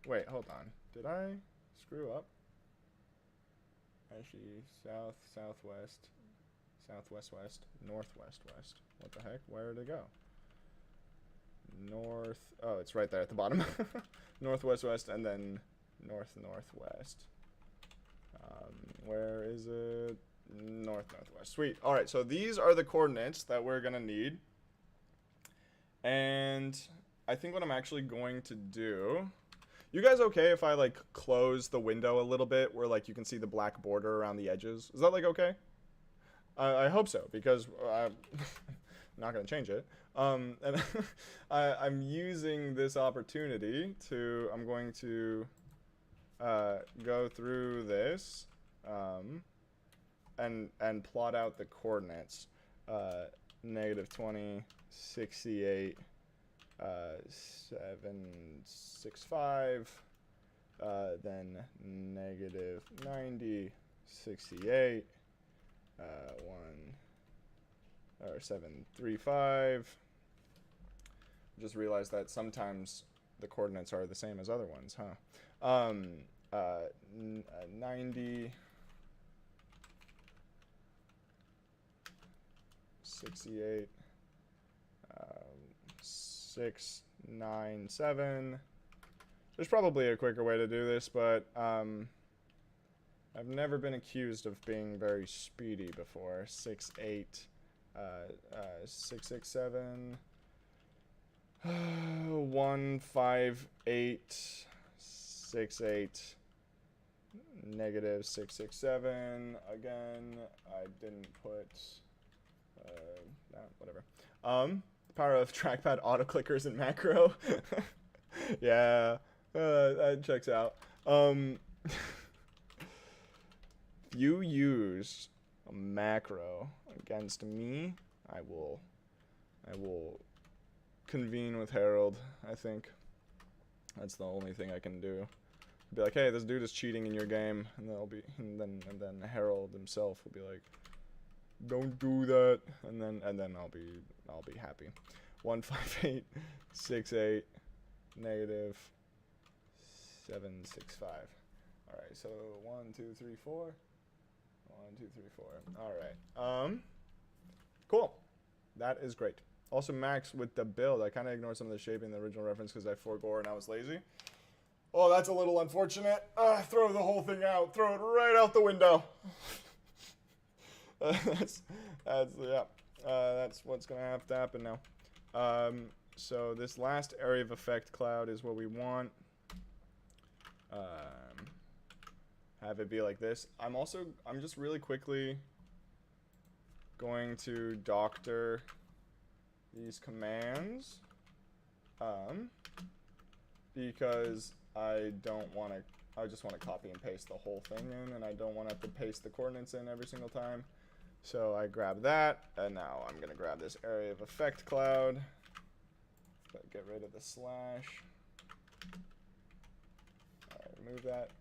Wait, hold on. Did I screw up? Actually, south, southwest, southwest, west, northwest, west. What the heck? Where did it go? North. Oh, it's right there at the bottom. Northwest, west, and then north, northwest. Where is it? North, northwest. Sweet. All right. So these are the coordinates that we're gonna need. And I think what I'm actually going to do. You guys okay if I like close the window a little bit where like you can see the black border around the edges? Is that like okay? I hope so because I'm not gonna change it. And I'm using this opportunity to I'm going to go through this and plot out the coordinates. -20, 68. 765, then -90, 68, 735. Just realized that sometimes the coordinates are the same as other ones, huh? 90, 68. 697. There's probably a quicker way to do this, but I've never been accused of being very speedy before. 68, 667, 158, 68, -667. Again, I didn't put whatever. Power of trackpad auto clickers and macro. Yeah, that checks out. If you use a macro against me, I will convene with Harold. I think that's the only thing I can do. Be like, hey, this dude is cheating in your game, and then Harold himself will be like, don't do that, and then I'll be happy. 158, 68, -765. All right, so 1, 2, 3, 4. 1, 2, 3, 4. All right. Cool. That is great. Also, Max, with the build, I kind of ignored some of the shaping in the original reference because I forgore and I was lazy. Oh, that's a little unfortunate. Throw the whole thing out. Throw it right out the window. That's what's gonna have to happen now. So this last area of effect cloud is what we want. Have it be like this. I'm just really quickly going to doctor these commands, because I don't want to I just want to copy and paste the whole thing in, and I don't want to have to paste the coordinates in every single time. So I grab that, and now I'm going to grab this area of effect cloud. Get rid of the slash. Alright, remove that.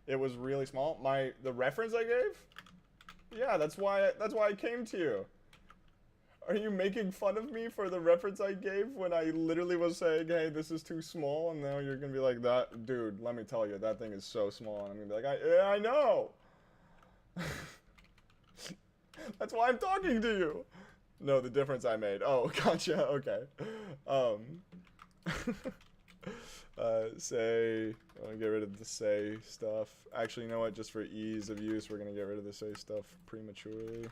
It was really small. The reference I gave? Yeah, that's why I came to you. Are you making fun of me for the reference I gave when I literally was saying, hey, this is too small, and now you're gonna be like, that dude, let me tell you, that thing is so small, and I'm gonna be like, yeah, I know. That's why I'm talking to you. No, the difference I made. Oh, gotcha. Okay. Say, I want to get rid of the say stuff. Actually, you know what? Just for ease of use, we're gonna get rid of the say stuff prematurely.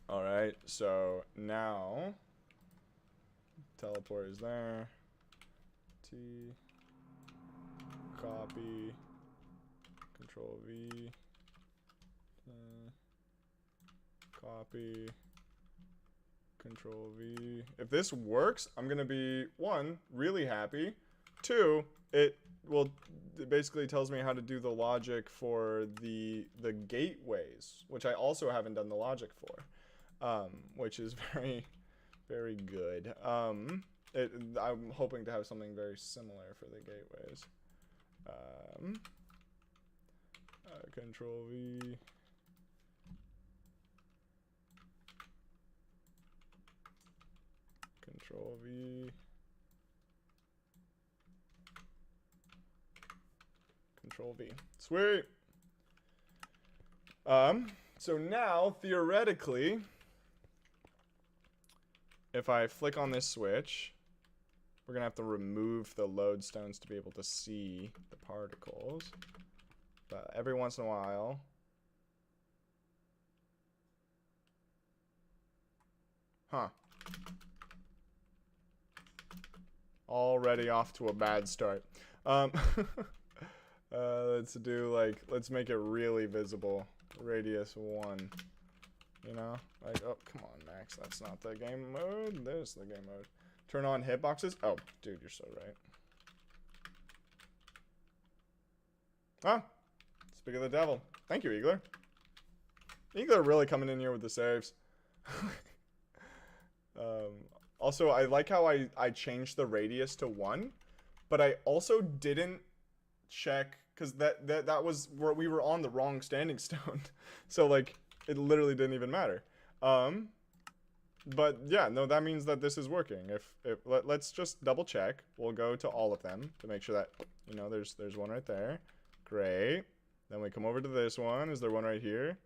Alright, so now teleport is there. T, copy, Control V, copy, Control V. If this works, I'm gonna be, 1, really happy. 2, it basically tells me how to do the logic for the gateways, which I also haven't done the logic for. Which is very, very good. I'm hoping to have something very similar for the gateways. Control V. Control V. Control V. Sweet. So now, theoretically, if I flick on this switch, we're gonna have to remove the lodestones to be able to see the particles. But every once in a while, already off to a bad start. Let's make it really visible. Radius 1. You know? Like, oh, come on, Max. That's not the game mode. There's the game mode. Turn on hitboxes. Oh, dude, you're so right. Huh? Speak of the devil. Thank you, Eagler. Eagler really coming in here with the saves. Also, I like how I changed the radius to 1, but I also didn't check, because that was where we were on the wrong standing stone. So, like, it literally didn't even matter. But yeah, no, that means that this is working. Let's just double check. We'll go to all of them to make sure that, you know, there's one right there. Great. Then we come over to this one. Is there one right here?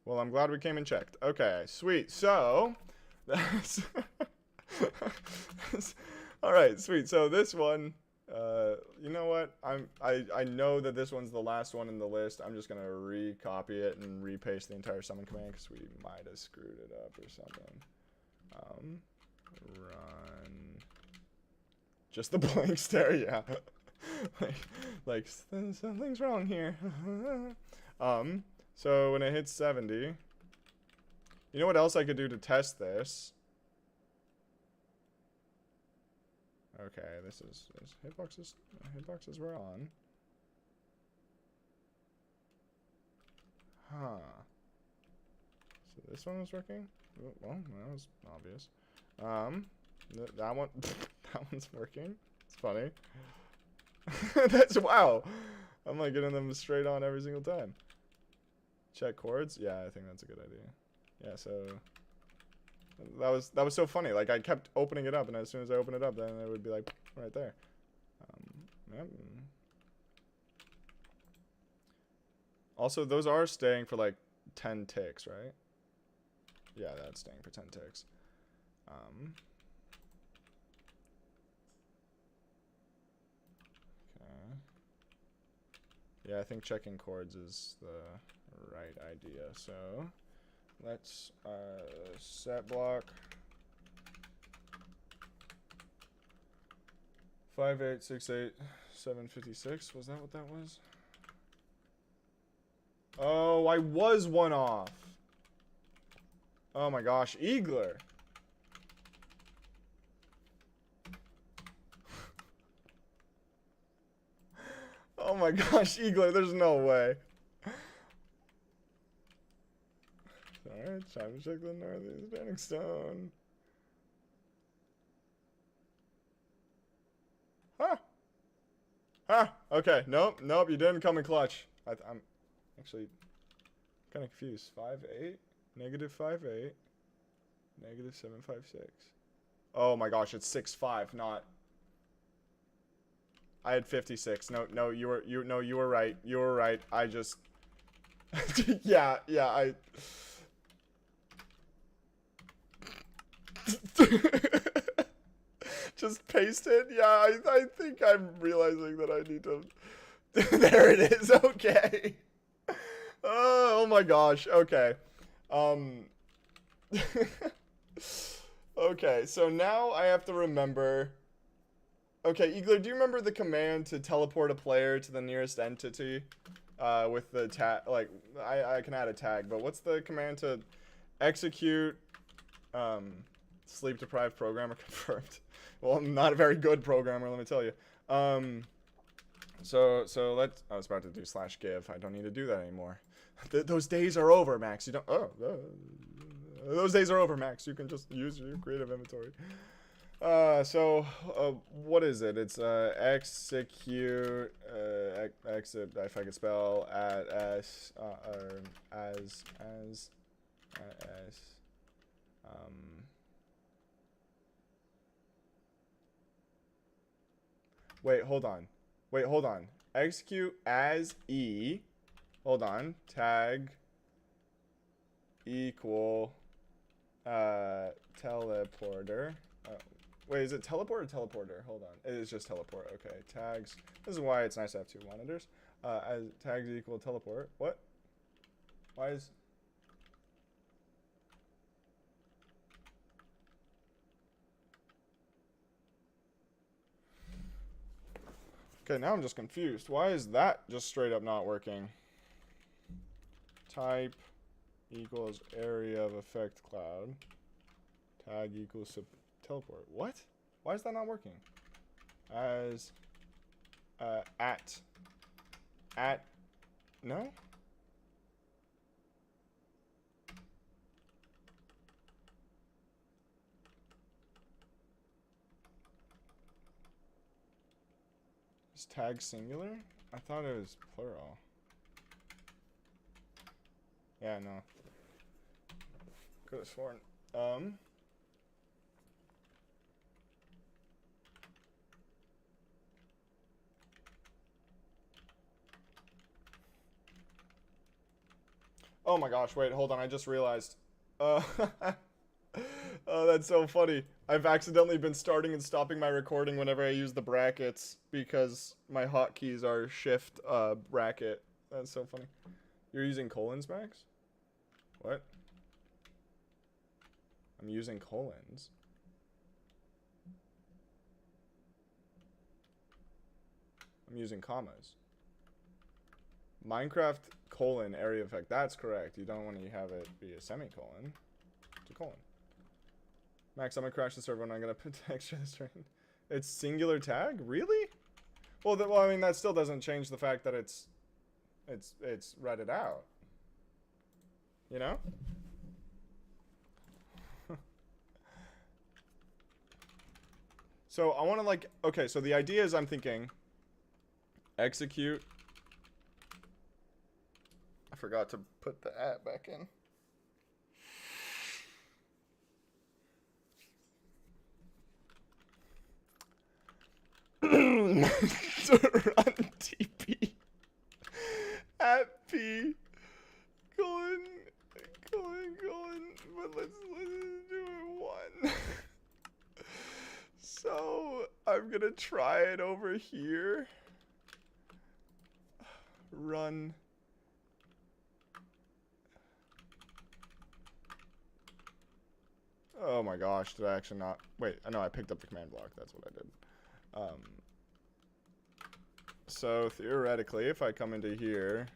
Well, I'm glad we came and checked. Okay, sweet. So, that's all right, sweet. So this one, you know what? I know that this one's the last one in the list. I'm just gonna recopy it and repaste the entire summon command because we might have screwed it up or something. Run. Just the blank stare, yeah. like something's wrong here. So when it hits 70, you know what else I could do to test this? Okay, this is hitboxes. Hitboxes were on. Huh. So this one was working? Well, that was obvious. That one, that one's working. It's funny. That's, wow. I'm like getting them straight on every single time. Check chords? Yeah, I think that's a good idea. Yeah, so that was so funny. Like, I kept opening it up, and as soon as I open it up, then it would be like right there. Yep. Also, those are staying for like 10 ticks, right? Yeah, that's staying for 10 ticks. Okay. Yeah, I think checking chords is the right idea. So let's set block 5868756. Was that what that was? Oh, I was one off. Oh my gosh, Eagler. Oh my gosh, Eagler, there's no way. Alright, time to check the northeast Banning Stone. Huh. Huh. Okay, nope, you didn't come in clutch. I'm actually kind of confused. 58, -58, -756. Oh my gosh, it's 6-5, not. I had 56. No, you were right. You were right. I just yeah, I just paste it. Yeah, I think I'm realizing that I need to there it is. Okay. Oh my gosh. Okay. Okay, so now I have to remember. Okay, Eagler, do you remember the command to teleport a player to the nearest entity? With the tag, like, I can add a tag, but what's the command to execute, sleep-deprived programmer confirmed? Well, I'm not a very good programmer, let me tell you. So let's, I was about to do /give. I don't need to do that anymore. Those days are over, Max. You don't, those days are over, Max. You can just use your creative inventory. What is it? It's, execute, exit, if I can spell, at s, or as, wait, hold on. Execute as e, hold on, tag, equal, teleporter. Wait, is it teleport or teleporter? Hold on. It is just teleport. Okay, tags. This is why it's nice to have two monitors. As tags equal teleport. What? Why is... Okay, now I'm just confused. Why is that just straight up not working? Type equals area of effect cloud. Tag equals teleport. What? Why is that not working? As at no? Is tag singular? I thought it was plural. Yeah, no. Could have sworn. Oh my gosh, wait, hold on, I just realized. Oh, that's so funny. I've accidentally been starting and stopping my recording whenever I use the brackets because my hotkeys are shift bracket. That's so funny. You're using colons, Max? What? I'm using colons. I'm using commas. Minecraft colon area effect. That's correct. You don't want to have it be a semicolon. It's a colon. Max, I'm gonna crash the server and I'm gonna put extra this turn. It's singular tag? Really? Well, I mean, that still doesn't change the fact that it's read it out. You know? So I want to like, okay, so the idea is I'm thinking execute. I forgot to put the at back in. Run TP at P colon, but let's do it one. So I'm gonna try it over here. Run. Oh my gosh, did I actually not? Wait, I know I picked up the command block. That's what I did. So theoretically, if I come into here,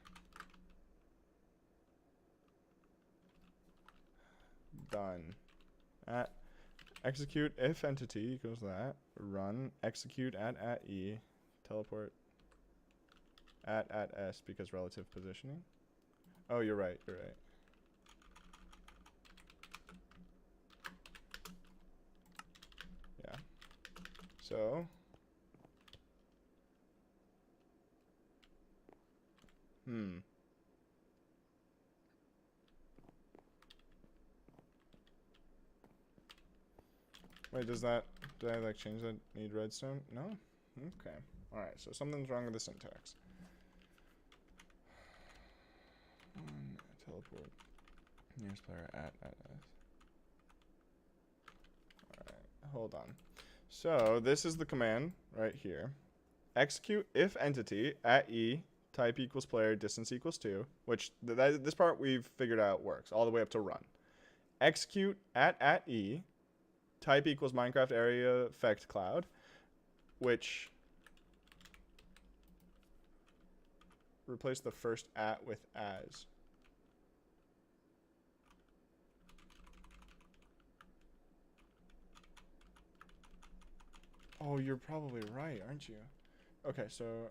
done. Execute if entity equals that. Run execute at e. Teleport at s because relative positioning. Oh, you're right. You're right. Yeah. So. Wait, did I like change that? Need redstone? No? Okay. Alright, so something's wrong with the syntax. Teleport. Nearest player at s. Alright, hold on. So, this is the command right here. Execute if entity at e, type equals player, distance equals 2, which this part we've figured out works, all the way up to run. Execute at e, type equals Minecraft area effect cloud, which replace the first at with as. Oh, you're probably right, aren't you? Okay, so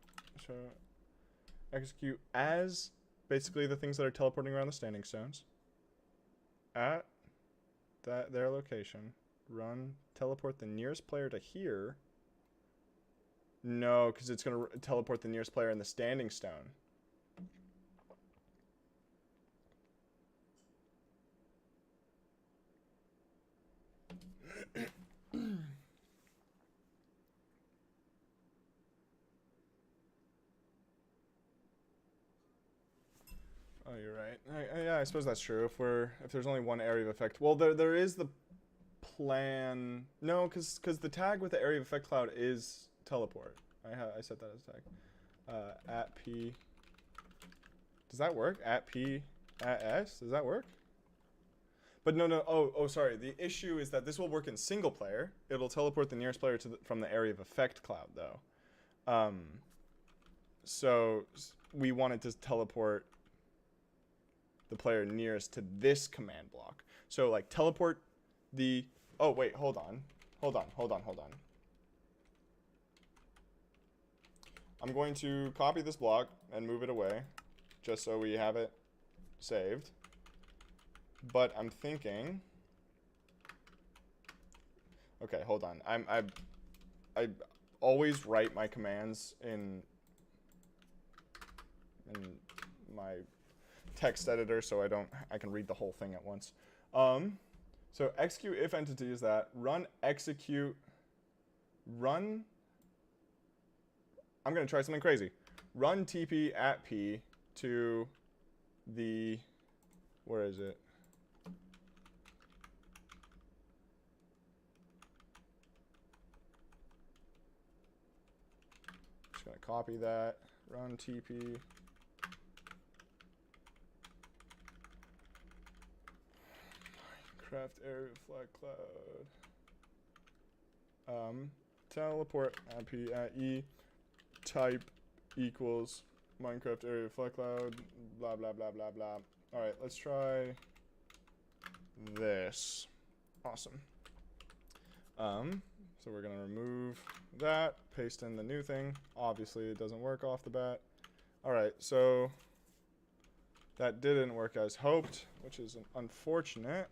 execute as basically the things that are teleporting around the standing stones at their location. Run, teleport the nearest player to here. No, because it's going to teleport the nearest player in the standing stone. Oh, you're right. Yeah, I suppose that's true. If there's only one area of effect, well, there is the plan. No, because the tag with the area of effect cloud is teleport. I set that as a tag. At p. Does that work? At p at s. Does that work? But no. Oh, sorry. The issue is that this will work in single player. It'll teleport the nearest player from the area of effect cloud, though. So we wanted to teleport the player nearest to this command block. So like teleport the. Oh wait, hold on. I'm going to copy this block and move it away, just so we have it saved. But I'm thinking. Okay, hold on. I always write my commands in my text editor, so I can read the whole thing at once. So execute if entity is that. Run execute. Run. I'm gonna try something crazy. Run TP at P to the. Where is it? Just gonna copy that. Run TP. Minecraft area flag cloud. Teleport IP at E. Type equals Minecraft area flag cloud. Blah blah blah blah blah. All right, let's try this. Awesome. So we're gonna remove that, paste in the new thing. Obviously, it doesn't work off the bat. All right, so that didn't work as hoped, which is unfortunate.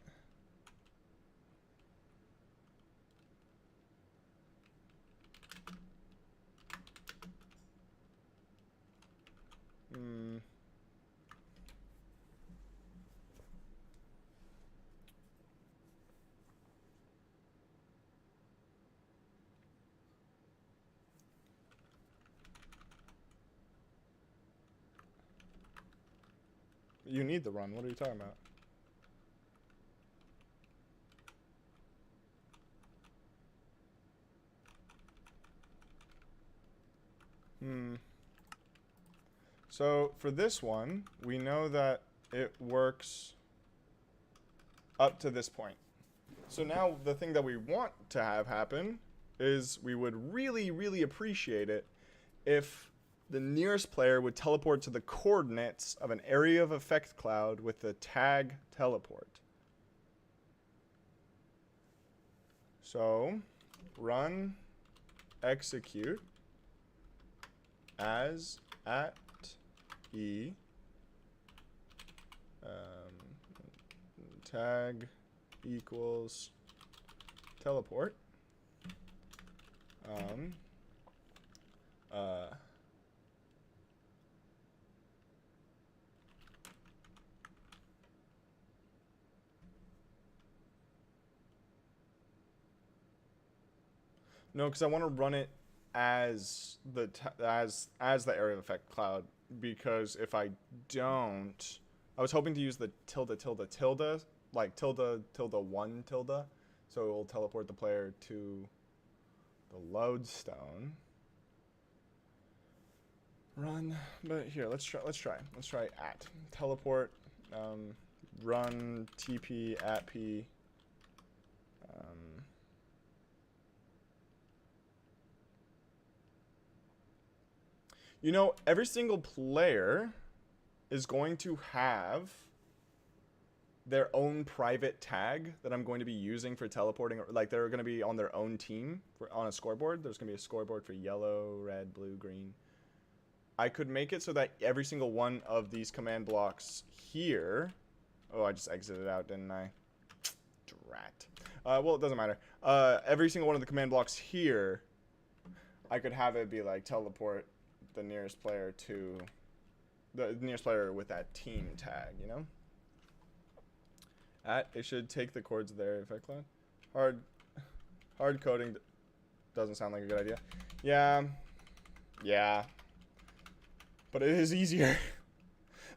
You need the run. What are you talking about? So for this one, we know that it works up to this point. So now the thing that we want to have happen is we would really, really appreciate it if the nearest player would teleport to the coordinates of an area of effect cloud with the tag teleport. So, run execute as at e tag equals teleport. No, because I want to run it as the as the area of effect cloud, because if I don't, I was hoping to use the tilde tilde tilde, like tilde tilde 1 tilde, so it will teleport the player to the lodestone. Run, but here, let's try at teleport, run TP at P, you know, every single player is going to have their own private tag that I'm going to be using for teleporting. Like, they're going to be on their own team on a scoreboard. There's going to be a scoreboard for yellow, red, blue, green. I could make it so that every single one of these command blocks here... Oh, I just exited out, didn't I? Drat. Well, it doesn't matter. Every single one of the command blocks here, I could have it be like teleport the nearest player to... the nearest player with that team tag, you know? It should take the chords of the area effect cloud. Hard coding doesn't sound like a good idea. Yeah. But it is easier.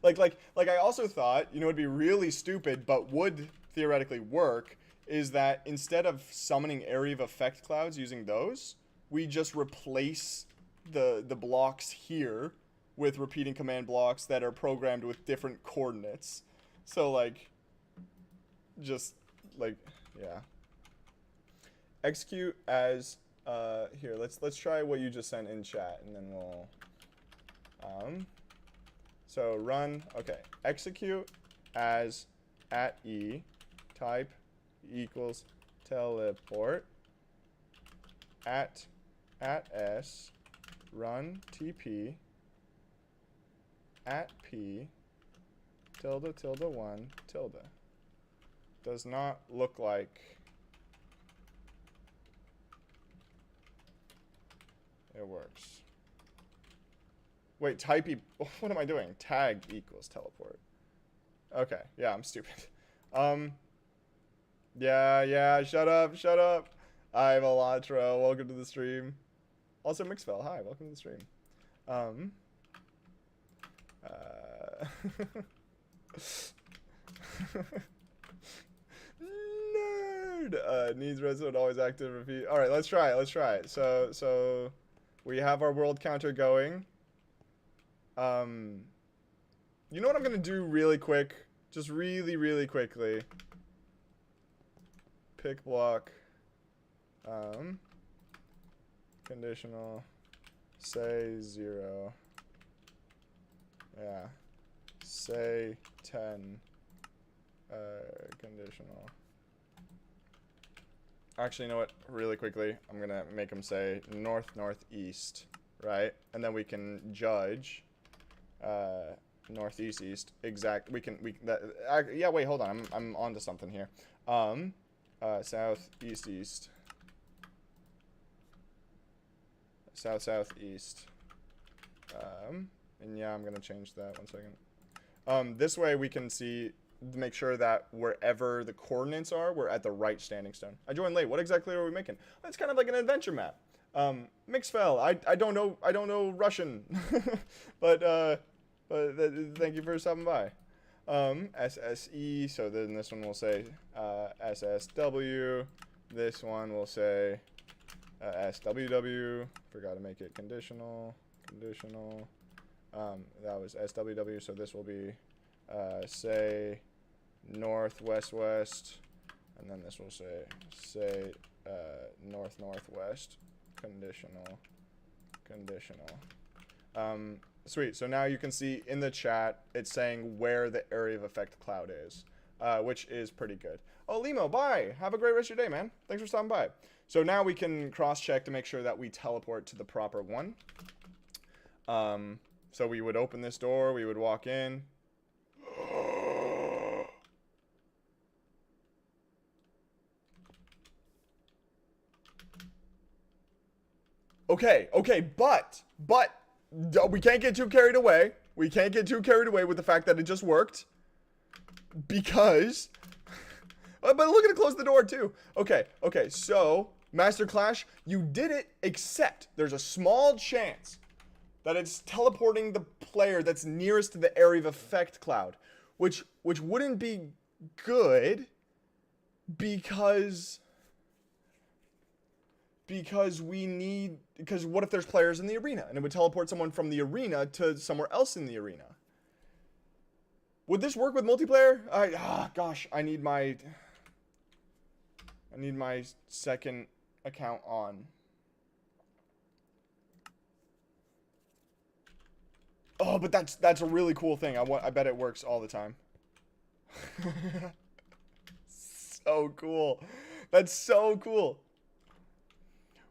like I also thought, you know, it'd be really stupid, but would theoretically work, is that instead of summoning area of effect clouds using those, we just replace the blocks here with repeating command blocks that are programmed with different coordinates. So like, just like, yeah. Execute as here, let's try what you just sent in chat, and then we'll so run, okay, execute as at e type equals teleport at s run TP at P tilde tilde 1 tilde. Does not look like it works. Wait, type e, what am I doing? Tag equals teleport. Okay, yeah, I'm stupid. Yeah, shut up. I'm Elatra, welcome to the stream. Also, Mixfell, hi, welcome to the stream. Nerd! Needs redstone, always active, repeat. Alright, let's try it. So, we have our world counter going. You know what I'm gonna do really quick? Just really quickly. Pick block. Conditional. Say 0. Yeah. Say 10. Conditional. Actually, you know what? Really quickly, I'm gonna make them say northeast, right? And then we can judge northeast east exact. Yeah, wait, hold on. I'm onto something here. Southeast east. Southeast. And yeah, I'm gonna change that 1 second. This way we can see, make sure that wherever the coordinates are, we're at the right standing stone. I joined late. What exactly are we making? It's kind of like an adventure map. Mixfell. I don't know Russian, but thank you for stopping by. SSE. So then this one will say SSW. This one will say SWW. Forgot to make it conditional. That was SWW. So this will be say northwest, and then this will say northwest. Conditional. Sweet. So now you can see in the chat, it's saying where the area of effect cloud is, which is pretty good. Oh, Limo, bye. Have a great rest of your day, man. Thanks for stopping by. So now we can cross-check to make sure that we teleport to the proper one. So we would open this door, we would walk in. Okay, but we can't get too carried away. We can't get too carried away with the fact that it just worked. Because... but look at it, close the door too. Okay, so, Master Clash, you did it, except there's a small chance that it's teleporting the player that's nearest to the area of effect cloud. Which wouldn't be good, because what if there's players in the arena and it would teleport someone from the arena to somewhere else in the arena? Would this work with multiplayer? Gosh, I need my second account on. Oh, but that's a really cool thing. I bet it works all the time. So cool. That's so cool.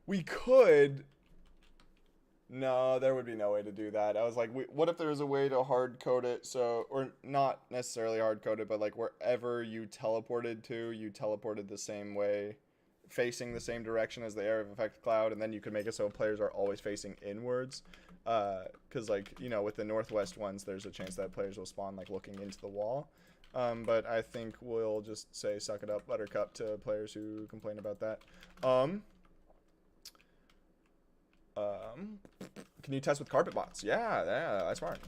We could... No, there would be no way to do that. I was like, what if there was a way to hard code it so... Or not necessarily hard code it, but like wherever you teleported to, you teleported the same way, facing the same direction as the area of effect cloud, and then you could make it so players are always facing inwards. Because, like, you know, with the northwest ones, there's a chance that players will spawn, like, looking into the wall. But I think we'll just say suck it up, buttercup, to players who complain about that. Can you test with carpet bots? Yeah, that's smart.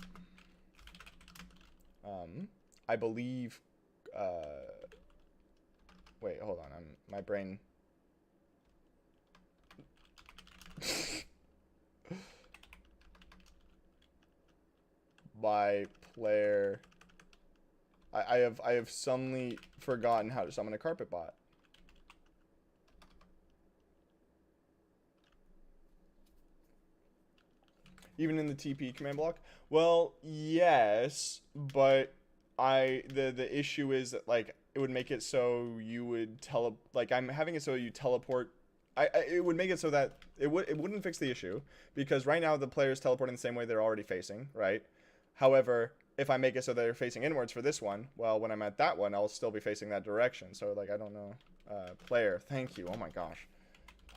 I believe, wait, hold on, my brain... by player. I have suddenly forgotten how to summon a carpet bot. Even in the TP command block? Well, yes, but the issue is that, like, it would make it so you would I'm having it so you teleport. It would make it so that it wouldn't fix the issue, because right now the player's teleporting the same way they're already facing, right? However, if I make it so they're facing inwards for this one, well, when I'm at that one, I'll still be facing that direction. So, like, I don't know. Player, thank you. Oh my gosh.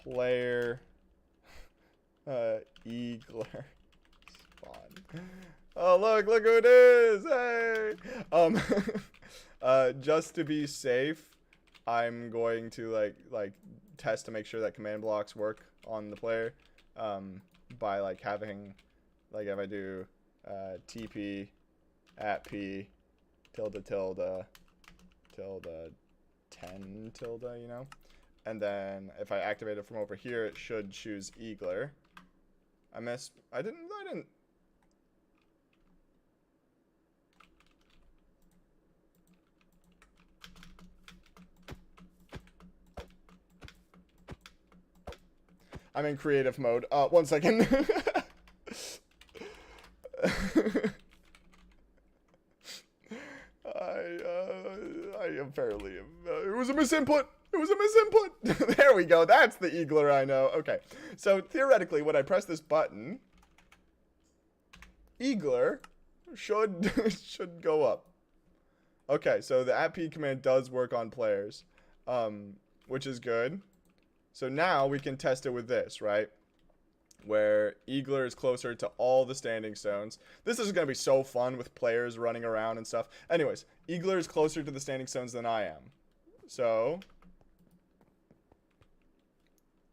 Player, Eagler, spawn. Oh, look who it is. Hey. Just to be safe, I'm going to like test to make sure that command blocks work on the player, by like having, like, if I do TP at P tilde 10 tilde, you know, and then if I activate it from over here, it should choose Eagler. I didn't. I'm in creative mode. 1 second. I apparently it was a misinput. It was a misinput. There we go. That's the Eagler I know. Okay. So theoretically, when I press this button, Eagler should go up. Okay, so the @p command does work on players, which is good. So now we can test it with this, right? Where Eagler is closer to all the standing stones. This is going to be so fun with players running around and stuff. Anyways, Eagler is closer to the standing stones than I am. So,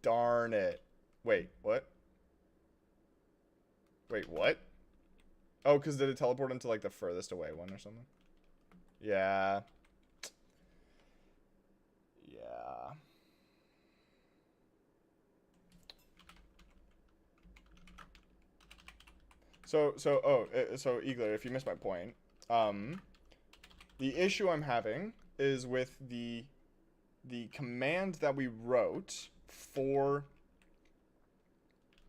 darn it. Wait, what? Wait, what? Oh, because did it teleport into, like, the furthest away one or something? Yeah. Yeah. So Eagler, if you missed my point, the issue I'm having is with the command that we wrote for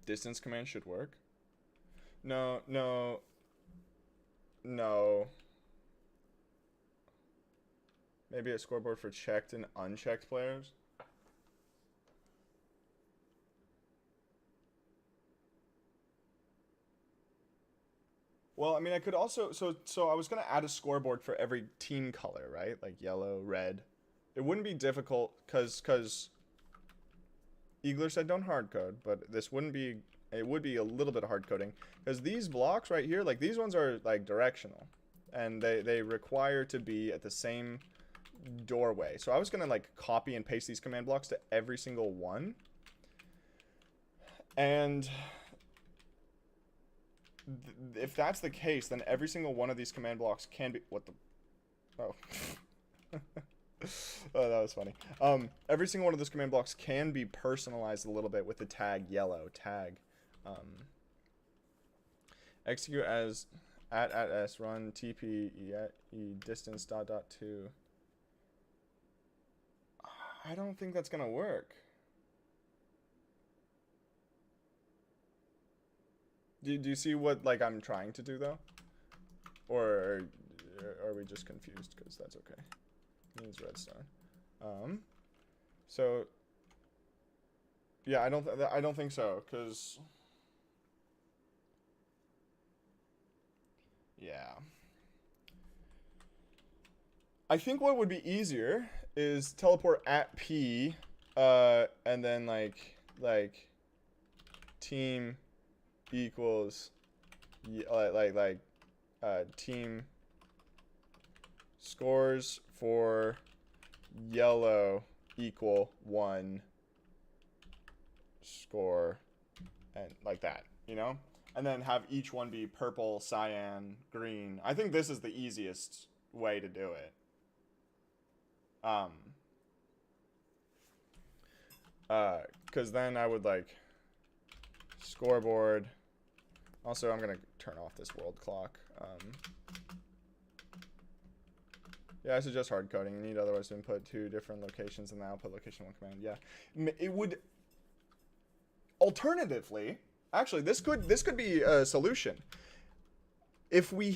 distance command should work. No, no, no. Maybe a scoreboard for checked and unchecked players. Well, I mean, I could also so I was gonna add a scoreboard for every team color, right? Like yellow, red. It wouldn't be difficult because Eagler said don't hard code, but this wouldn't be. It would be a little bit of hard coding because these blocks right here, like these ones are like directional, and they require to be at the same doorway. So I was gonna like copy and paste these command blocks to every single one, and if that's the case, then every single one of these command blocks can be what the oh. Oh, that was funny. Every single one of those command blocks can be personalized a little bit with the tag yellow tag. Execute as at s run tp e distance dot 2. I don't think that's gonna work. Do you see what like I'm trying to do though, or are we just confused? Because that's okay. Means redstone. So yeah, I don't think so, because yeah, I think what would be easier is teleport at P, and then like team equals team scores for yellow equal 1 score, and like that, you know, and then have each one be purple, cyan, green. I think this is the easiest way to do it. Because then I would like scoreboard. Also, I'm gonna turn off this world clock. Yeah, I suggest hard coding. You need otherwise to input 2 different locations in the output location 1 command. Yeah, it would. Alternatively, actually, this could be a solution. If we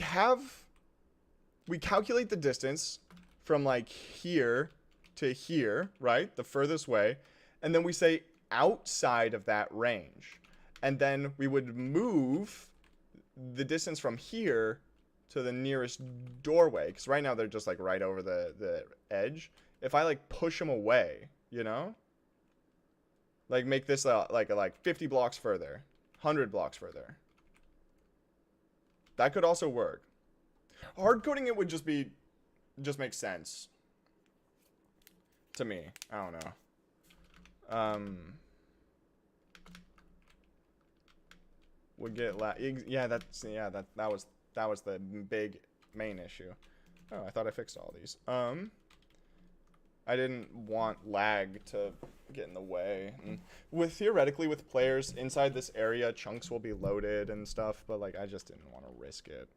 calculate the distance from like here to here, right, the furthest way, and then we say outside of that range, and then we would move the distance from here to the nearest doorway, because right now they're just like right over the edge. If I like push them away, you know, like make this like 50 blocks further, 100 blocks further, that could also work. Hard coding it would just make sense to me. I don't know. Would get yeah, that was the big main issue. Oh, I thought I fixed all these. I didn't want lag to get in the way. And theoretically with players inside this area, chunks will be loaded and stuff, but like I just didn't want to risk it.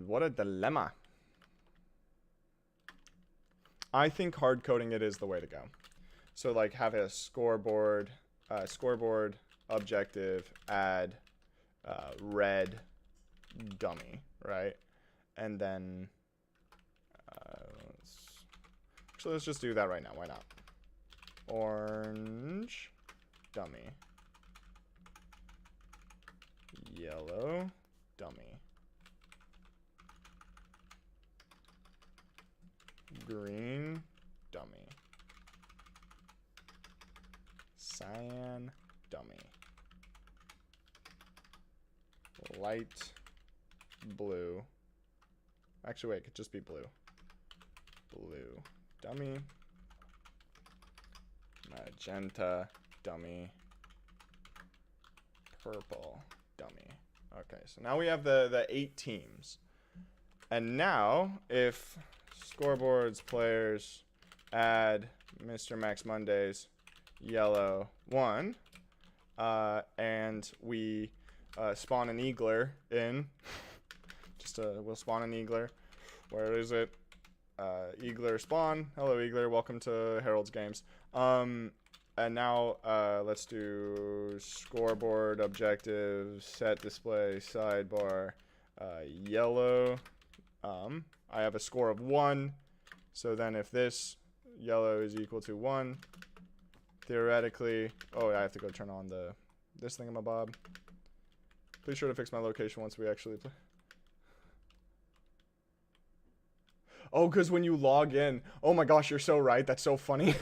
What a dilemma. I think hard coding it is the way to go. So like have a scoreboard objective add red dummy, right? And then let's just do that right now. Why not? Orange dummy, yellow dummy, green dummy, cyan dummy, light blue. Actually, wait, it could just be blue. Blue dummy, magenta dummy, purple dummy. Okay, so now we have the 8 teams. And now, if scoreboards players add Mr. Max Mondays yellow 1, and we spawn an Eagler in, we'll spawn an Eagler. Where is it? Eagler spawn. Hello, Eagler. Welcome to Harold's Games. And now let's do scoreboard objectives, set display, sidebar, yellow. I have a score of 1. So then if this yellow is equal to 1, theoretically, oh, I have to go turn on this thingamabob. Please sure to fix my location once we actually play. Oh, because when you log in, oh my gosh, you're so right. That's so funny.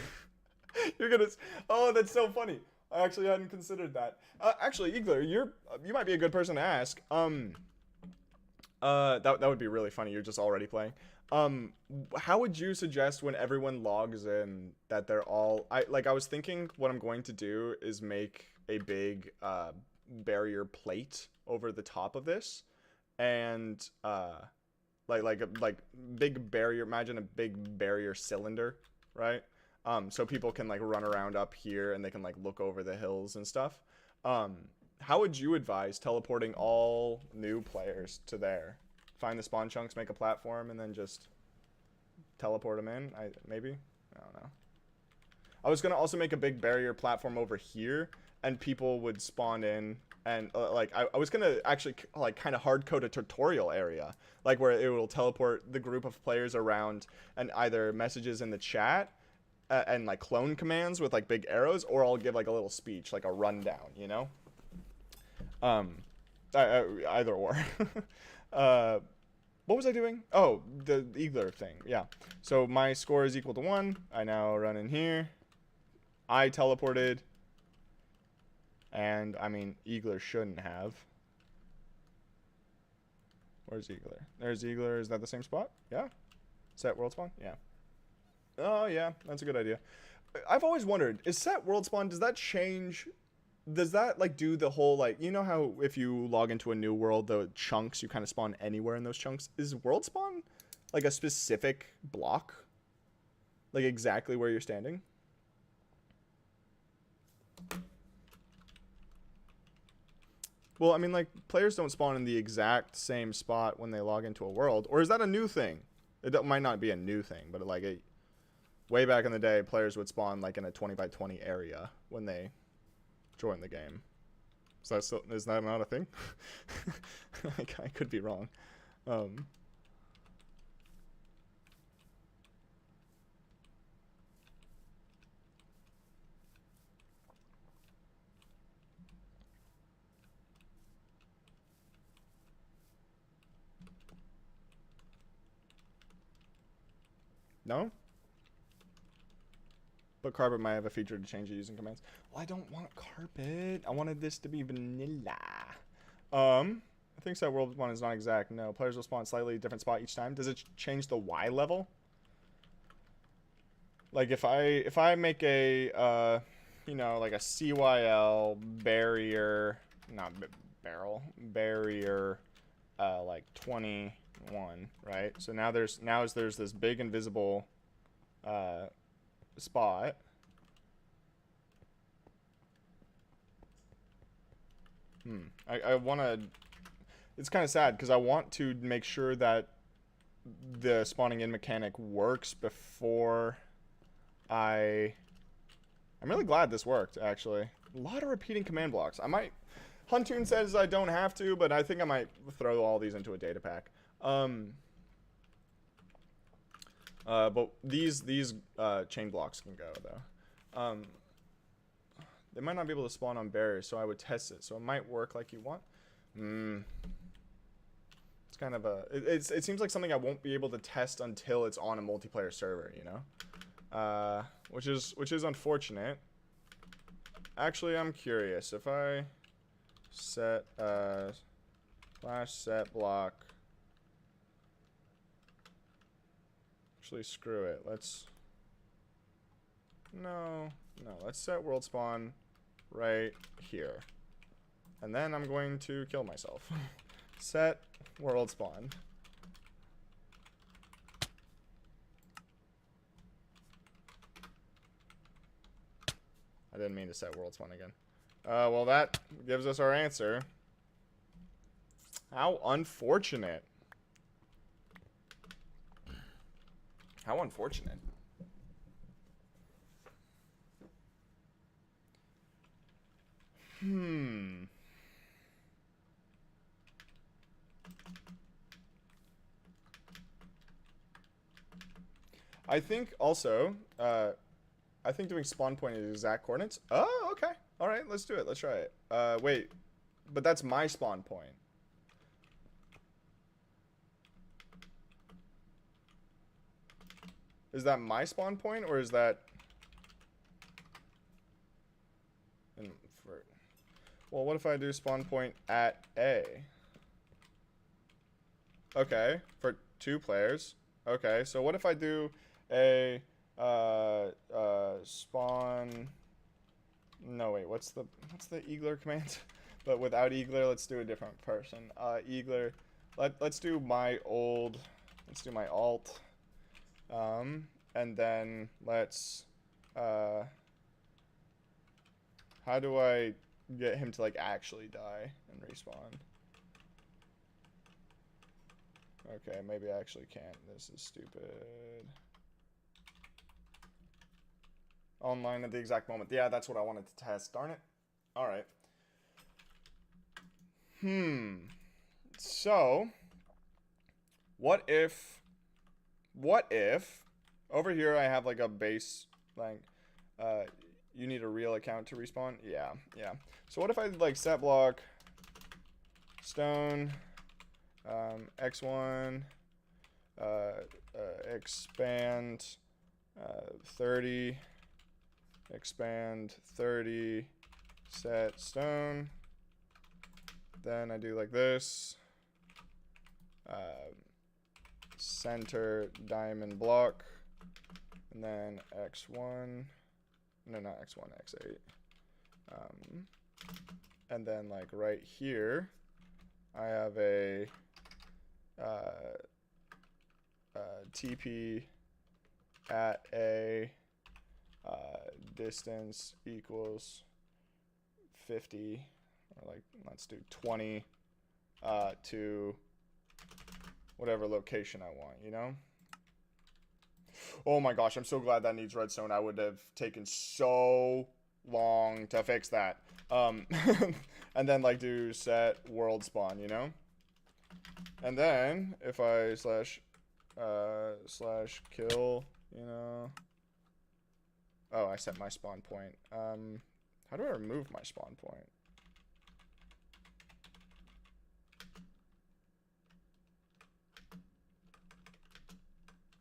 You're gonna, oh, that's so funny. I actually hadn't considered that. Actually, Eagler, you might be a good person to ask. That would be really funny. You're just already playing. How would you suggest when everyone logs in that they're all, I was thinking what I'm going to do is make a big, barrier plate over the top of this, and, like big barrier, imagine a big barrier cylinder, right? So people can like run around up here and they can like look over the hills and stuff. How would you advise teleporting all new players to there? Find the spawn chunks, make a platform, and then just teleport them in? Maybe? I don't know. I was going to also make a big barrier platform over here, and people would spawn in, and I was going to actually like kind of hard code a tutorial area, like where it will teleport the group of players around and either messages in the chat and like clone commands with like big arrows, or I'll give like a little speech, like a rundown, you know? Either or. What was I doing? Oh, the Eagler thing. Yeah. So my score is equal to 1. I now run in here. I teleported. And, I mean, Eagler shouldn't have. Where's Eagler? There's Eagler. Is that the same spot? Yeah. Set world spawn? Yeah. Oh, yeah. That's a good idea. I've always wondered, is set world spawn, does that change? Does that, like, do the whole, like, you know how if you log into a new world, the chunks, you kind of spawn anywhere in those chunks? Is world spawn, like, a specific block? Like, exactly where you're standing? Well, I mean, like, players don't spawn in the exact same spot when they log into a world. Or is that a new thing? It might not be a new thing, but, like, way back in the day, players would spawn, like, in a 20 by 20 area when they join the game. So is that not a thing? I could be wrong. No? But carpet might have a feature to change it using commands. Well, I don't want carpet. I wanted this to be vanilla. I think set world one is not exact. No, players will spawn slightly different spot each time. Does it change the Y level? Like if I make a you know, like a CYL barrier, not barrel barrier, like 21, right? So now there's this big invisible spot. I want to, it's kind of sad because I want to make sure that the spawning in mechanic works before I'm really glad this worked, actually. A lot of repeating command blocks. I might, Huntoon says I don't have to, but I think I might throw all these into a data pack. But these chain blocks can go, though. They might not be able to spawn on barriers, so I would test it. So it might work like you want. It's kind of a... It seems like something I won't be able to test until it's on a multiplayer server, you know? Which is unfortunate. Actually, I'm curious. If I set slash set block... Actually, screw it. Let's... No, let's set world spawn right here. And then I'm going to kill myself. Set world spawn. I didn't mean to set world spawn again. Well, that gives us our answer. How unfortunate. How unfortunate. I think also, I think doing spawn point is exact coordinates. Oh, okay. All right, let's do it. Let's try it. Wait, but that's my spawn point. Is that my spawn point, or is that... Well, what if I do spawn point at A? Okay, for 2 players. Okay, so what if I do a spawn... No, wait, what's the Eagler command? But without Eagler, let's do a different person. Eagler, let's do my alt. And then let's, how do I get him to like actually die and respawn? Okay, maybe I actually can't. This is stupid. Online at the exact moment. Yeah, that's what I wanted to test. Darn it. Alright. So, what if over here I have like a base, like, you need a real account to respawn? Yeah. So what if I did like set block, stone, x1, expand, 30, expand 30, set stone. Then I do like this. Center diamond block. And then x1. No, not x1, x8. And then like right here, I have a TP at a distance equals 50, or like let's do 20 to whatever location I want, you know? Oh my gosh, I'm so glad that needs redstone. I would have taken so long to fix that. And then like do set world spawn, you know? And then if I slash kill, you know. Oh, I set my spawn point. How do I remove my spawn point?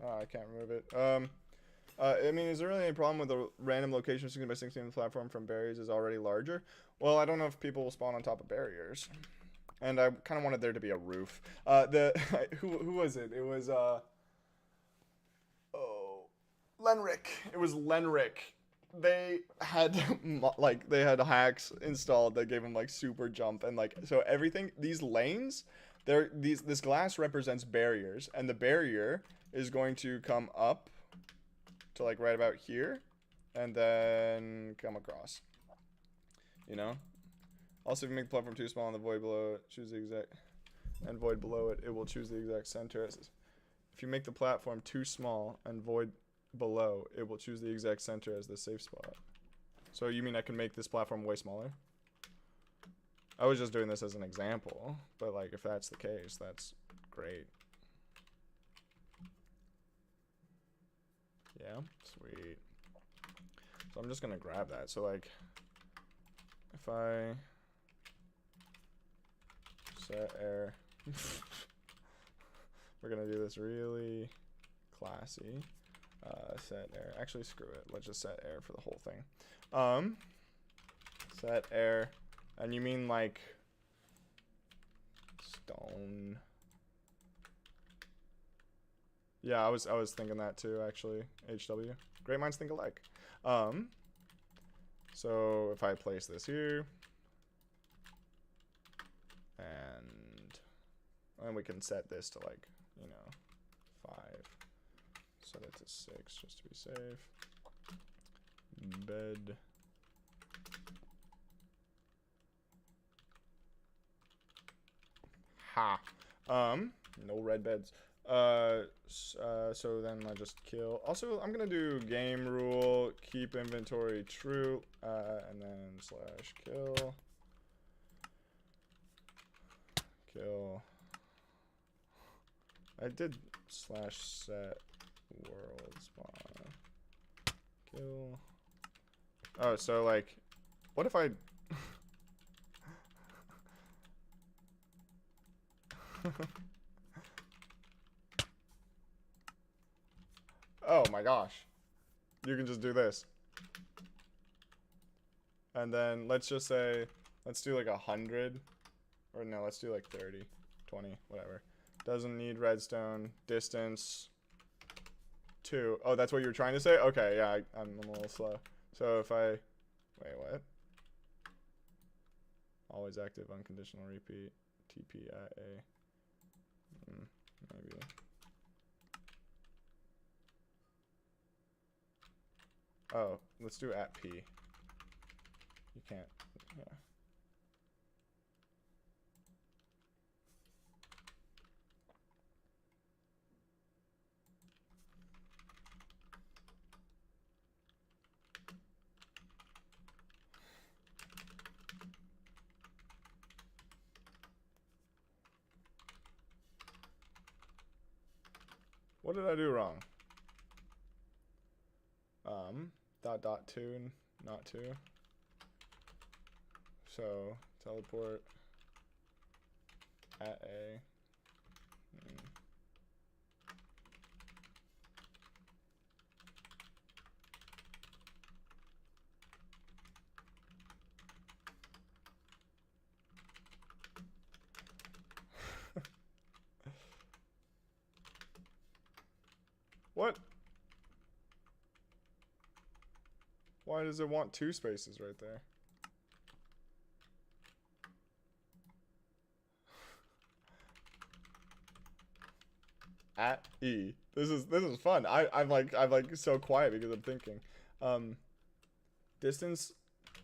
Oh, I can't remove it. I mean, is there really any problem with the random location 16 by 16 the platform from barriers is already larger? Well, I don't know if people will spawn on top of barriers. And I kind of wanted there to be a roof. Who was it? It was, Lenric. It was Lenric. They had, they had hacks installed that gave them, like, super jump. And, like, so everything, these lanes, this glass represents barriers. And the barrier is going to come up to, like, right about here. And then come across. You know? Also, if you make the platform too small and the void below it, choose the exact, and void below it, it will choose the exact center. If you make the platform too small and void below, it will choose the exact center as the safe spot. So you mean I can make this platform way smaller? I was just doing this as an example, but like if that's the case, that's great. Yeah, sweet. So I'm just gonna grab that. So like, if I set air, we're gonna do this really classy. Set air. Actually, screw it. Let's just set air for the whole thing. Set air, and you mean like stone? Yeah, I was thinking that too. Actually, HW. Great minds think alike. So if I place this here, and we can set this to like, you know, 5. Set it to 6 just to be safe. Bed. Ha. No red beds. So then I just kill. Also, I'm gonna do game rule, keep inventory true, and then slash kill. kill. I did slash set world spawn. Kill. Oh, so like, what if I... Oh my gosh. You can just do this. And then let's just say, let's do like 100. Or no, let's do like 30, 20, whatever. Doesn't need redstone. Distance 2. Oh, that's what you were trying to say? Okay, yeah, I'm a little slow. So if I... Wait, what? Always active, unconditional repeat. TP at A. Maybe. Oh, let's do at P. You can't. Yeah. What did I do wrong? Dot 2, not 2. So, teleport at A. What? Why does it want 2 spaces right there? At E. This is fun. I'm like so quiet because I'm thinking. Distance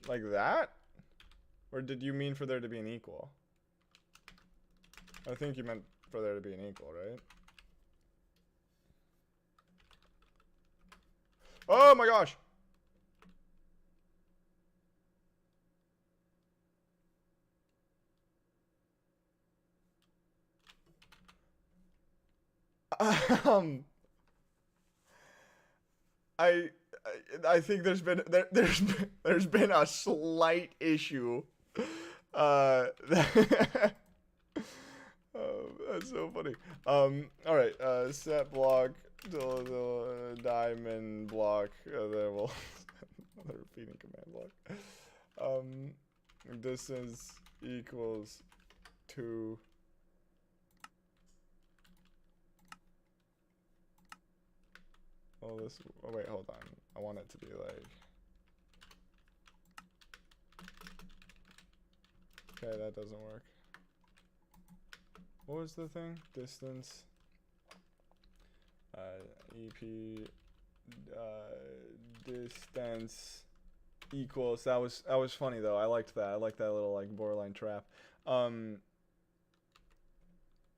like that? Or did you mean for there to be an equal? I think you meant for there to be an equal, right? Oh my gosh! Um, I think there's been a slight issue. Oh, that's so funny. All right. Set block to diamond block. Then we'll another repeating command block. Distance equals 2. Oh, this. Oh, wait, hold on. I want it to be like. Okay, that doesn't work. What was the thing? Distance. EP. Distance equals. That was funny though. I liked that. I liked that little like borderline trap.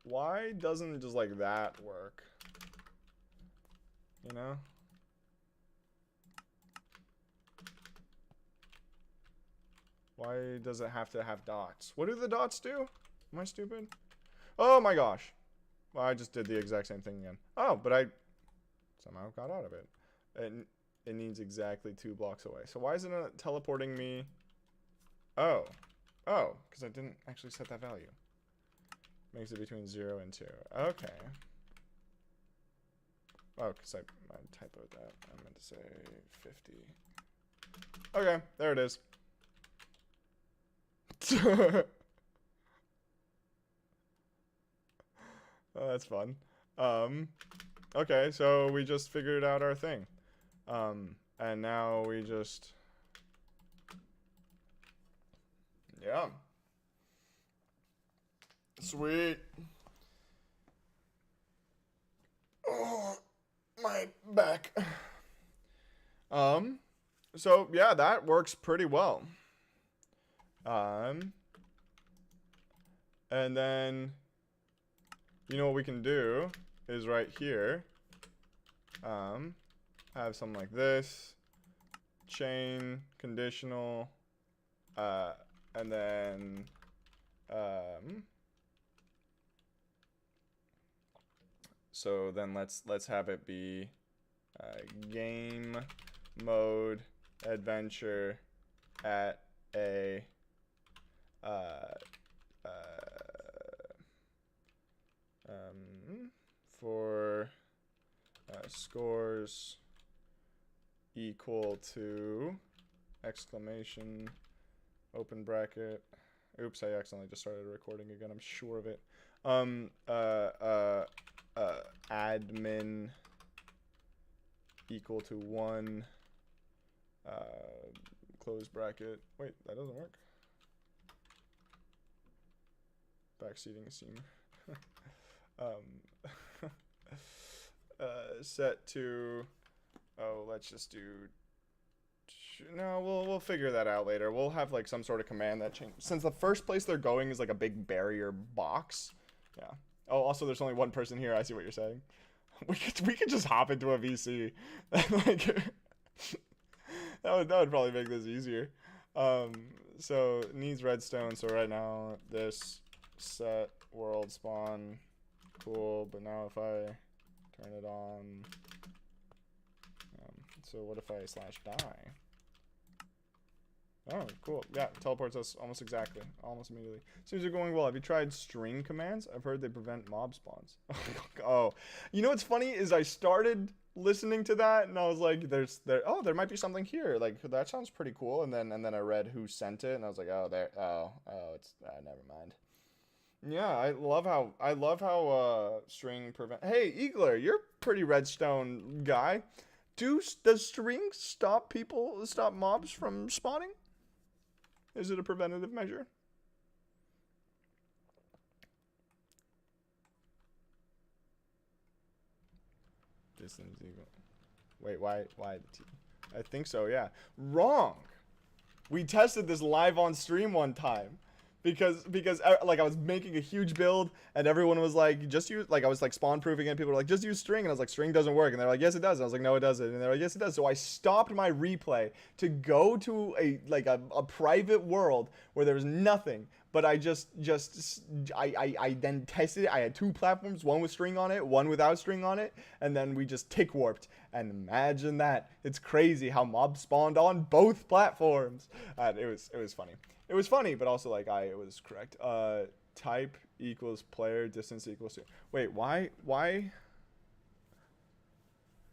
Why doesn't just like that work? You know? Why does it have to have dots? What do the dots do? Am I stupid? Oh my gosh. Well, I just did the exact same thing again. Oh, but I somehow got out of it. It needs exactly 2 blocks away. So why isn't it teleporting me? Oh. Oh, because I didn't actually set that value. Makes it between 0 and 2. Okay. Oh, because I typoed that. I meant to say 50. Okay, there it is. Oh, that's fun. Okay, so we just figured out our thing. And now we just... Yeah. Sweet. Oh, my back. So yeah, that works pretty well. And then, you know what we can do is right here, have something like this, chain, conditional, and then, So then let's have it be game mode adventure at a for scores equal to exclamation open bracket. Oops, I accidentally just started recording again. I'm sure of it. Admin equal to 1 close bracket. Wait, that doesn't work. Backseating a seam. Set to, oh, let's just do, no, we'll figure that out later. We'll have like some sort of command that changes, since the first place they're going is like a big barrier box. Yeah. Oh, also there's only one person here. I see what you're saying. We could just hop into a VC. Like that would probably make this easier. So needs redstone. So right now this set world spawn, cool. But now if I turn it on, so what if I /die? Oh, cool. Yeah, teleports us almost exactly. Almost immediately. Seems you're going well. Have you tried string commands? I've heard they prevent mob spawns. Oh. You know what's funny is I started listening to that and I was like, there might be something here. Like, that sounds pretty cool. And then I read who sent it and I was like, oh, it's never mind. Yeah, I love how string prevent. Hey, Eagler, you're a pretty redstone guy. Does string stop mobs from spawning? Is it a preventative measure? Distance equal. Wait, why the T? I think so, yeah. Wrong. We tested this live on stream one time. Because like I was making a huge build and everyone was like, just use, like I was like spawn proofing it and people were like, just use string, and I was like, string doesn't work, and they're like, yes it does, and I was like, no it doesn't, and they're like, yes it does. So I stopped my replay to go to a private world where there was nothing, but I then tested it. I had 2 platforms, one with string on it, one without string on it, and then we just tick warped. And imagine that. It's crazy how mobs spawned on both platforms. It was funny. It was funny, but also like it was correct. Type equals player, distance equals to. Wait, why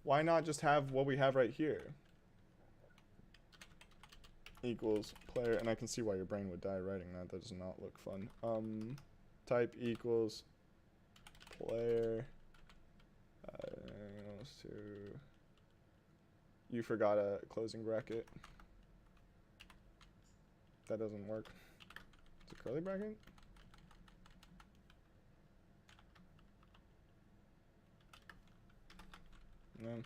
not just have what we have right here? Equals player, and I can see why your brain would die writing that. That does not look fun. Type equals player. To. You forgot a closing bracket. That doesn't work. It's a curly bracket? No.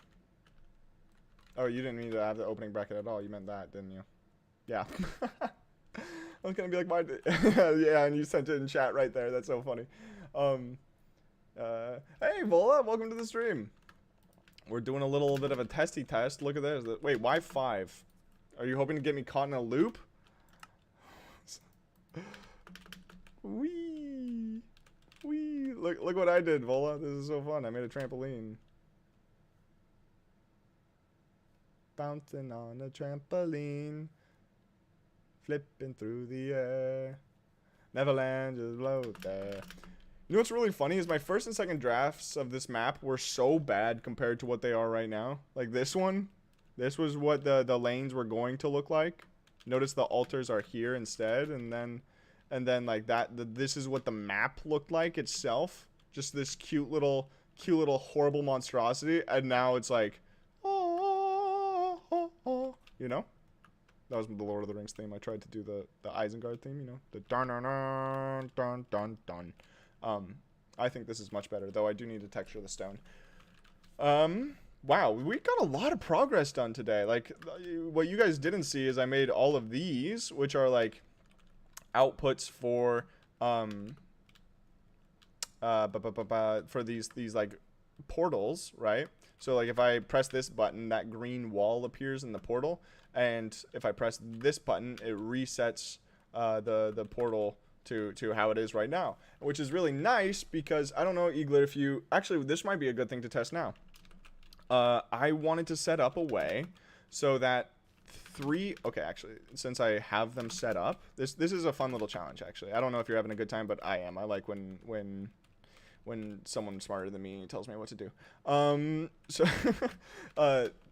Oh, you didn't mean to have the opening bracket at all. You meant that, didn't you? Yeah. I was gonna be like, why did yeah, and you sent it in chat right there. That's so funny. Hey, Vola, welcome to the stream. We're doing a little bit of a testy test. Look at this. Wait, why 5? Are you hoping to get me caught in a loop? Wee. Wee. Look what I did, Vola. This is so fun. I made a trampoline. Bouncing on a trampoline. Flipping through the air. Neverland just blow there. You know what's really funny is my first and second drafts of this map were so bad compared to what they are right now. Like this one, this was what the lanes were going to look like. Notice the altars are here instead, and then like that. This is what the map looked like itself. Just this cute little horrible monstrosity, and now it's like, oh, you know. That was the Lord of the Rings theme. I tried to do the Isengard theme, you know, the dun dun dun dun dun dun. I think this is much better, though I do need to texture the stone. Wow, we got a lot of progress done today. Like, what you guys didn't see is I made all of these, which are like outputs for for these like portals, right? So like if I press this button, that green wall appears in the portal, and if I press this button, it resets the portal to how it is right now, which is really nice because I don't know, Eagler, if you actually, this might be a good thing to test now. I wanted to set up a way so that okay, actually, since I have them set up, this is a fun little challenge, actually. I don't know if you're having a good time, but I am. I like when someone smarter than me tells me what to do. So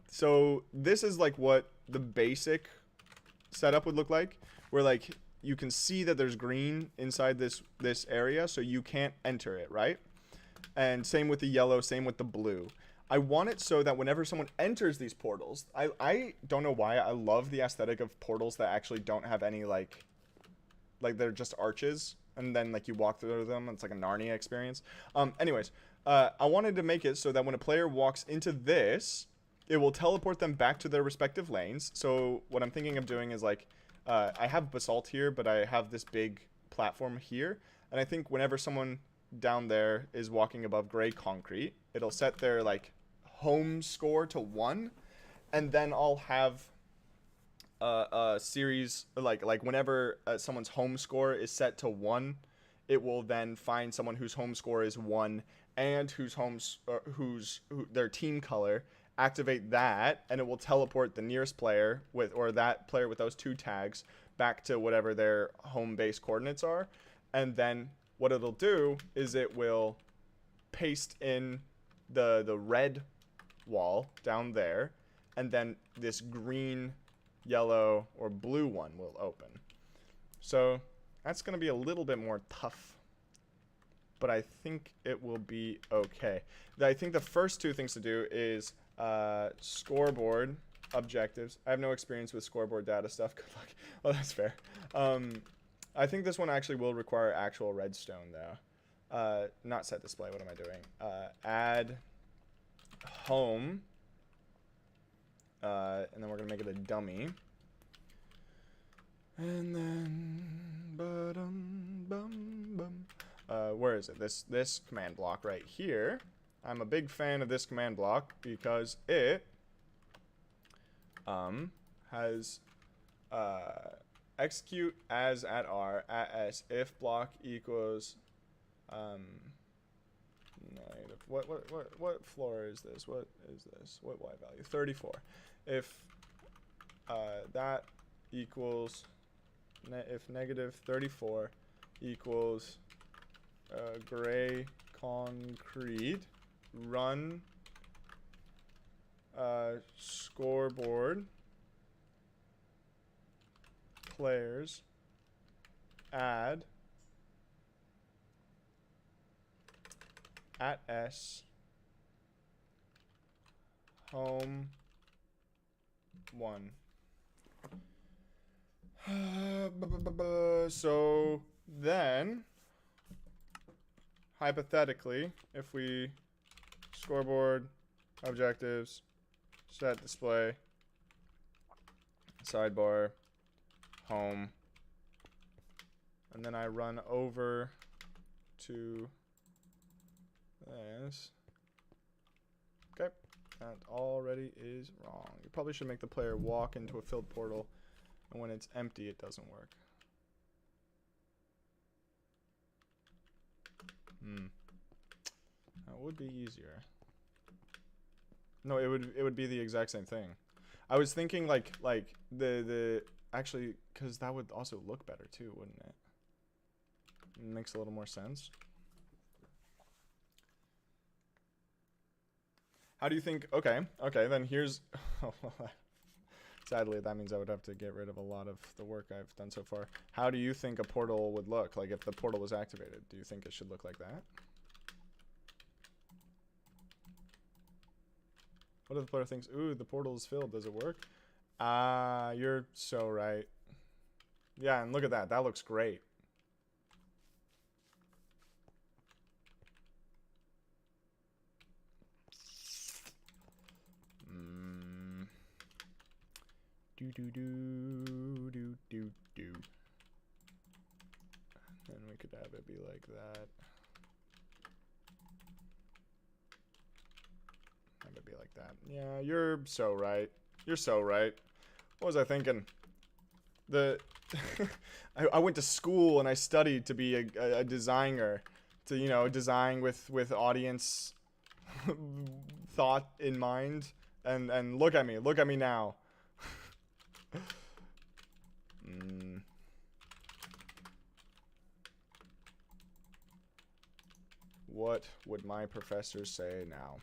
so this is like what the basic setup would look like, where like you can see that there's green inside this area, so you can't enter it, right? And same with the yellow, same with the blue. I want it so that whenever someone enters these portals, I don't know why, I love the aesthetic of portals that actually don't have any like they're just arches, and then like you walk through them, it's like a Narnia experience. Anyways, I wanted to make it so that when a player walks into this, it will teleport them back to their respective lanes. So what I'm thinking of doing is like, I have basalt here, but I have this big platform here, and I think whenever someone down there is walking above gray concrete, it'll set their like home score to 1, and then I'll have a series like whenever someone's home score is set to 1, it will then find someone whose home score is 1 and whose their team color, activate that, and it will teleport the nearest player or that player with those 2 tags back to whatever their home base coordinates are. And then what it'll do is it will paste in the red wall down there, and then this green, yellow, or blue one will open. So that's going to be a little bit more tough, but I think it will be okay. I think the first 2 things to do is scoreboard objectives. I have no experience with scoreboard data stuff. Good luck. Well, that's fair. I think this one actually will require actual redstone, though. Not set display. What am I doing? Add home. And then we're going to make it a dummy. And then... where is it? This command block right here. I'm a big fan of this command block because it has execute as at r at s if block equals negative. What floor is this? What is this? What y value? 34. If that equals if negative 34 equals gray concrete, run scoreboard players add at s home 1. So then hypothetically, if we scoreboard objectives set display sidebar home, and then I run over to this. Okay, that already is wrong. You probably should make the player walk into a filled portal, and when it's empty, it doesn't work. That would be easier. No, it would be the exact same thing. I was thinking like the actually, because that would also look better too, wouldn't it? It makes a little more sense. How do you think? Okay, then here's sadly that means I would have to get rid of a lot of the work I've done so far. How do you think a portal would look? Like if the portal was activated, do you think it should look like that? What if the player thinks, ooh, the portal is filled, does it work? You're so right. Yeah, and look at that, that looks great. Do. And we could have it be like that. Have it be like that. Yeah, you're so right. You're so right. What was I thinking? The I went to school and I studied to be a designer, to, you know, design with audience thought in mind, and look at me now. What would my professors say now?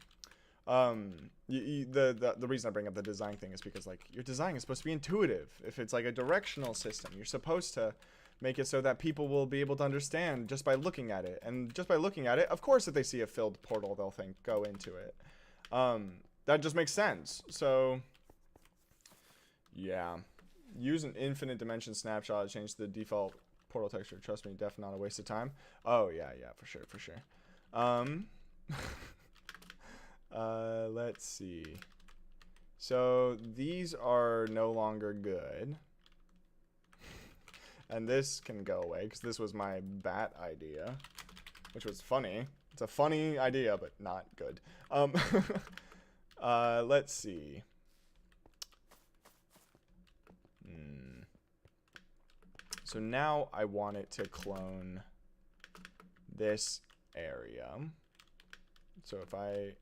The reason I bring up the design thing is because, like, your design is supposed to be intuitive. If it's like a directional system, you're supposed to make it so that people will be able to understand just by looking at it. And just by looking at it, of course, if they see a filled portal, they'll think, go into it. That just makes sense. So, yeah. Use an infinite dimension snapshot to change the default portal texture. Trust me, definitely not a waste of time. Oh, yeah, for sure, for sure. Let's see. So these are no longer good. And this can go away because this was my bat idea, which was funny. It's a funny idea, but not good. Let's see. So now I want it to clone this area. So if I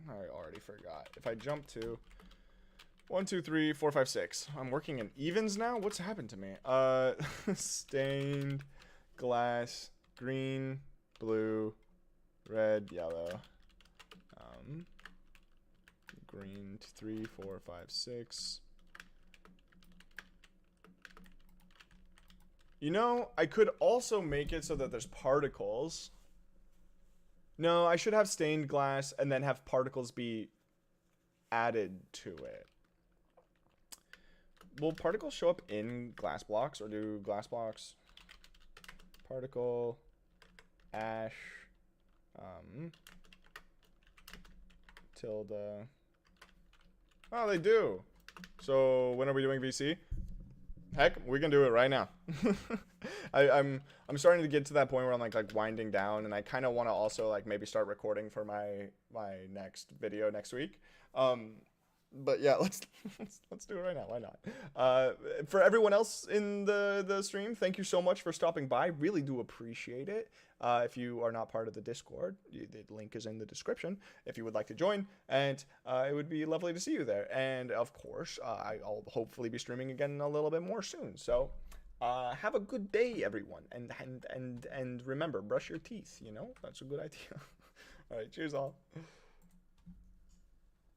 already forgot. If I jump to 1, 2, 3, 4, 5, 6. I'm working in evens now? What's happened to me? Stained glass, green, blue, red, yellow. Green, 3, 4, 5, 6. You know, I could also make it so that there's particles. No, I should have stained glass and then have particles be added to it. Will particles show up in glass blocks, or do glass blocks particle ash tilde? Oh, they do. So when are we doing VC? Heck, we can do it right now. I'm starting to get to that point where I'm like winding down, and I kind of want to also like maybe start recording for my next video next week. But yeah, let's do it right now. Why not? For everyone else in the stream, thank you so much for stopping by. Really do appreciate it. If you are not part of the Discord, the link is in the description if you would like to join, and it would be lovely to see you there. And of course, I'll hopefully be streaming again a little bit more soon. So have a good day, everyone, and remember, brush your teeth. You know, that's a good idea. All right, cheers all.